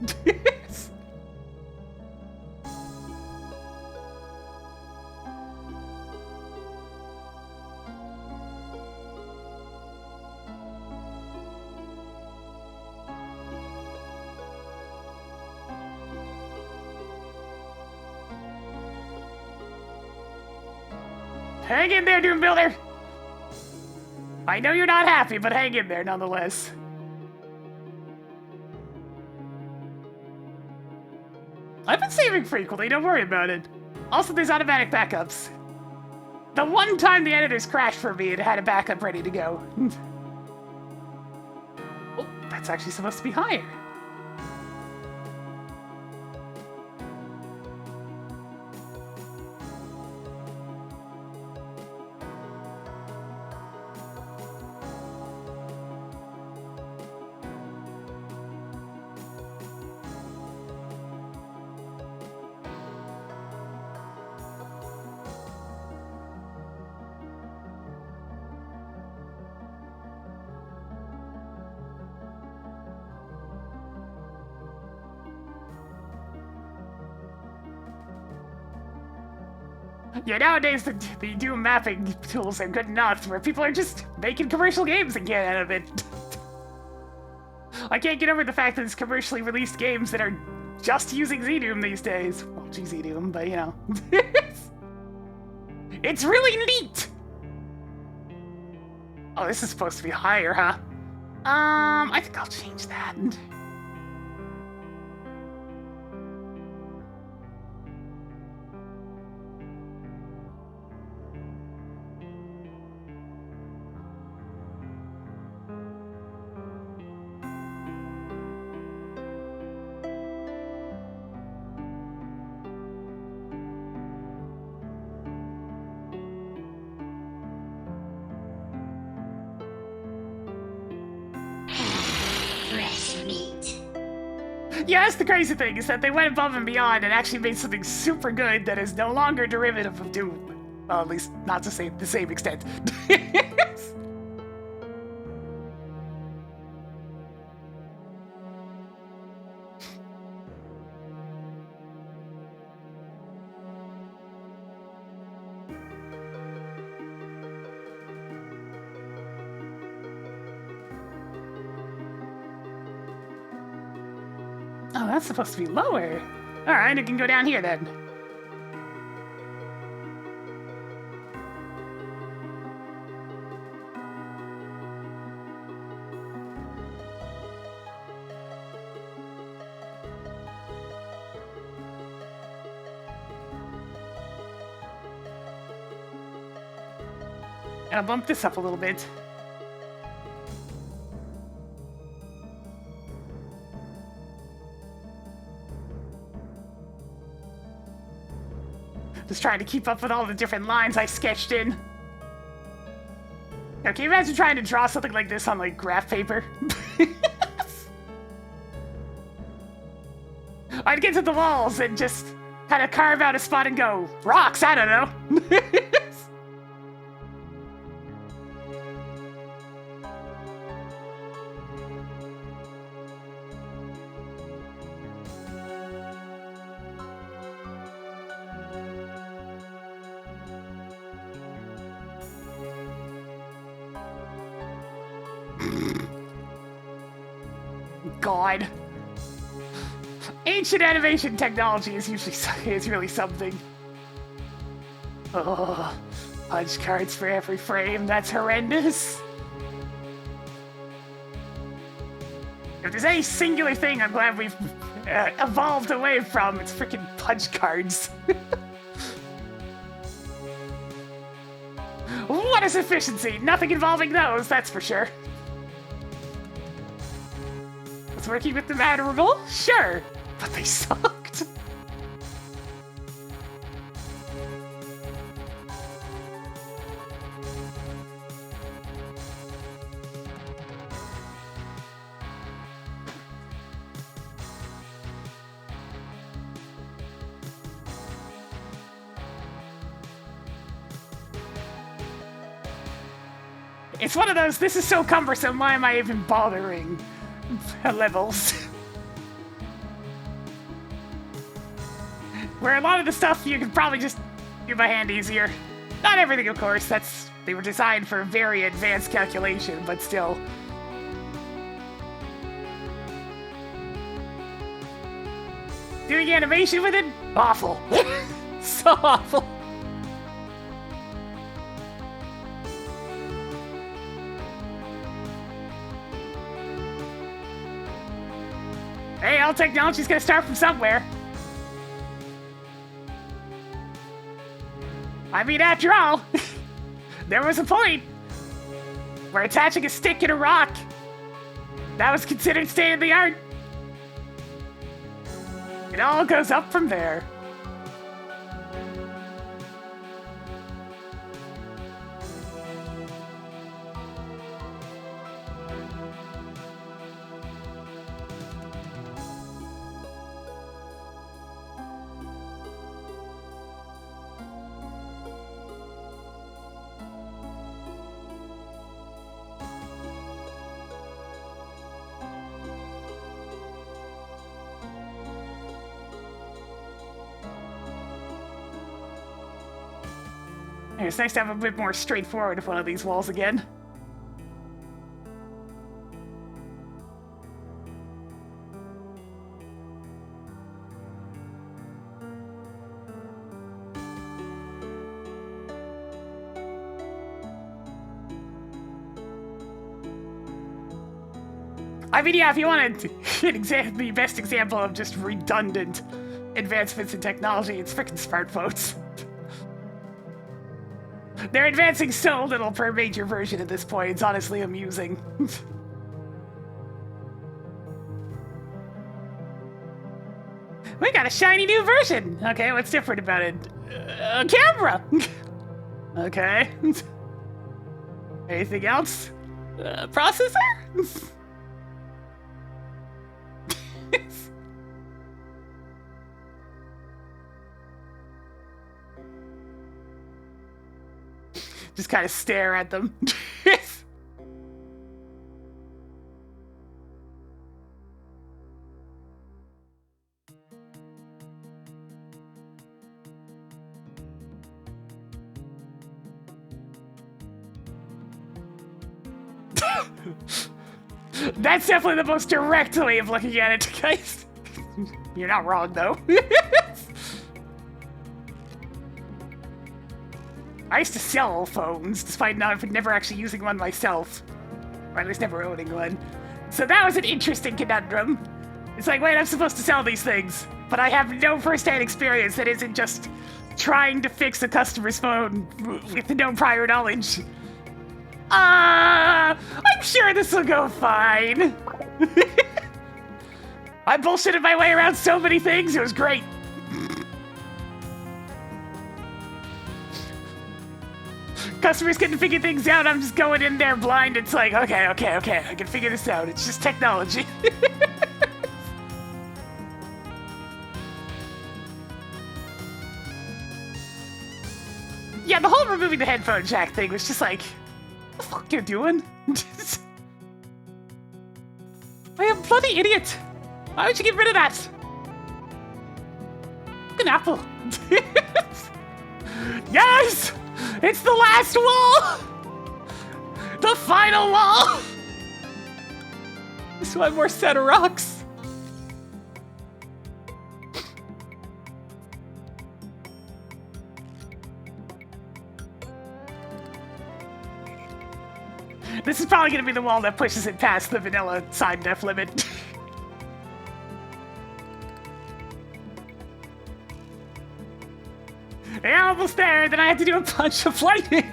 Hang in there, Doom Builder! I know you're not happy, but hang in there nonetheless. I've been saving frequently, don't worry about it. Also, there's automatic backups. The one time the editors crashed for me, it had a backup ready to go. Oh, that's actually supposed to be higher. Yeah, nowadays the Doom mapping tools are good enough where people are just making commercial games and getting out of it. I can't get over the fact that it's commercially released games that are just using ZDoom these days. Well, GZDoom, but you know. It's really neat! Oh, this is supposed to be higher, huh? I think I'll change that. Yeah, that's the crazy thing, is that they went above and beyond and actually made something super good that is no longer derivative of Doom. Well, at least not to the same extent. Oh, that's supposed to be lower. Alright, it can go down here then. And I'll bump this up a little bit. Just trying to keep up with all the different lines I sketched in. Now, can you imagine trying to draw something like this on, like, graph paper? I'd get to the walls and just kind of carve out a spot and go, rocks, I don't know. God. Ancient animation technology is really something. Oh, punch cards for every frame. That's horrendous. If there's any singular thing I'm glad we've evolved away from, it's freaking punch cards. What is efficiency? Nothing involving those, that's for sure. Was working with them admirable? Sure, but they sucked. It's one of those, this is so cumbersome, why am I even bothering levels? Where a lot of the stuff you could probably just do by hand easier. Not everything, of course, they were designed for very advanced calculation, but still. Doing animation with it? Awful. So awful. Hey, all technology's gonna start from somewhere. I mean, after all, there was a point where attaching a stick and a rock, that was considered state-of-the-art. It all goes up from there. It's nice to have a bit more straightforward with one of these walls again. I mean, yeah, if you wanted the best example of just redundant advancements in technology, it's frickin' smartphones. They're advancing so little per major version at this point, it's honestly amusing. We got a shiny new version! Okay, what's different about it? A camera! Okay. Anything else? Processor? Just kind of stare at them. That's definitely the most direct way of looking at it, guys. You're not wrong, though. I used to sell phones, despite never actually using one myself. Or at least never owning one. So that was an interesting conundrum. It's like, wait, I'm supposed to sell these things, but I have no first-hand experience that isn't just trying to fix a customer's phone with no prior knowledge. I'm sure this will go fine. I bullshitted my way around so many things, it was great. Customers couldn't figure things out, I'm just going in there blind. It's like, okay, I can figure this out. It's just technology. Yeah, the whole removing the headphone jack thing was just like, what the fuck you doing? I am a bloody idiot. Why would you get rid of that? An apple. Yes! It's the last wall! The final wall! Just one more set of rocks. This is probably gonna be the wall that pushes it past the vanilla side def limit. Yeah, almost there, then I have to do a punch of lightning.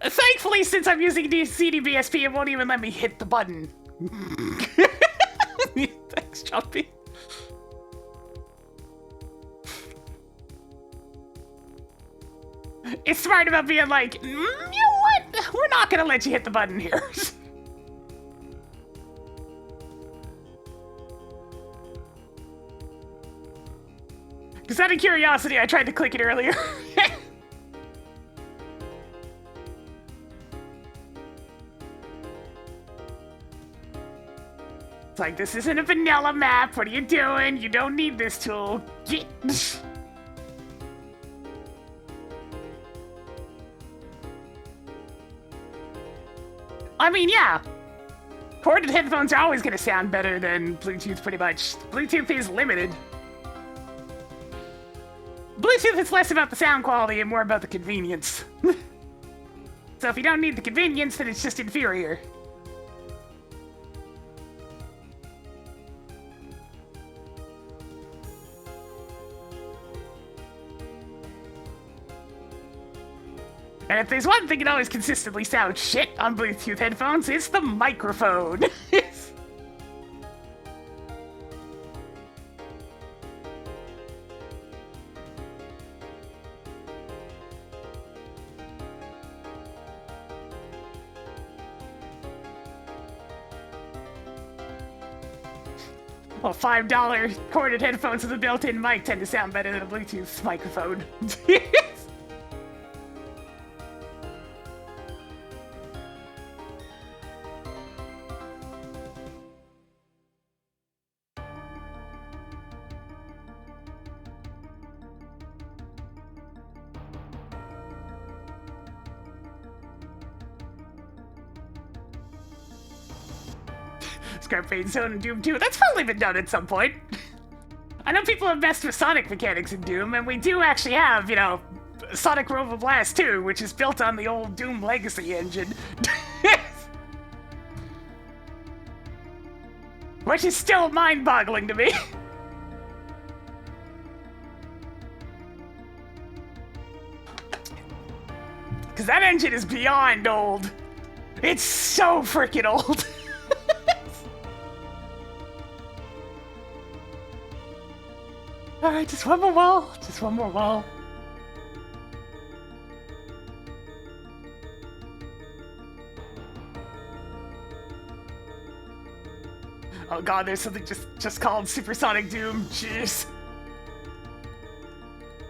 Thankfully, since I'm using CDBSP, it won't even let me hit the button. Thanks, Choppy. It's smart about being like, you know what? We're not gonna let you hit the button here. Just out of curiosity, I tried to click it earlier. It's like, this isn't a vanilla map. What are you doing? You don't need this tool. Get. I mean, yeah. Corded headphones are always going to sound better than Bluetooth, pretty much. Bluetooth is limited. Bluetooth is less about the sound quality and more about the convenience. So if you don't need the convenience, then it's just inferior. And if there's one thing that always consistently sounds shit on Bluetooth headphones, it's the microphone. Well, $5 corded headphones with a built-in mic tend to sound better than a Bluetooth microphone. Scarface Zone and Doom 2. That's probably been done at some point. I know people have messed with Sonic mechanics in Doom, and we do actually have, you know, Sonic Robo Blast 2, which is built on the old Doom Legacy engine. Which is still mind-boggling to me. Because that engine is beyond old. It's so freaking old. Alright, just one more wall. Just one more wall. Oh god, there's something just called Supersonic Doom. Jeez.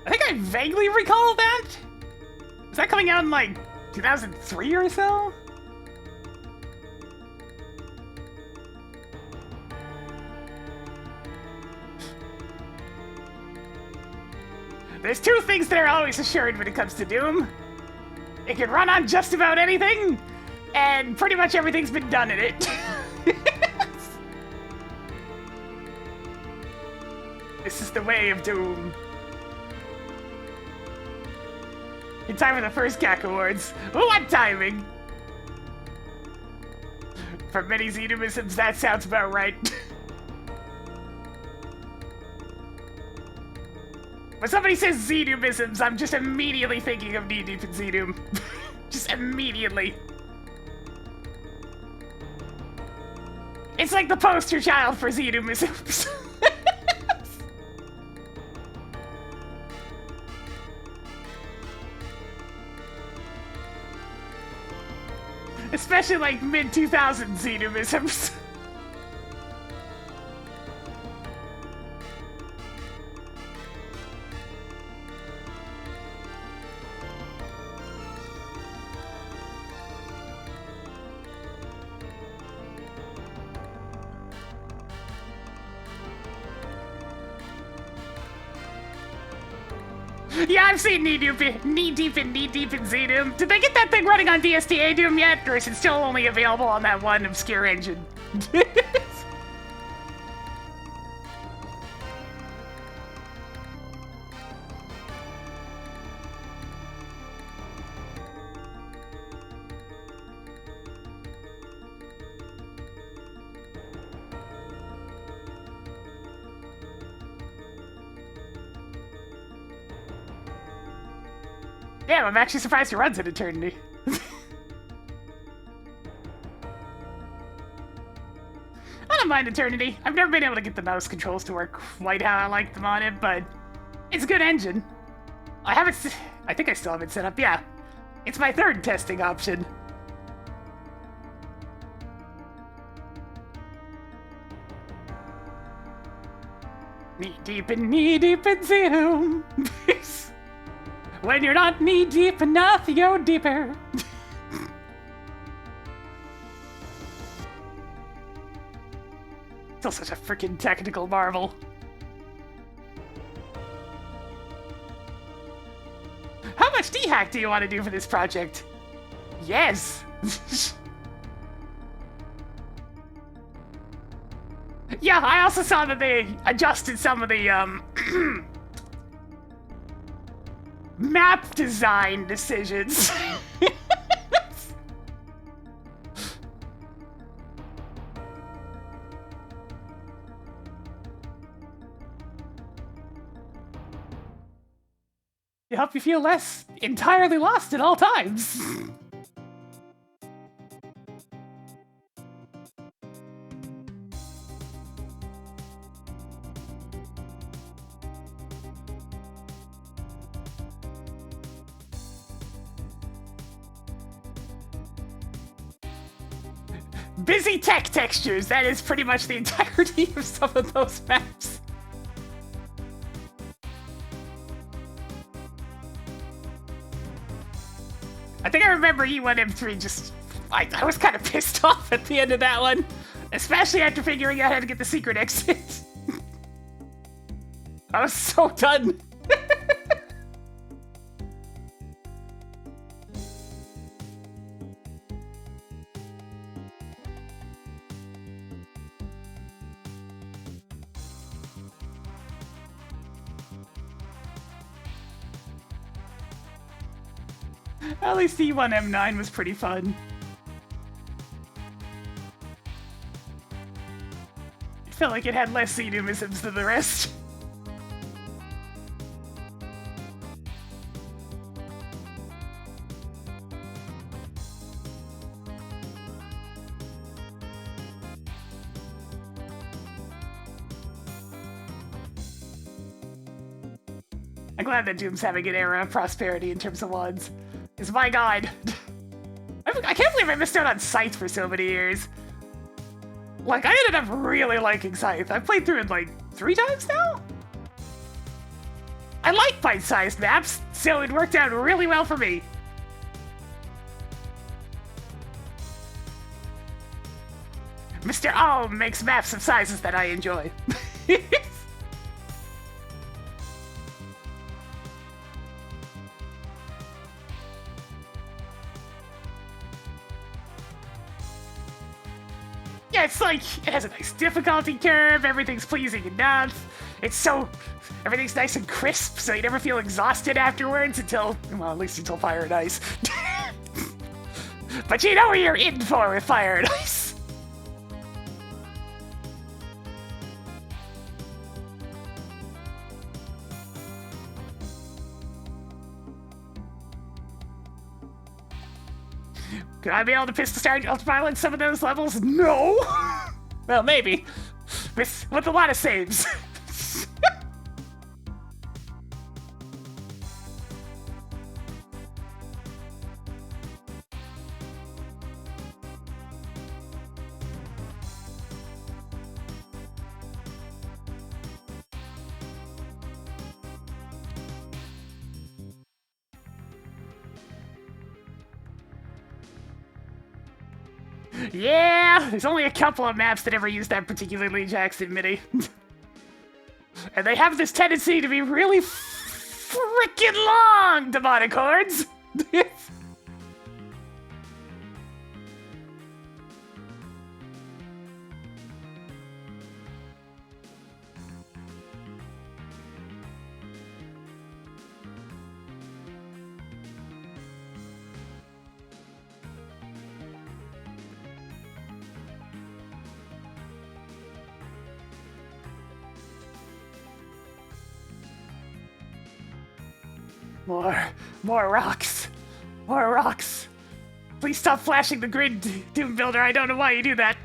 I think I vaguely recall that. Was that coming out in like 2003 or so? There's two things that are always assured when it comes to Doom. It can run on just about anything, and pretty much everything's been done in it. This is the way of Doom. In time for the first CAC Awards. What timing? For many Xenomisms, that sounds about right. When somebody says Xenomisms, I'm just immediately thinking of Knee Deep in Xenoom. Just immediately. It's like the poster child for Xenomisms. Especially like mid-2000s Xenomisms. Yeah, I've seen Knee Deep in Xenoom. Did they get that thing running on DSTA Doom yet, or is it still only available on that one obscure engine? Damn, I'm actually surprised it runs in Eternity. I don't mind Eternity. I've never been able to get the mouse controls to work quite how I like them on it, but it's a good engine. I think I still have it set up, yeah. It's my third testing option. Knee deep in Zoom. When you're not knee deep enough, you go deeper. Still such a freaking technical marvel. How much D-hack do you want to do for this project? Yes. Yeah, I also saw that they adjusted some of the map design decisions. To help you feel less entirely lost at all times. Busy tech textures, that is pretty much the entirety of some of those maps. I think I remember E1M3 just... I was kind of pissed off at the end of that one. Especially after figuring out how to get the secret exit. I was so done. At least E1M9 was pretty fun. It felt like it had less enumisms than the rest. I'm glad that Doom's having an era of prosperity in terms of WUDs. Because my god, I can't believe I missed out on Scythe for so many years. Like, I ended up really liking Scythe. I've played through it like 3 times now? I like bite-sized maps, so it worked out really well for me. Mr. Alm makes maps of sizes that I enjoy. Yeah, it's like, it has a nice difficulty curve, everything's pleasing enough, everything's nice and crisp, so you never feel exhausted afterwards until, well, at least until Fire and Ice. But you know what you're in for with Fire and Ice. Could I be able to pistol start ultraviolet some of those levels? No! Well, maybe. With a lot of saves. Yeah, there's only a couple of maps that ever use that particular Lee Jackson MIDI. And they have this tendency to be really frickin' long, demonic hordes. More rocks. More rocks. Please stop flashing the grid, Doom Builder. I don't know why you do that.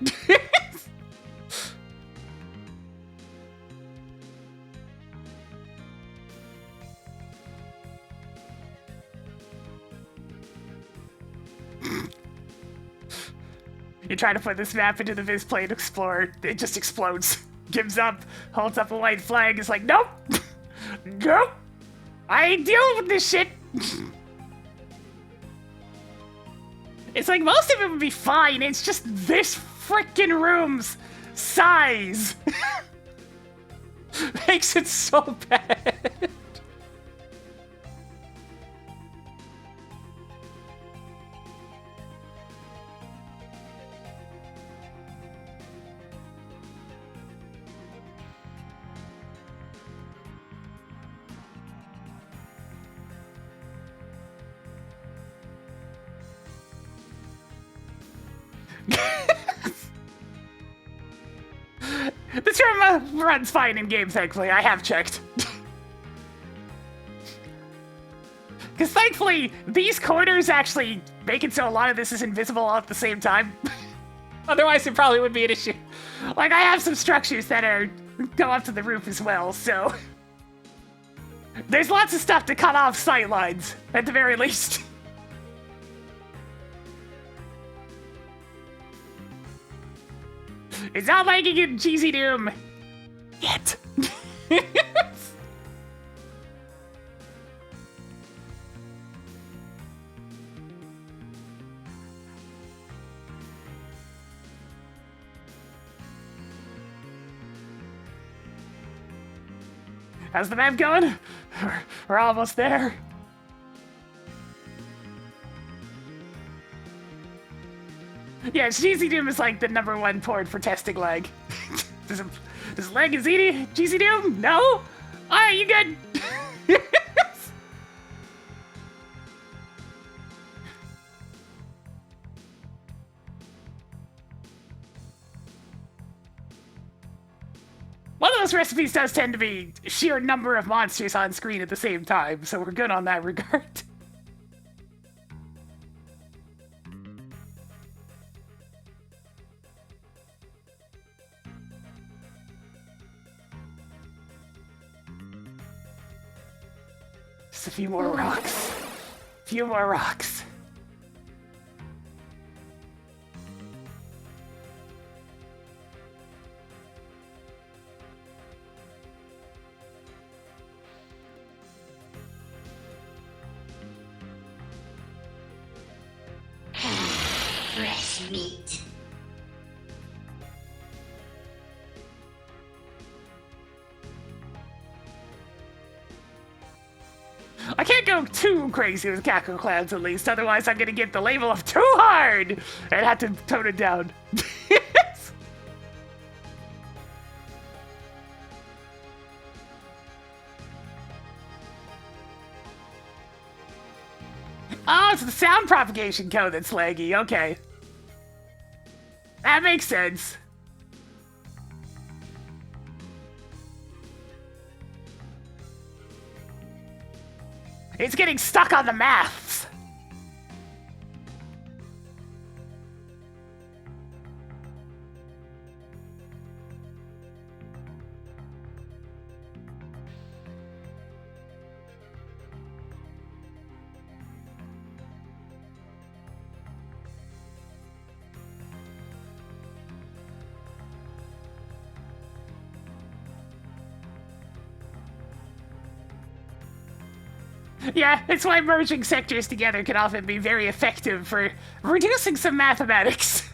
You try to put this map into the Vizplane Explorer, it just explodes. gives up, holds up a white flag, is like, nope, nope, I ain't dealing with this shit. It's like most of it would be fine, it's just this frickin' room's size makes it so bad. This room runs fine in game, thankfully. I have checked. Because thankfully, these corners actually make it so a lot of this is invisible all at the same time. Otherwise, it probably would be an issue. Like, I have some structures that go up to the roof as well, so... There's lots of stuff to cut off sight lines, at the very least. It's not liking it, Cheesy Doom. Yet. How's the map going? We're almost there. Yeah, Cheesy Doom is like the #1 port for testing lag. Does lag is easy? Cheesy Doom? No? Alright, you good? One of those recipes does tend to be sheer number of monsters on screen at the same time, so we're good on that regard. Just a few more rocks. A few more rocks. Fresh meat. I can't go too crazy with Cackle Clouds at least, otherwise I'm gonna get the label of too hard and have to tone it down. Oh, it's the sound propagation code that's laggy, okay. That makes sense. It's getting stuck on the maths. Yeah, it's why merging sectors together can often be very effective for reducing some mathematics.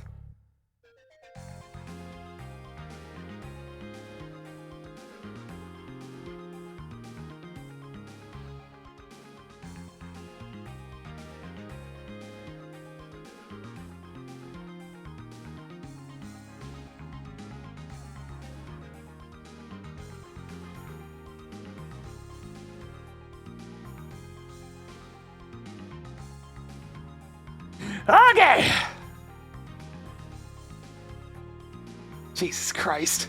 Okay! Jesus Christ.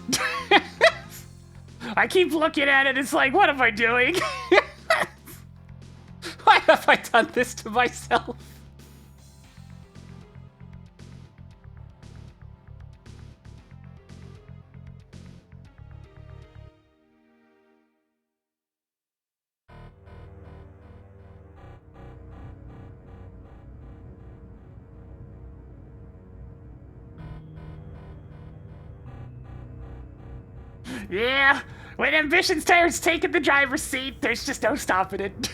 I keep looking at it, it's like, what am I doing? Why have I done this to myself? Yeah, when ambition starts taking the driver's seat, there's just no stopping it.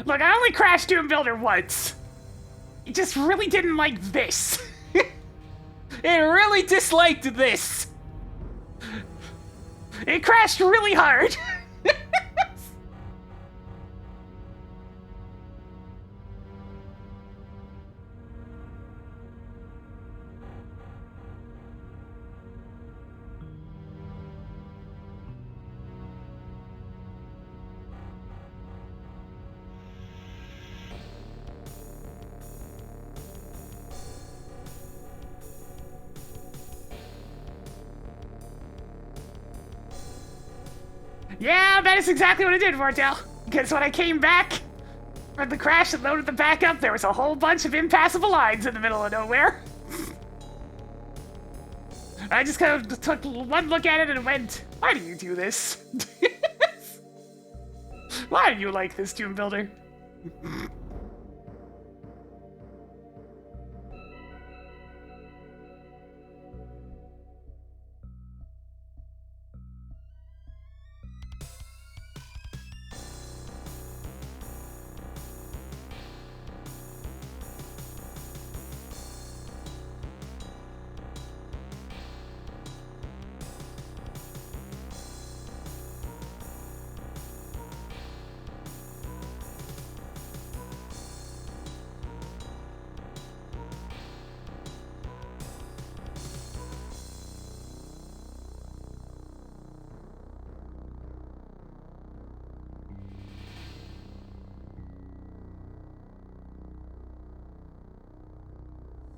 Look, I only crashed Doom Builder once. It just really didn't like this. It really disliked this. It crashed really hard. Yeah, that is exactly what I did, Vortel. Because when I came back from the crash and loaded the backup, there was a whole bunch of impassable lines in the middle of nowhere. I just kind of took one look at it and went, why do you do this? Why do you like this, Doom Builder?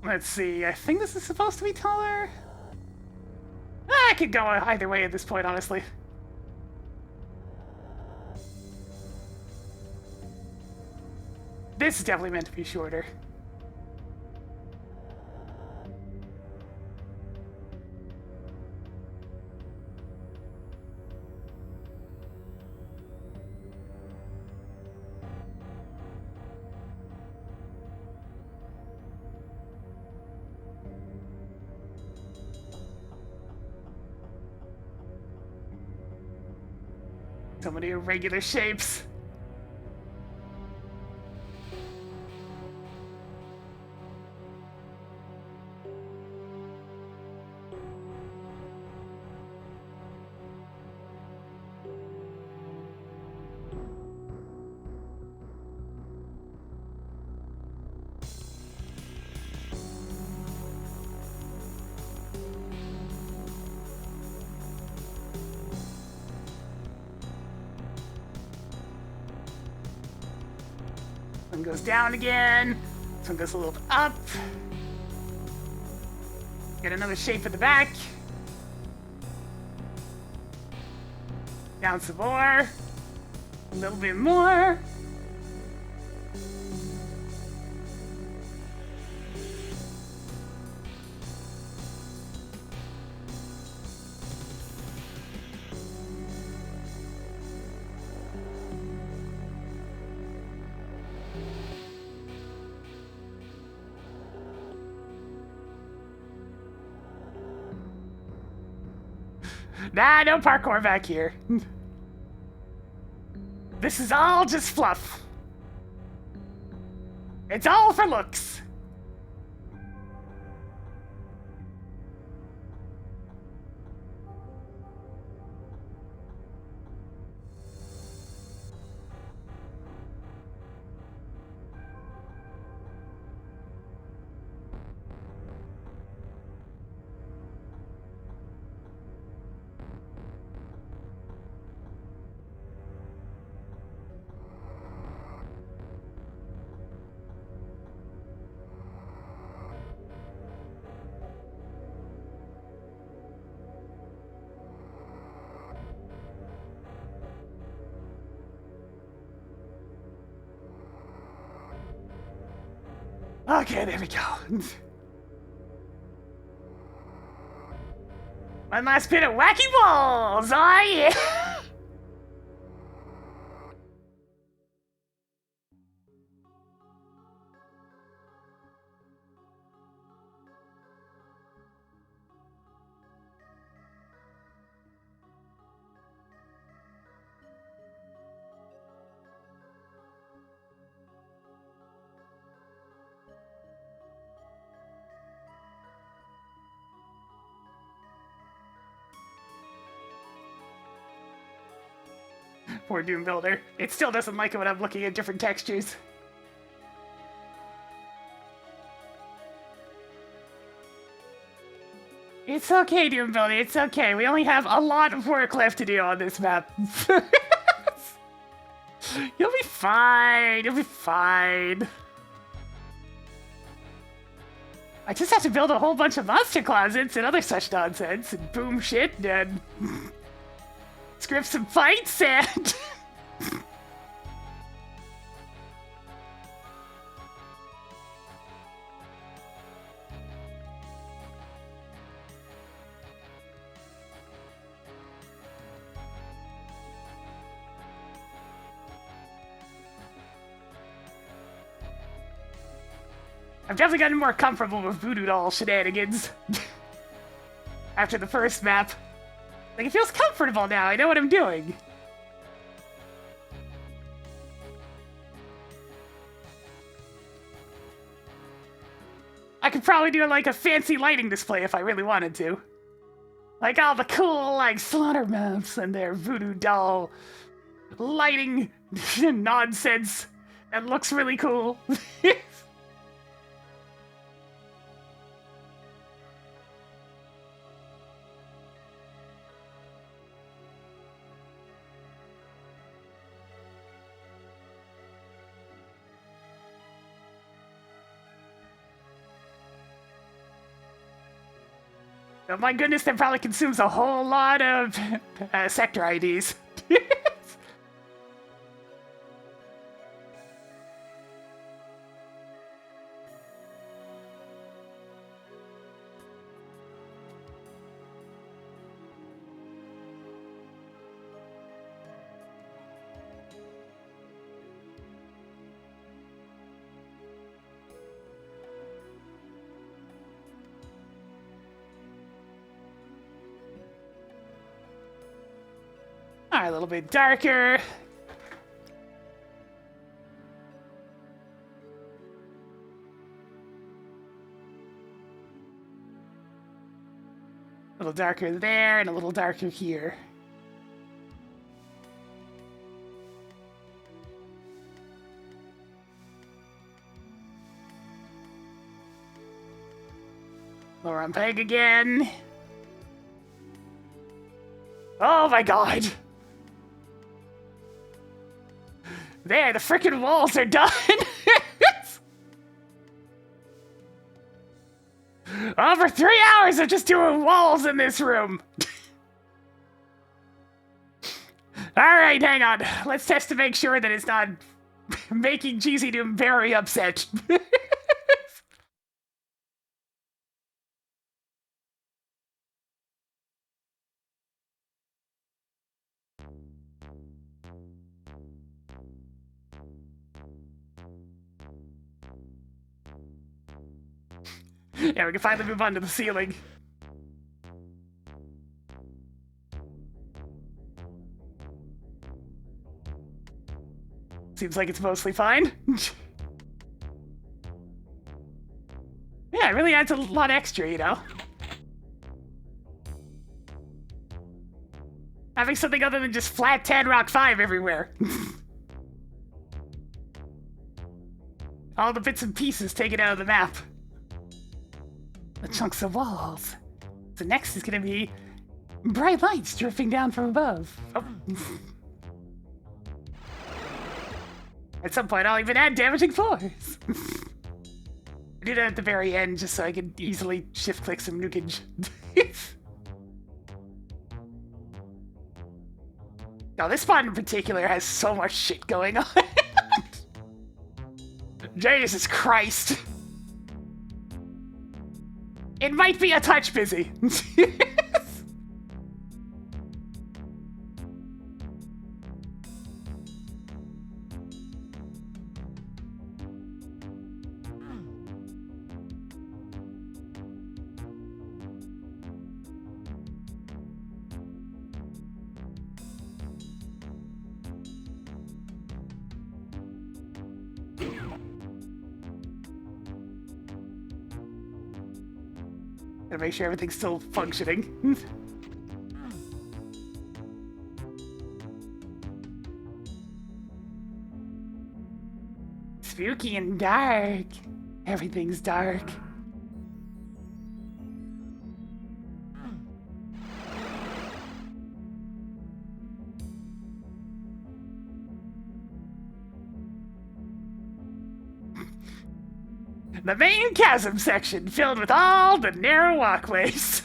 Let's see, I think this is supposed to be taller. I could go either way at this point, honestly. This is definitely meant to be shorter. So many irregular shapes. One goes down again. This one goes a little up. Get another shape at the back. Down some more. A little bit more. Nah, no parkour back here. This is all just fluff. It's all for looks. Okay, there we go. One last bit of wacky balls! Oh yeah! Poor Doom Builder. It still doesn't like it when I'm looking at different textures. It's okay, Doom Builder, it's okay. We only have a lot of work left to do on this map. You'll be fine, you'll be fine. I just have to build a whole bunch of monster closets and other such nonsense, and boom shit, and script some fights, and... I've definitely gotten more comfortable with voodoo doll shenanigans after the first map. Like, it feels comfortable now, I know what I'm doing. I could probably do, like, a fancy lighting display if I really wanted to. Like, all the cool, like, slaughter maps and their voodoo doll lighting nonsense that looks really cool. Oh my goodness, that probably consumes a whole lot of sector IDs. Alright, a little bit darker. A little darker there, and a little darker here. Lower on peg again. Oh my god! There, the frickin' walls are done! Over 3 hours of just doing walls in this room! Alright, hang on. Let's test to make sure that it's not making Cheesy Doom very upset. Yeah, we can finally move on to the ceiling. Seems like it's mostly fine. Yeah, it really adds a lot extra, you know? Having something other than just flat Tan Rock 5 everywhere. All the bits and pieces taken out of the map. The chunks of walls. So next is gonna be bright lights dripping down from above. Oh. At some point, I'll even add damaging floors. I do that at the very end just so I can easily shift-click some nukage. Now, this spot in particular has so much shit going on. Jesus Christ. It might be a touch busy. Gotta make sure everything's still functioning. Spooky and dark. Everything's dark. The main chasm section filled with all the narrow walkways.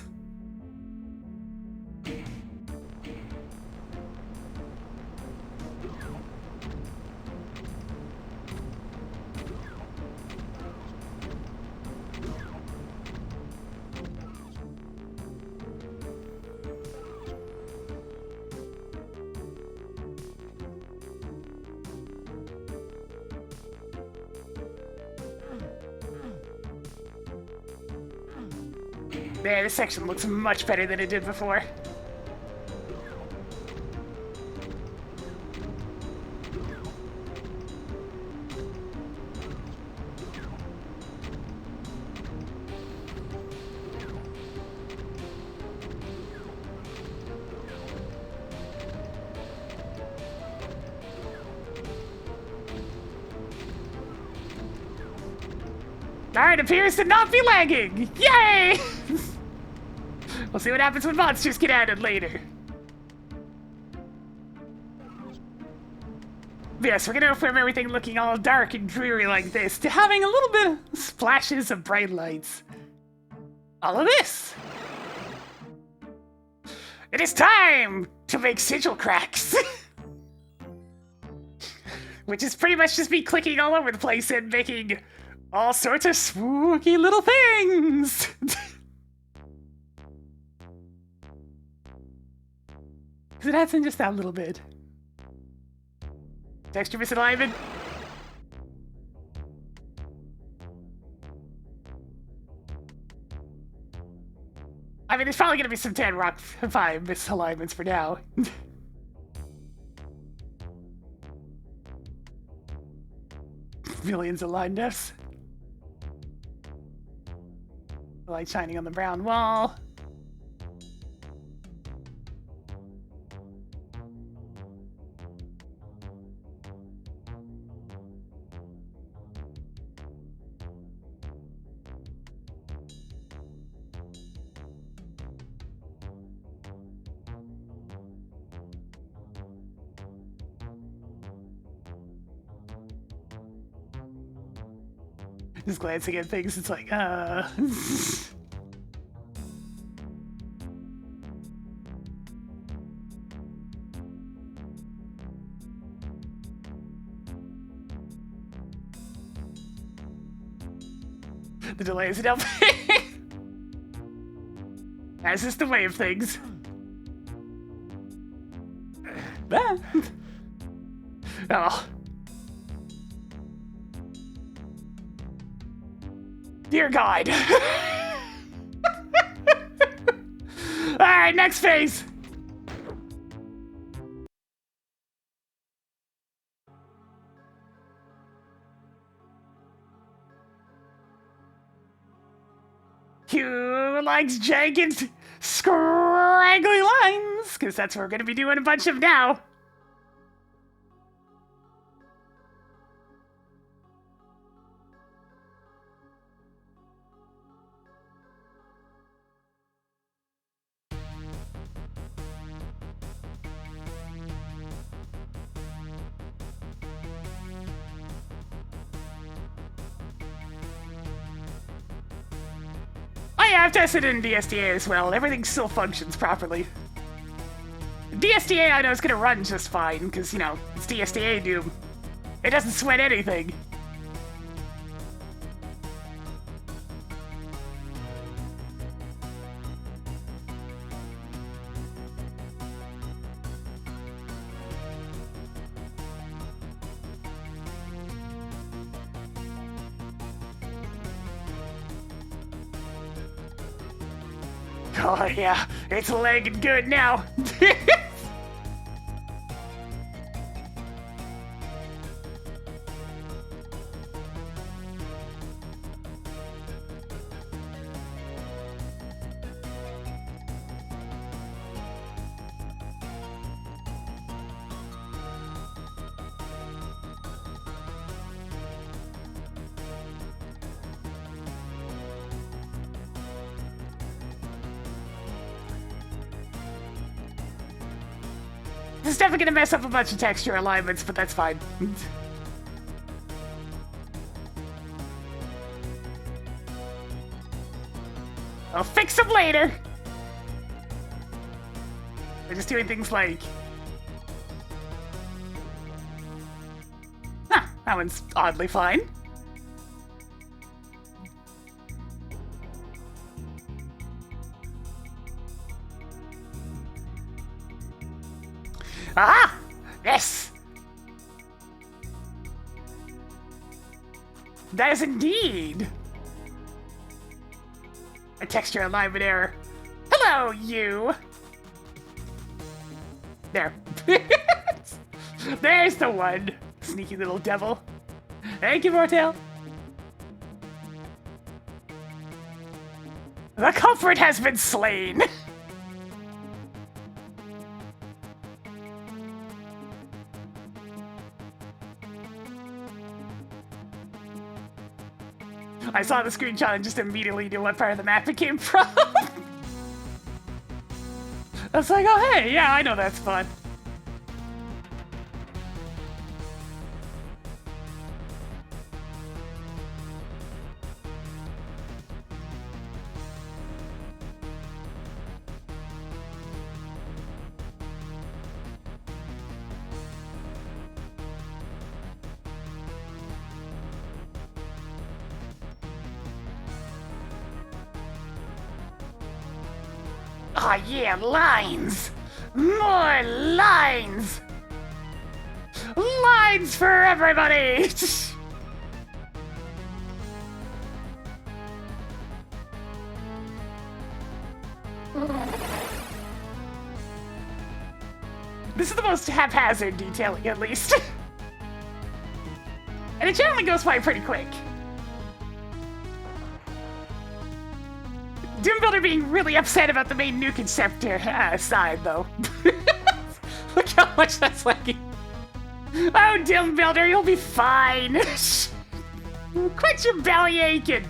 There, this section looks much better than it did before. Alright, appears to not be lagging! Yay! We'll see what happens when monsters get added later. But yes, we're gonna go from everything looking all dark and dreary like this to having a little bit of splashes of bright lights. All of this. It is time to make sigil cracks. Which is pretty much just me clicking all over the place and making all sorts of spooky little things. Because it adds in just that little bit. Texture misalignment. I mean, there's probably going to be some 10 Rock 5 misalignments for now. Millions of line deaths. The light shining on the brown wall. Just glancing at things, it's like, The delay isn't helping. That's just the way of things. Oh. Dear God. Alright, next phase. Who likes jagged, scraggly lines? Because that's what we're going to be doing a bunch of now. Oh yeah, I've tested it in DSDA as well. Everything still functions properly. DSDA I know is gonna run just fine, because, you know, it's DSDA Doom. It doesn't sweat anything. Oh yeah, it's lagging good now. This is definitely gonna mess up a bunch of texture alignments, but that's fine. I'll fix them later. They're just doing things like... Huh, that one's oddly fine. Ah! Yes! That is indeed a texture alignment error. Hello, you! There. There's the one. Sneaky little devil. Thank you, Mortail. The culprit has been slain. I saw the screenshot and just immediately knew what part of the map it came from. I was like, oh hey, yeah, I know that spot. Ah, yeah, lines! More lines! Lines for everybody! This is the most haphazard detailing, at least. And it generally goes by pretty quick. Doom Builder being really upset about the main nuke inceptor side, though. Look how much that's lagging. Oh, Doom Builder, you'll be fine. Quit your belly aching.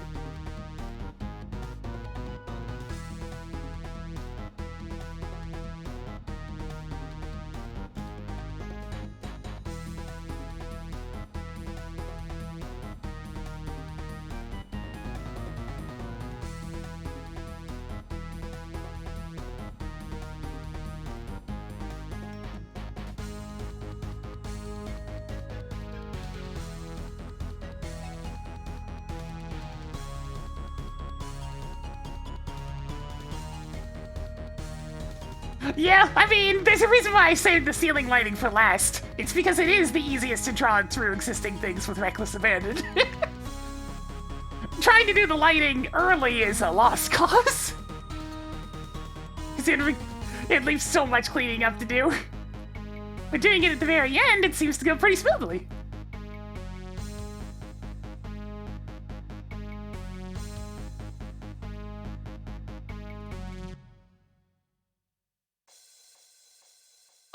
Yeah, I mean, there's a reason why I saved the ceiling lighting for last. It's because it is the easiest to draw through existing things with reckless abandon. Trying to do the lighting early is a lost cause. Because it leaves so much cleaning up to do. But doing it at the very end, it seems to go pretty smoothly.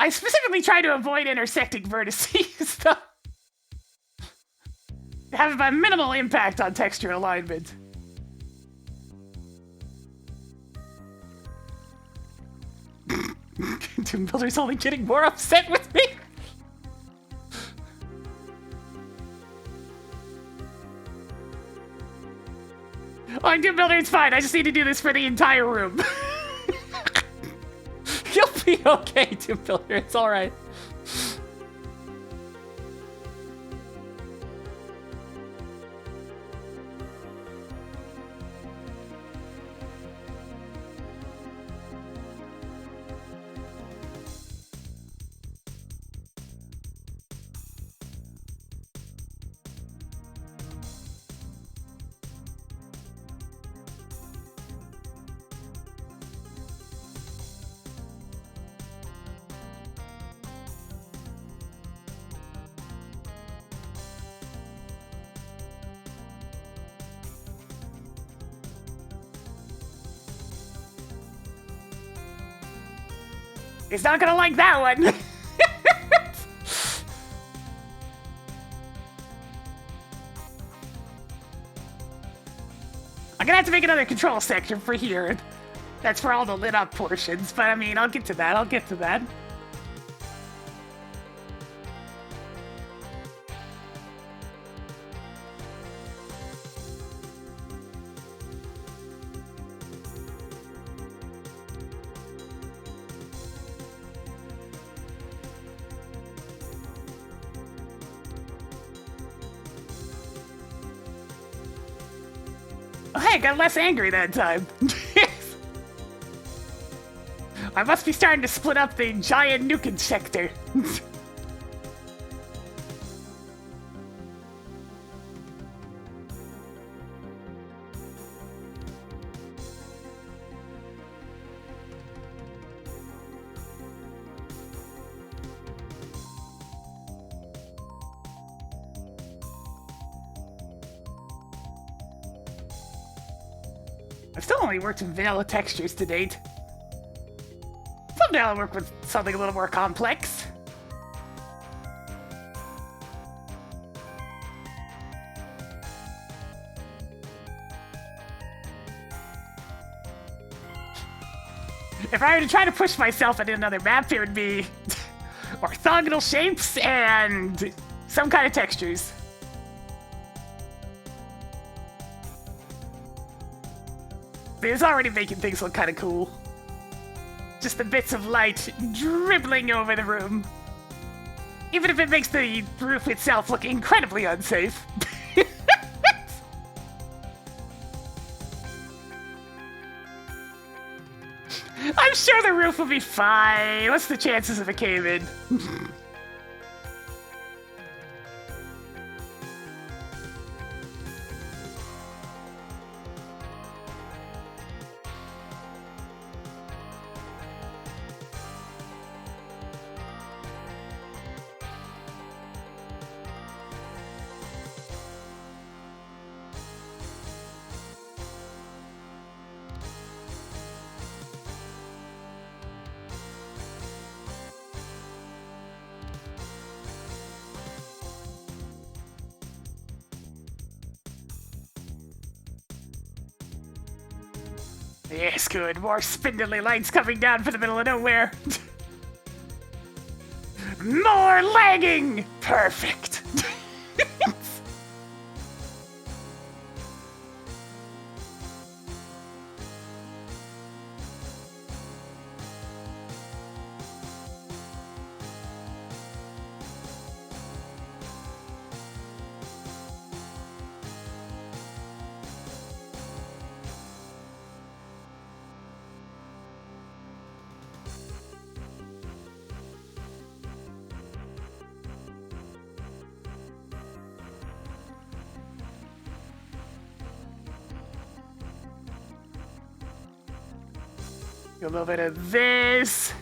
I specifically try to avoid intersecting vertices, though. Have a minimal impact on texture alignment. Doom Builder's only getting more upset with me. Oh, Doom Builder, it's fine. I just need to do this for the entire room. You'll be okay, Doom Builder. It's alright. He's not gonna like that one. I'm gonna have to make another control section for here. That's for all the lit up portions, but I mean, I'll get to that. Oh, hey, I got less angry that time. I must be starting to split up the giant nuke sector. I've still only worked in vanilla textures to date. Someday I'll work with something a little more complex. If I were to try to push myself into another map, it would be orthogonal shapes and some kind of textures. It's already making things look kind of cool. Just the bits of light dribbling over the room. Even if it makes the roof itself look incredibly unsafe. I'm sure the roof will be fine. What's the chances of a cave-in? Yes, good. More spindly lights coming down from the middle of nowhere. More lagging! Perfect. A little bit of this.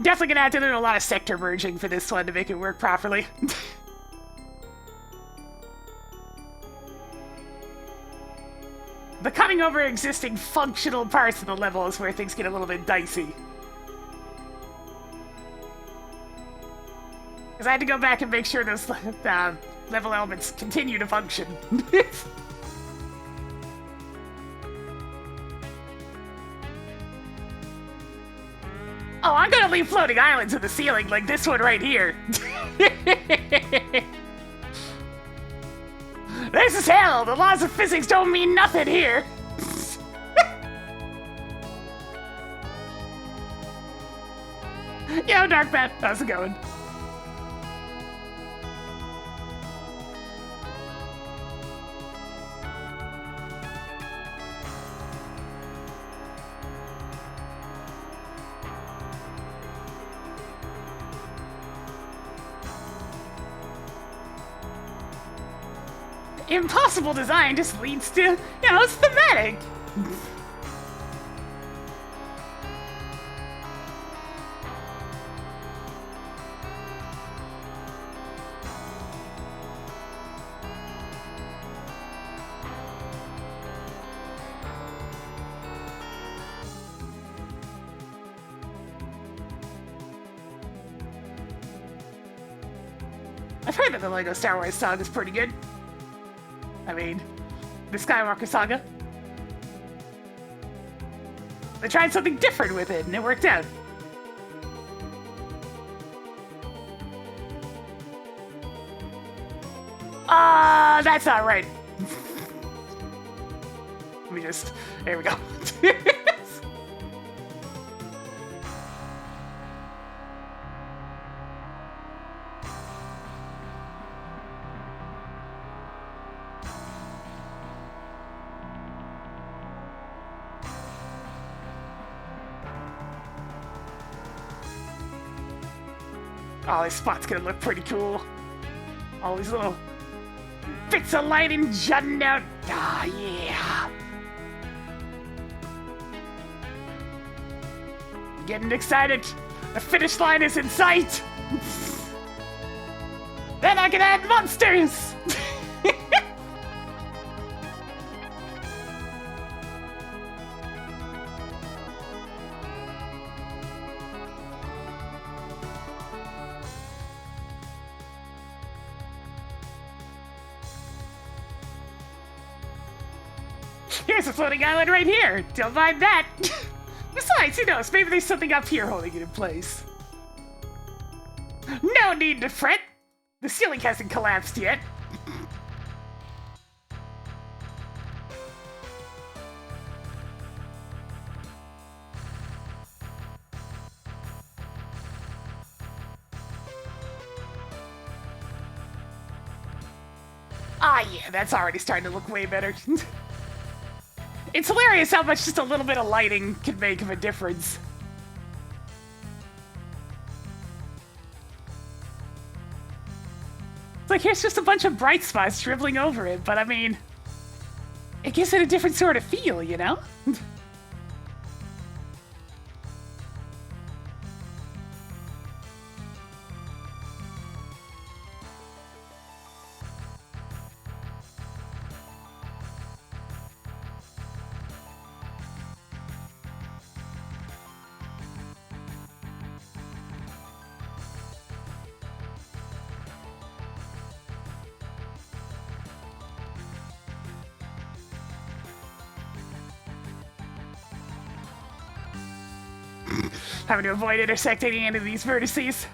Definitely gonna have to do a lot of sector merging for this one to make it work properly. The cutting over existing functional parts of the level is where things get a little bit dicey. Because I had to go back and make sure those level elements continue to function. Oh, I'm gonna leave floating islands in the ceiling like this one right here. This is hell! The laws of physics don't mean nothing here! Yo, Darkbat, how's it going? Impossible design just leads to, you know, it's thematic. I've heard that the Lego Star Wars song is pretty good. I mean, the Skywalker Saga. They tried something different with it, and it worked out. That's not right. Let me just, there we go. Oh, this spot's gonna look pretty cool. All these little bits of lighting jutting out. Ah, yeah. Getting excited. The finish line is in sight. Then I can add monsters. Here's a floating island right here. Don't mind that. Besides, who knows? Maybe there's something up here holding it in place. No need to fret. The ceiling hasn't collapsed yet. Ah, yeah, that's already starting to look way better. It's hilarious how much just a little bit of lighting can make of a difference. It's like, here's just a bunch of bright spots dribbling over it, but I mean, it gives it a different sort of feel, you know? Having to avoid intersecting any of these vertices.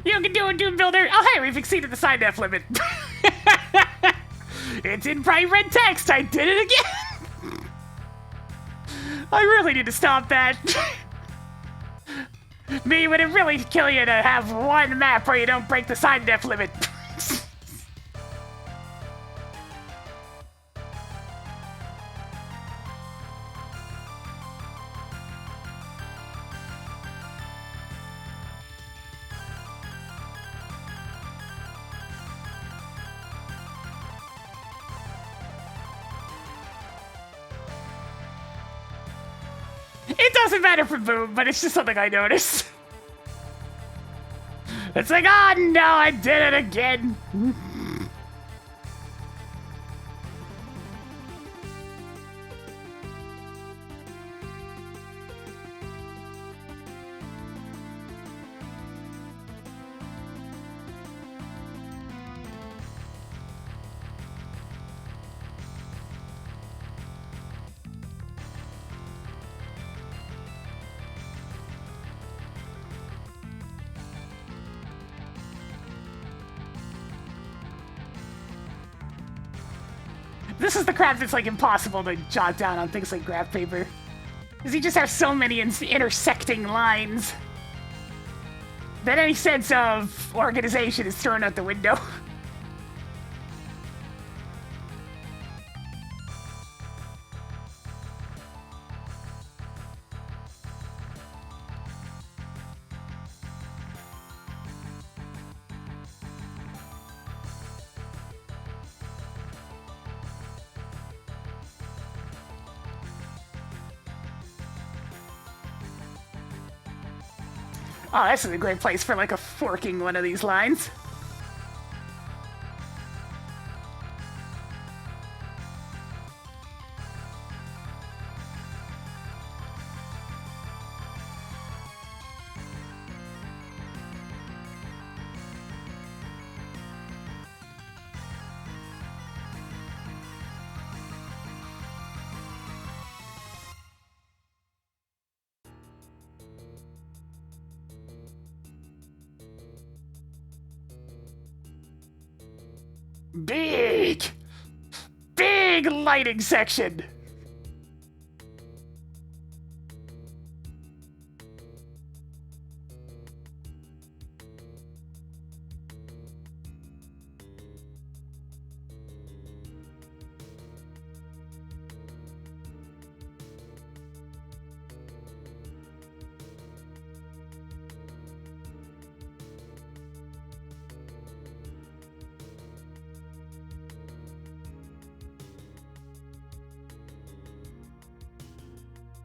You can do it, Doom Builder! Oh hey, we've exceeded the side def limit! It's in bright red text! I did it again! I really need to stop that. Me, would it really kill you to have one map where you don't break the side def limit? It doesn't matter for Boom, but it's just something I noticed. It's like, oh no, I did it again. This is the crap that's like impossible to jot down on things like graph paper. Because you just have so many intersecting lines that any sense of organization is thrown out the window. Oh, this is a great place for like a forking one of these lines. Big lighting section.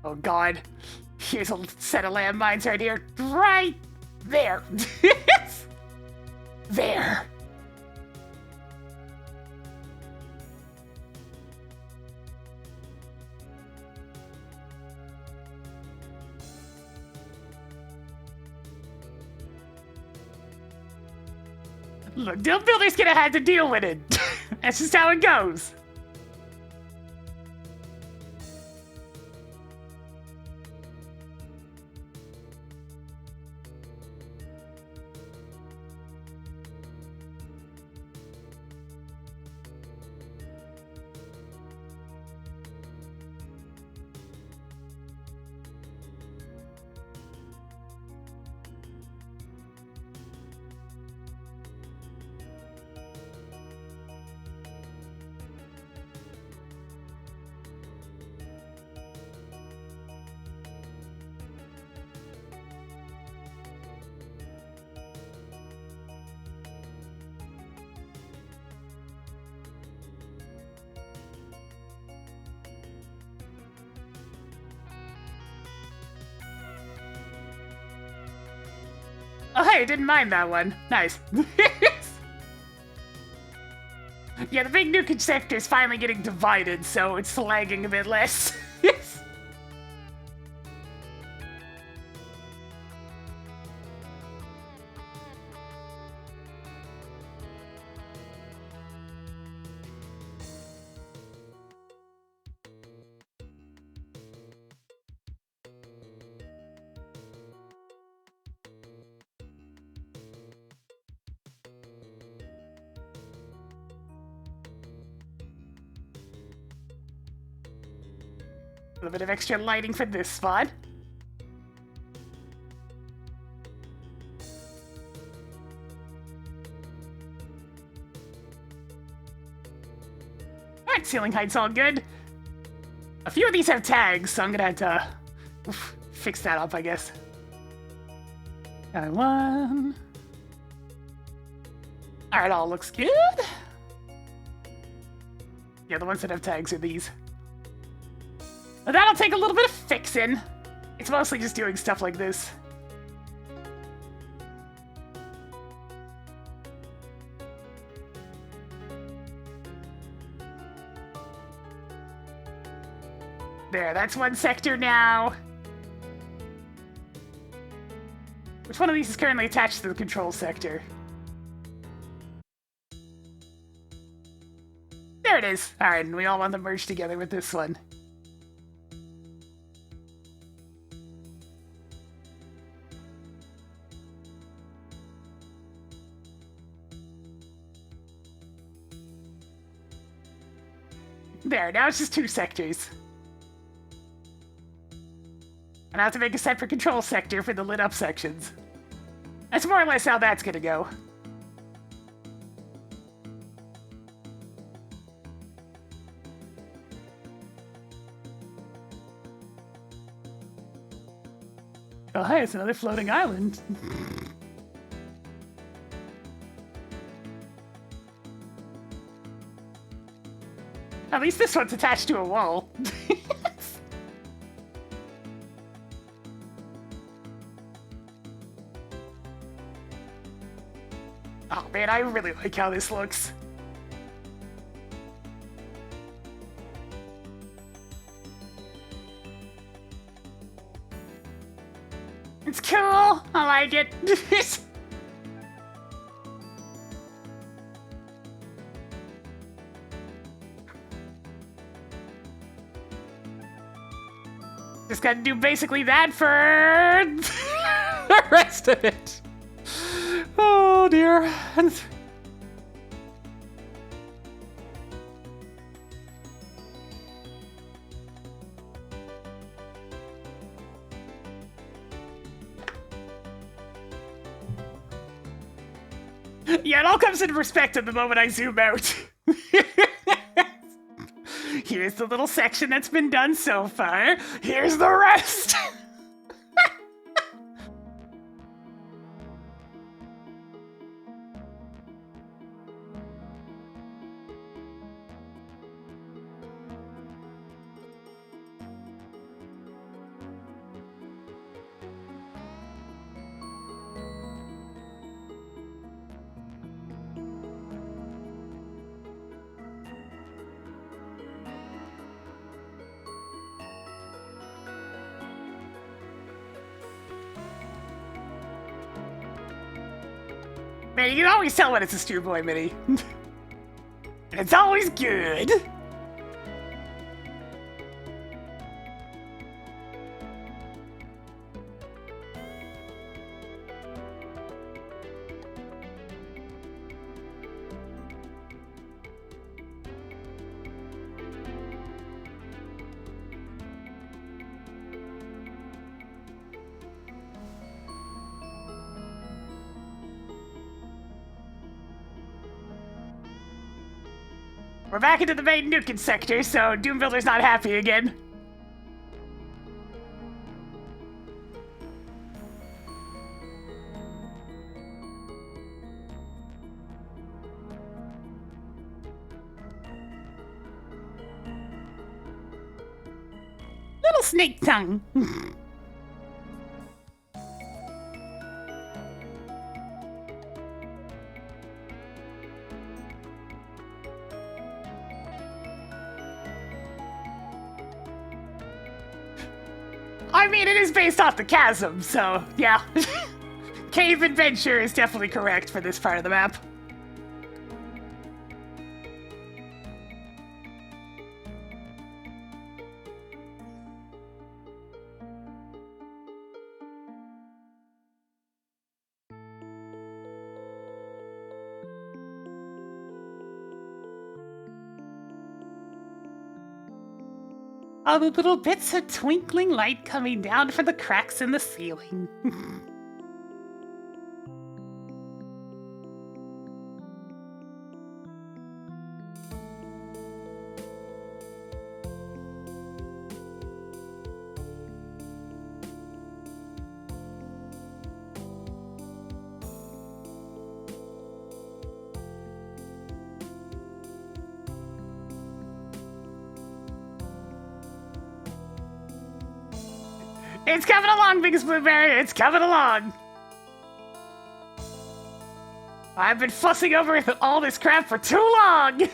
Oh god. Here's a set of landmines right here. Right there. There. Look, the builder's gonna have to deal with it. That's just how it goes. Oh, hey, didn't mind that one. Nice. Yeah, the big nuke sector is finally getting divided, so it's lagging a bit less. A little bit of extra lighting for this spot. Alright, ceiling height's all good. A few of these have tags, so I'm gonna have to fix that up, I guess. Got one. Alright, all looks good. Yeah, the ones that have tags are these. But that'll take a little bit of fixing. It's mostly just doing stuff like this. There, that's one sector now. Which one of these is currently attached to the control sector? There it is. Alright, and we all want them merged together with this one. There, now it's just two sectors. And I have to make a separate control sector for the lit up sections. That's more or less how that's gonna go. Oh, hey, it's another floating island. At least this one's attached to a wall. Oh man, I really like how this looks. It's cool. I like it. Just gotta do basically that for the rest of it. Oh dear. Yeah, it all comes into perspective the moment I zoom out. Here's the little section that's been done so far. Here's the rest. Man, you can always tell when it's a stew boy mini. And it's always good. We're back into the main nuking sector, so Doombuilder's not happy again. Little snake tongue. I mean, it is based off the chasm, so yeah. Cave Adventure is definitely correct for this part of the map. All the little bits of twinkling light coming down from the cracks in the ceiling. It's coming along, Biggest Blueberry. It's coming along. I've been fussing over all this crap for too long.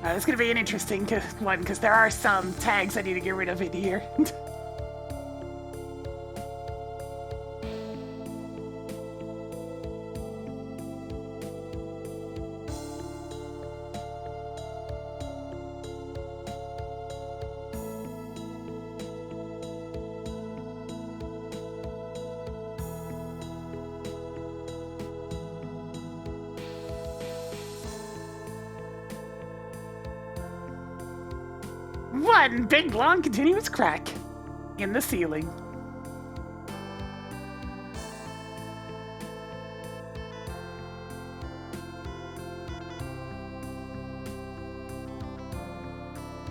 This is going to be an interesting one, because there are some tags I need to get rid of in here. One big, long, continuous crack in the ceiling.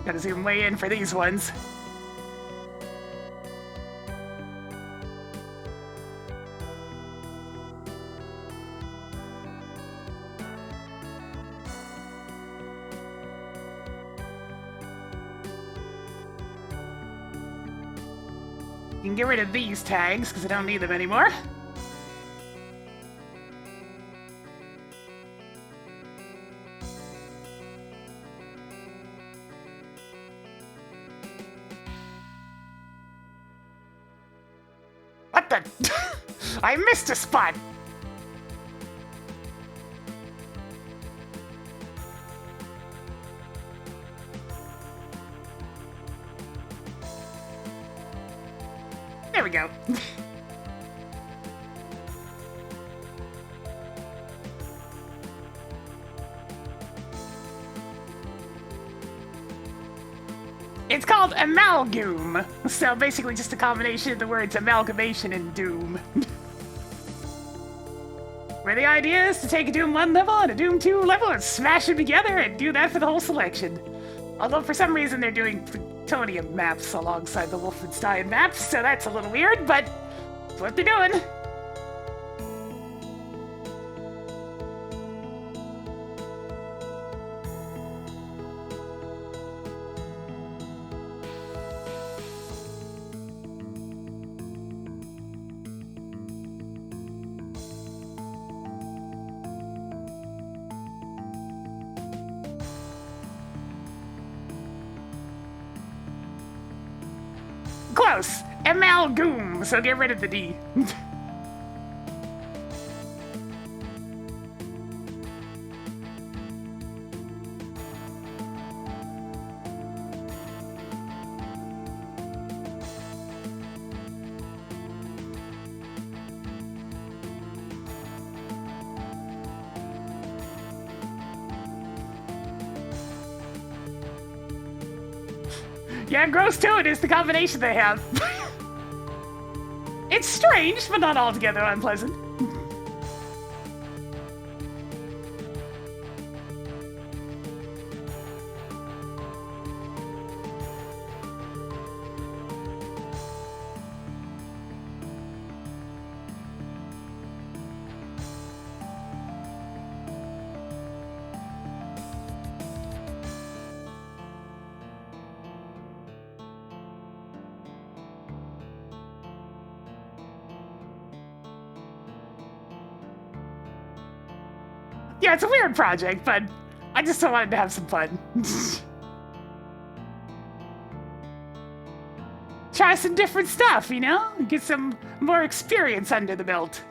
Gotta zoom way in for these ones. You can get rid of these tags, because I don't need them anymore. What the? I missed a spot! There we go. It's called amalgam. So basically just a combination of the words amalgamation and doom. Where the idea is to take a Doom 1 level and a Doom 2 level and smash them together and do that for the whole selection. Although for some reason they're doing plutonium maps alongside the Wolfenstein maps, so that's a little weird, but it's what they're doing. Close! Amalgam, so get rid of the D. Yeah, gross toad is the combination they have. It's strange, but not altogether unpleasant. Yeah, it's a weird project, but I just wanted to have some fun. Try some different stuff, you know? Get some more experience under the belt.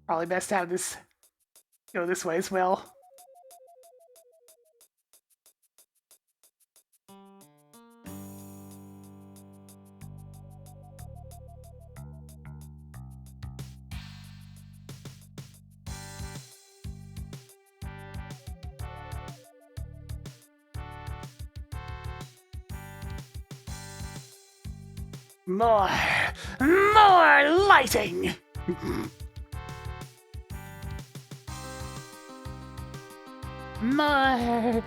Probably best to have this go this way as well. More lighting! More!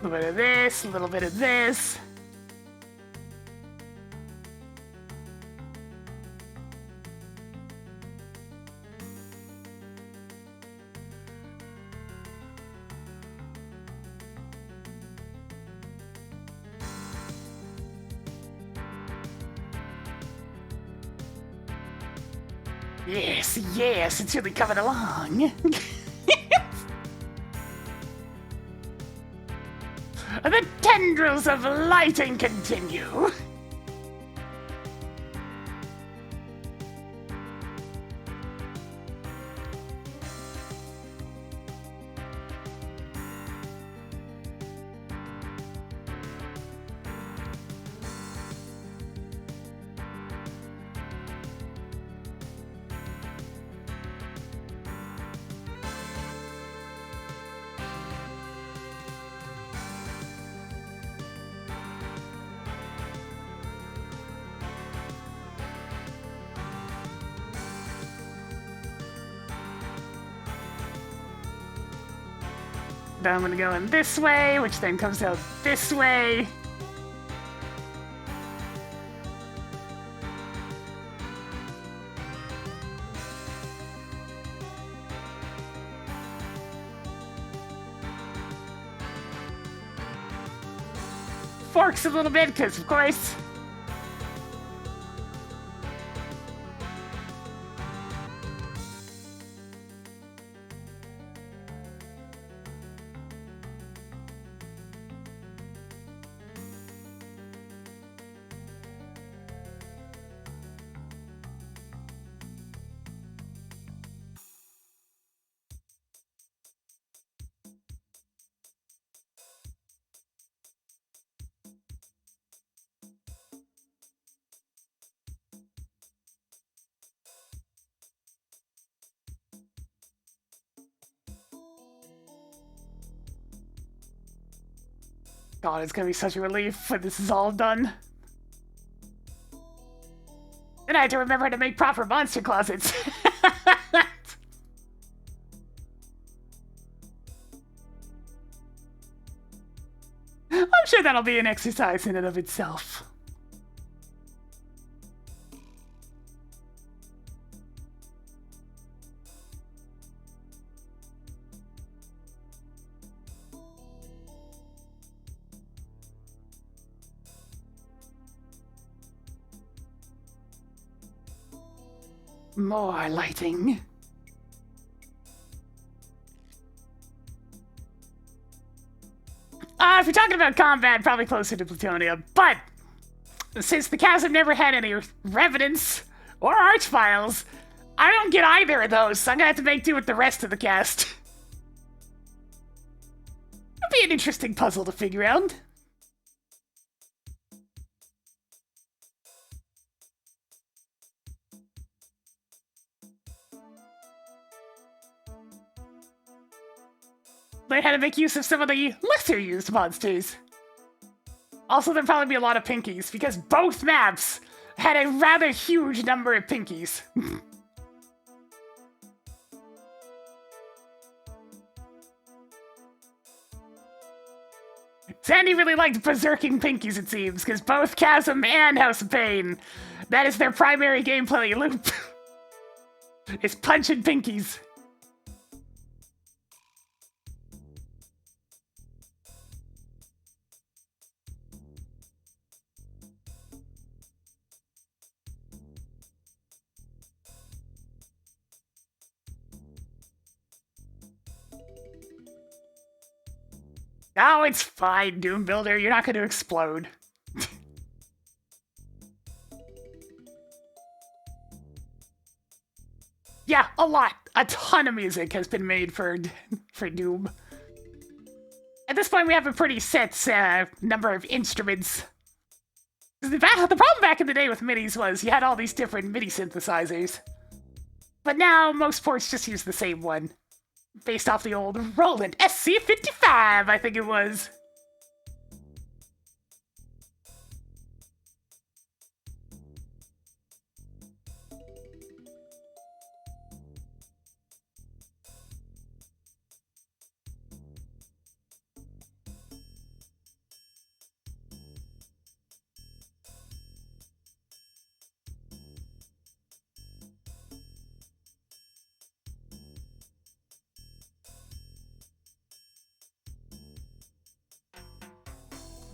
A little bit of this, a little bit of this. Yes, it's really coming along. The tendrils of lighting continue. Then I'm gonna go in this way, which then comes out this way. forks a little bit, because of course. God, it's gonna be such a relief when this is all done. Then I have to remember to make proper monster closets. I'm sure that'll be an exercise in and of itself. More lighting. If you're talking about combat, probably closer to plutonium. But since the chasm never had any revenants or archviles, I don't get either of those, so I'm gonna have to make do with the rest of the cast. It'll be an interesting puzzle to figure out. They had to make use of some of the lesser used monsters. Also, there'd probably be a lot of pinkies, because both maps had a rather huge number of pinkies. Sandy really liked berserking pinkies, it seems, because both Chasm and House of Pain, that is their primary gameplay loop. It's punching pinkies. Oh, it's fine, Doom Builder. You're not going to explode. Yeah, a lot. A ton of music has been made for Doom. At this point, we have a pretty set number of instruments. The problem back in the day with MIDIs was you had all these different MIDI synthesizers. But now, most ports just use the same one. Based off the old Roland SC55, I think it was.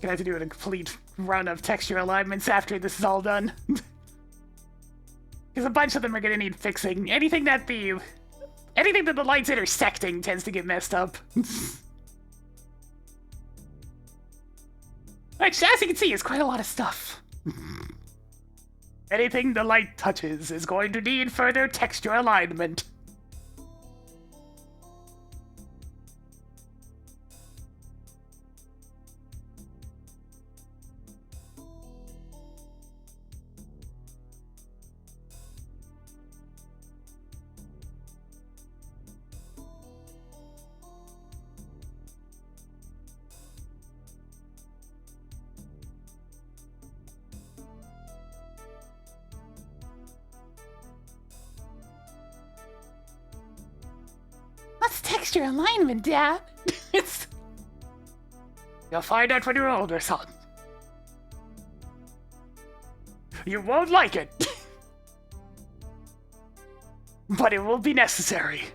Gonna have to do a complete run of texture alignments after this is all done. Because a bunch of them are gonna need fixing. Anything that the light's intersecting tends to get messed up. Which, as you can see, is quite a lot of stuff. Anything the light touches is going to need further texture alignment. What's texture alignment, Dad? You'll find out when you're older, son. You won't like it. But it will be necessary.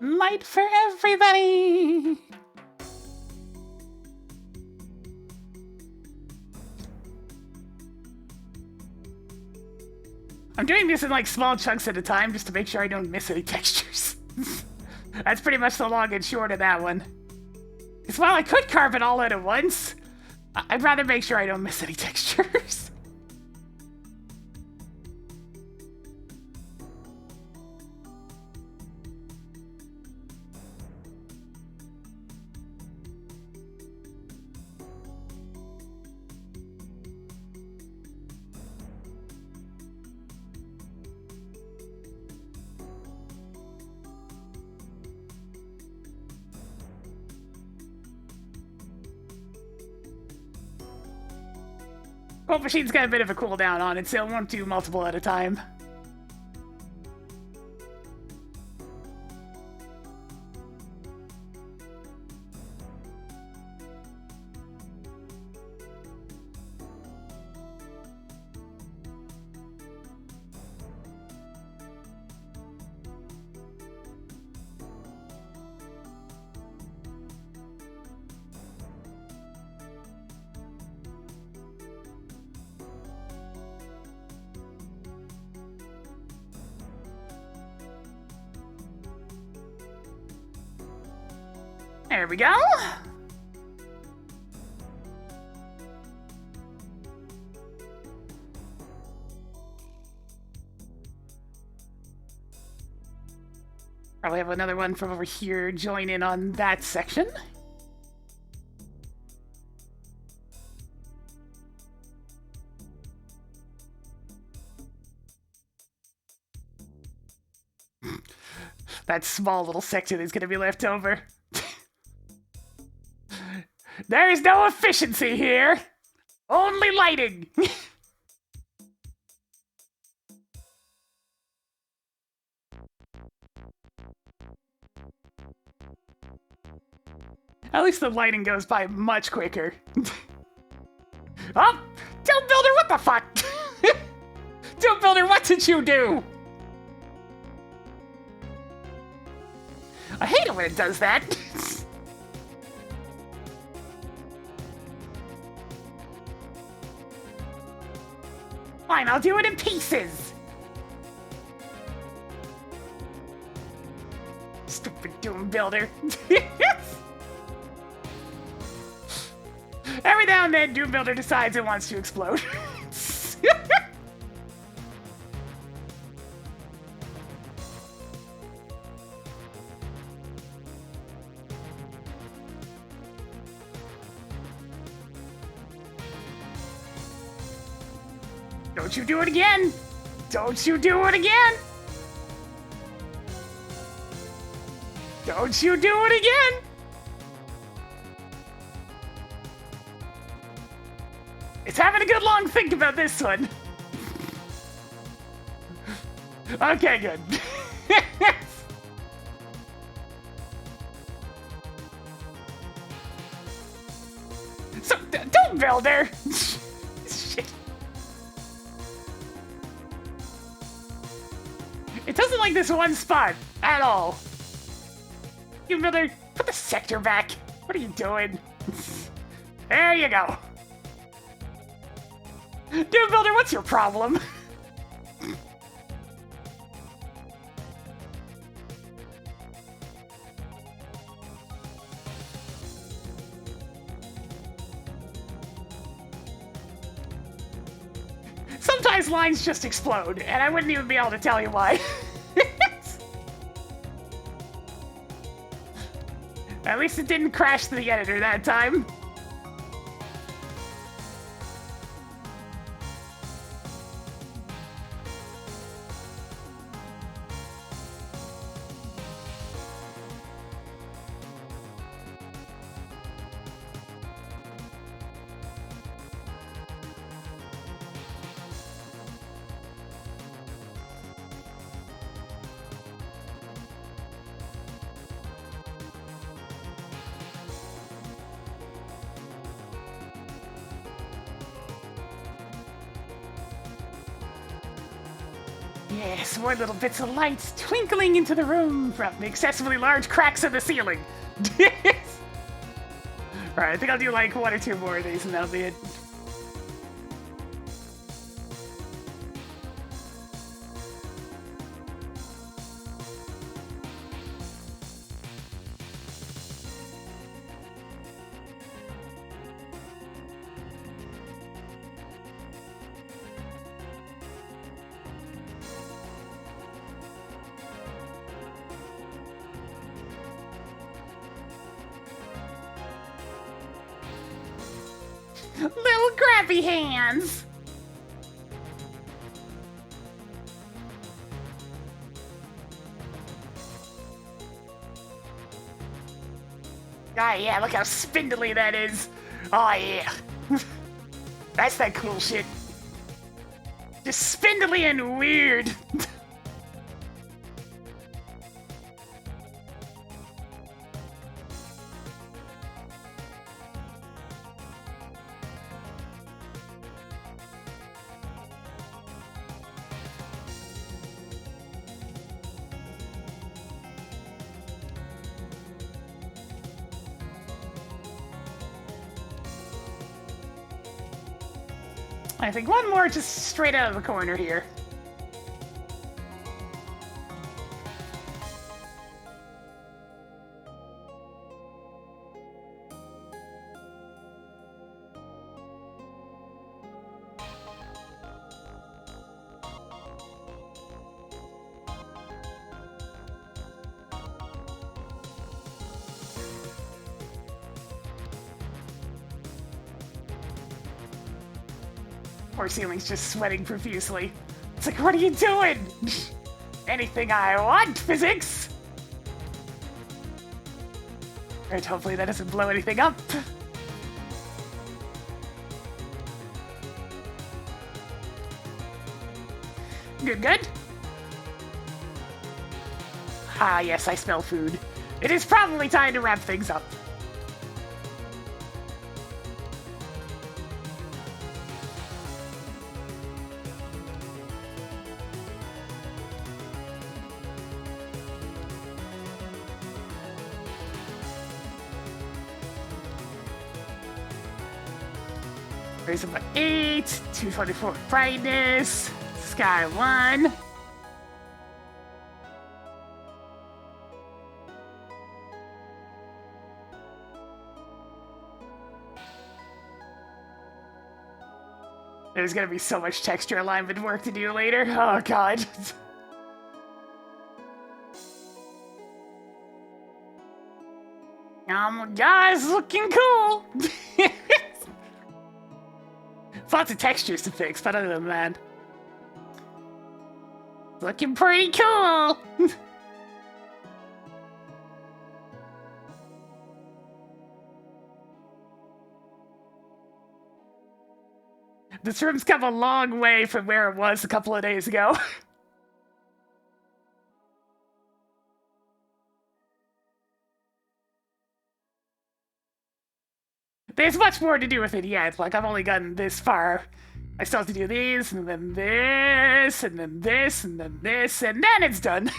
Light for everybody! I'm doing this in like small chunks at a time just to make sure I don't miss any textures. That's pretty much the long and short of that one. Because while I could carve it all out at once, I'd rather make sure I don't miss any textures. Well, machine's got a bit of a cooldown on it, so it won't do multiple at a time. There we go. Probably have another one from over here join in on that section. That small little section is going to be left over. There's no efficiency here. Only lighting. At least the lighting goes by much quicker. Oh! Dome Builder, what the fuck? Dome Builder, what did you do? I hate it when it does that. Fine, I'll do it in pieces. Stupid Doom Builder. Every now and then, Doom Builder decides it wants to explode. Don't you do it again! Don't you do it again! Don't you do it again! It's having a good long think about this one. Okay, good. So, don't Builder! Shit. It doesn't like this one spot at all. You Builder, put the sector back. What are you doing? There you go. Doom Builder, what's your problem? Sometimes lines just explode, and I wouldn't even be able to tell you why. At least it didn't crash the editor that time. Yes, more little bits of light twinkling into the room from the excessively large cracks in the ceiling. Alright, I think I'll do like 1 or 2 more of these and that'll be it. Little grabby hands! Ah, yeah, look how spindly that is. Oh, yeah. That's that cool shit. Just spindly and weird. I think 1 more just straight out of the corner here. Poor ceiling's just sweating profusely. It's like, what are you doing? Anything I want, physics! Alright, hopefully that doesn't blow anything up. Good, good. Ah, yes, I smell food. It is probably time to wrap things up. Raise up by 8, 224 brightness, sky 1. There's gonna be so much texture alignment work to do later. Oh god. Guys, looking cool. Lots of textures to fix, but other than that, looking pretty cool. This room's come a long way from where it was a couple of days ago. There's much more to do with it yet. Like, I've only gotten this far. I still have to do these, and then this, and then this, and then this, and then it's done.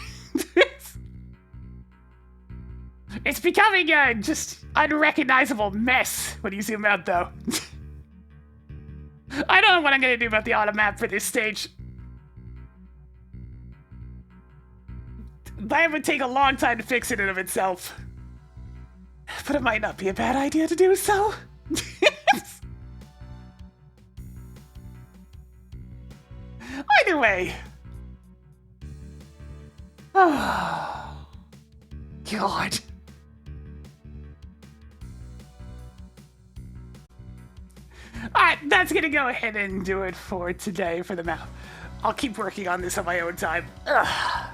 It's becoming a just unrecognizable mess when you zoom out, though. I don't know what I'm gonna do about the auto map for this stage. That would take a long time to fix it in of itself. But it might not be a bad idea to do so. Either way. Oh, God. Alright, that's gonna go ahead and do it for today for the map. I'll keep working on this on my own time. Ugh.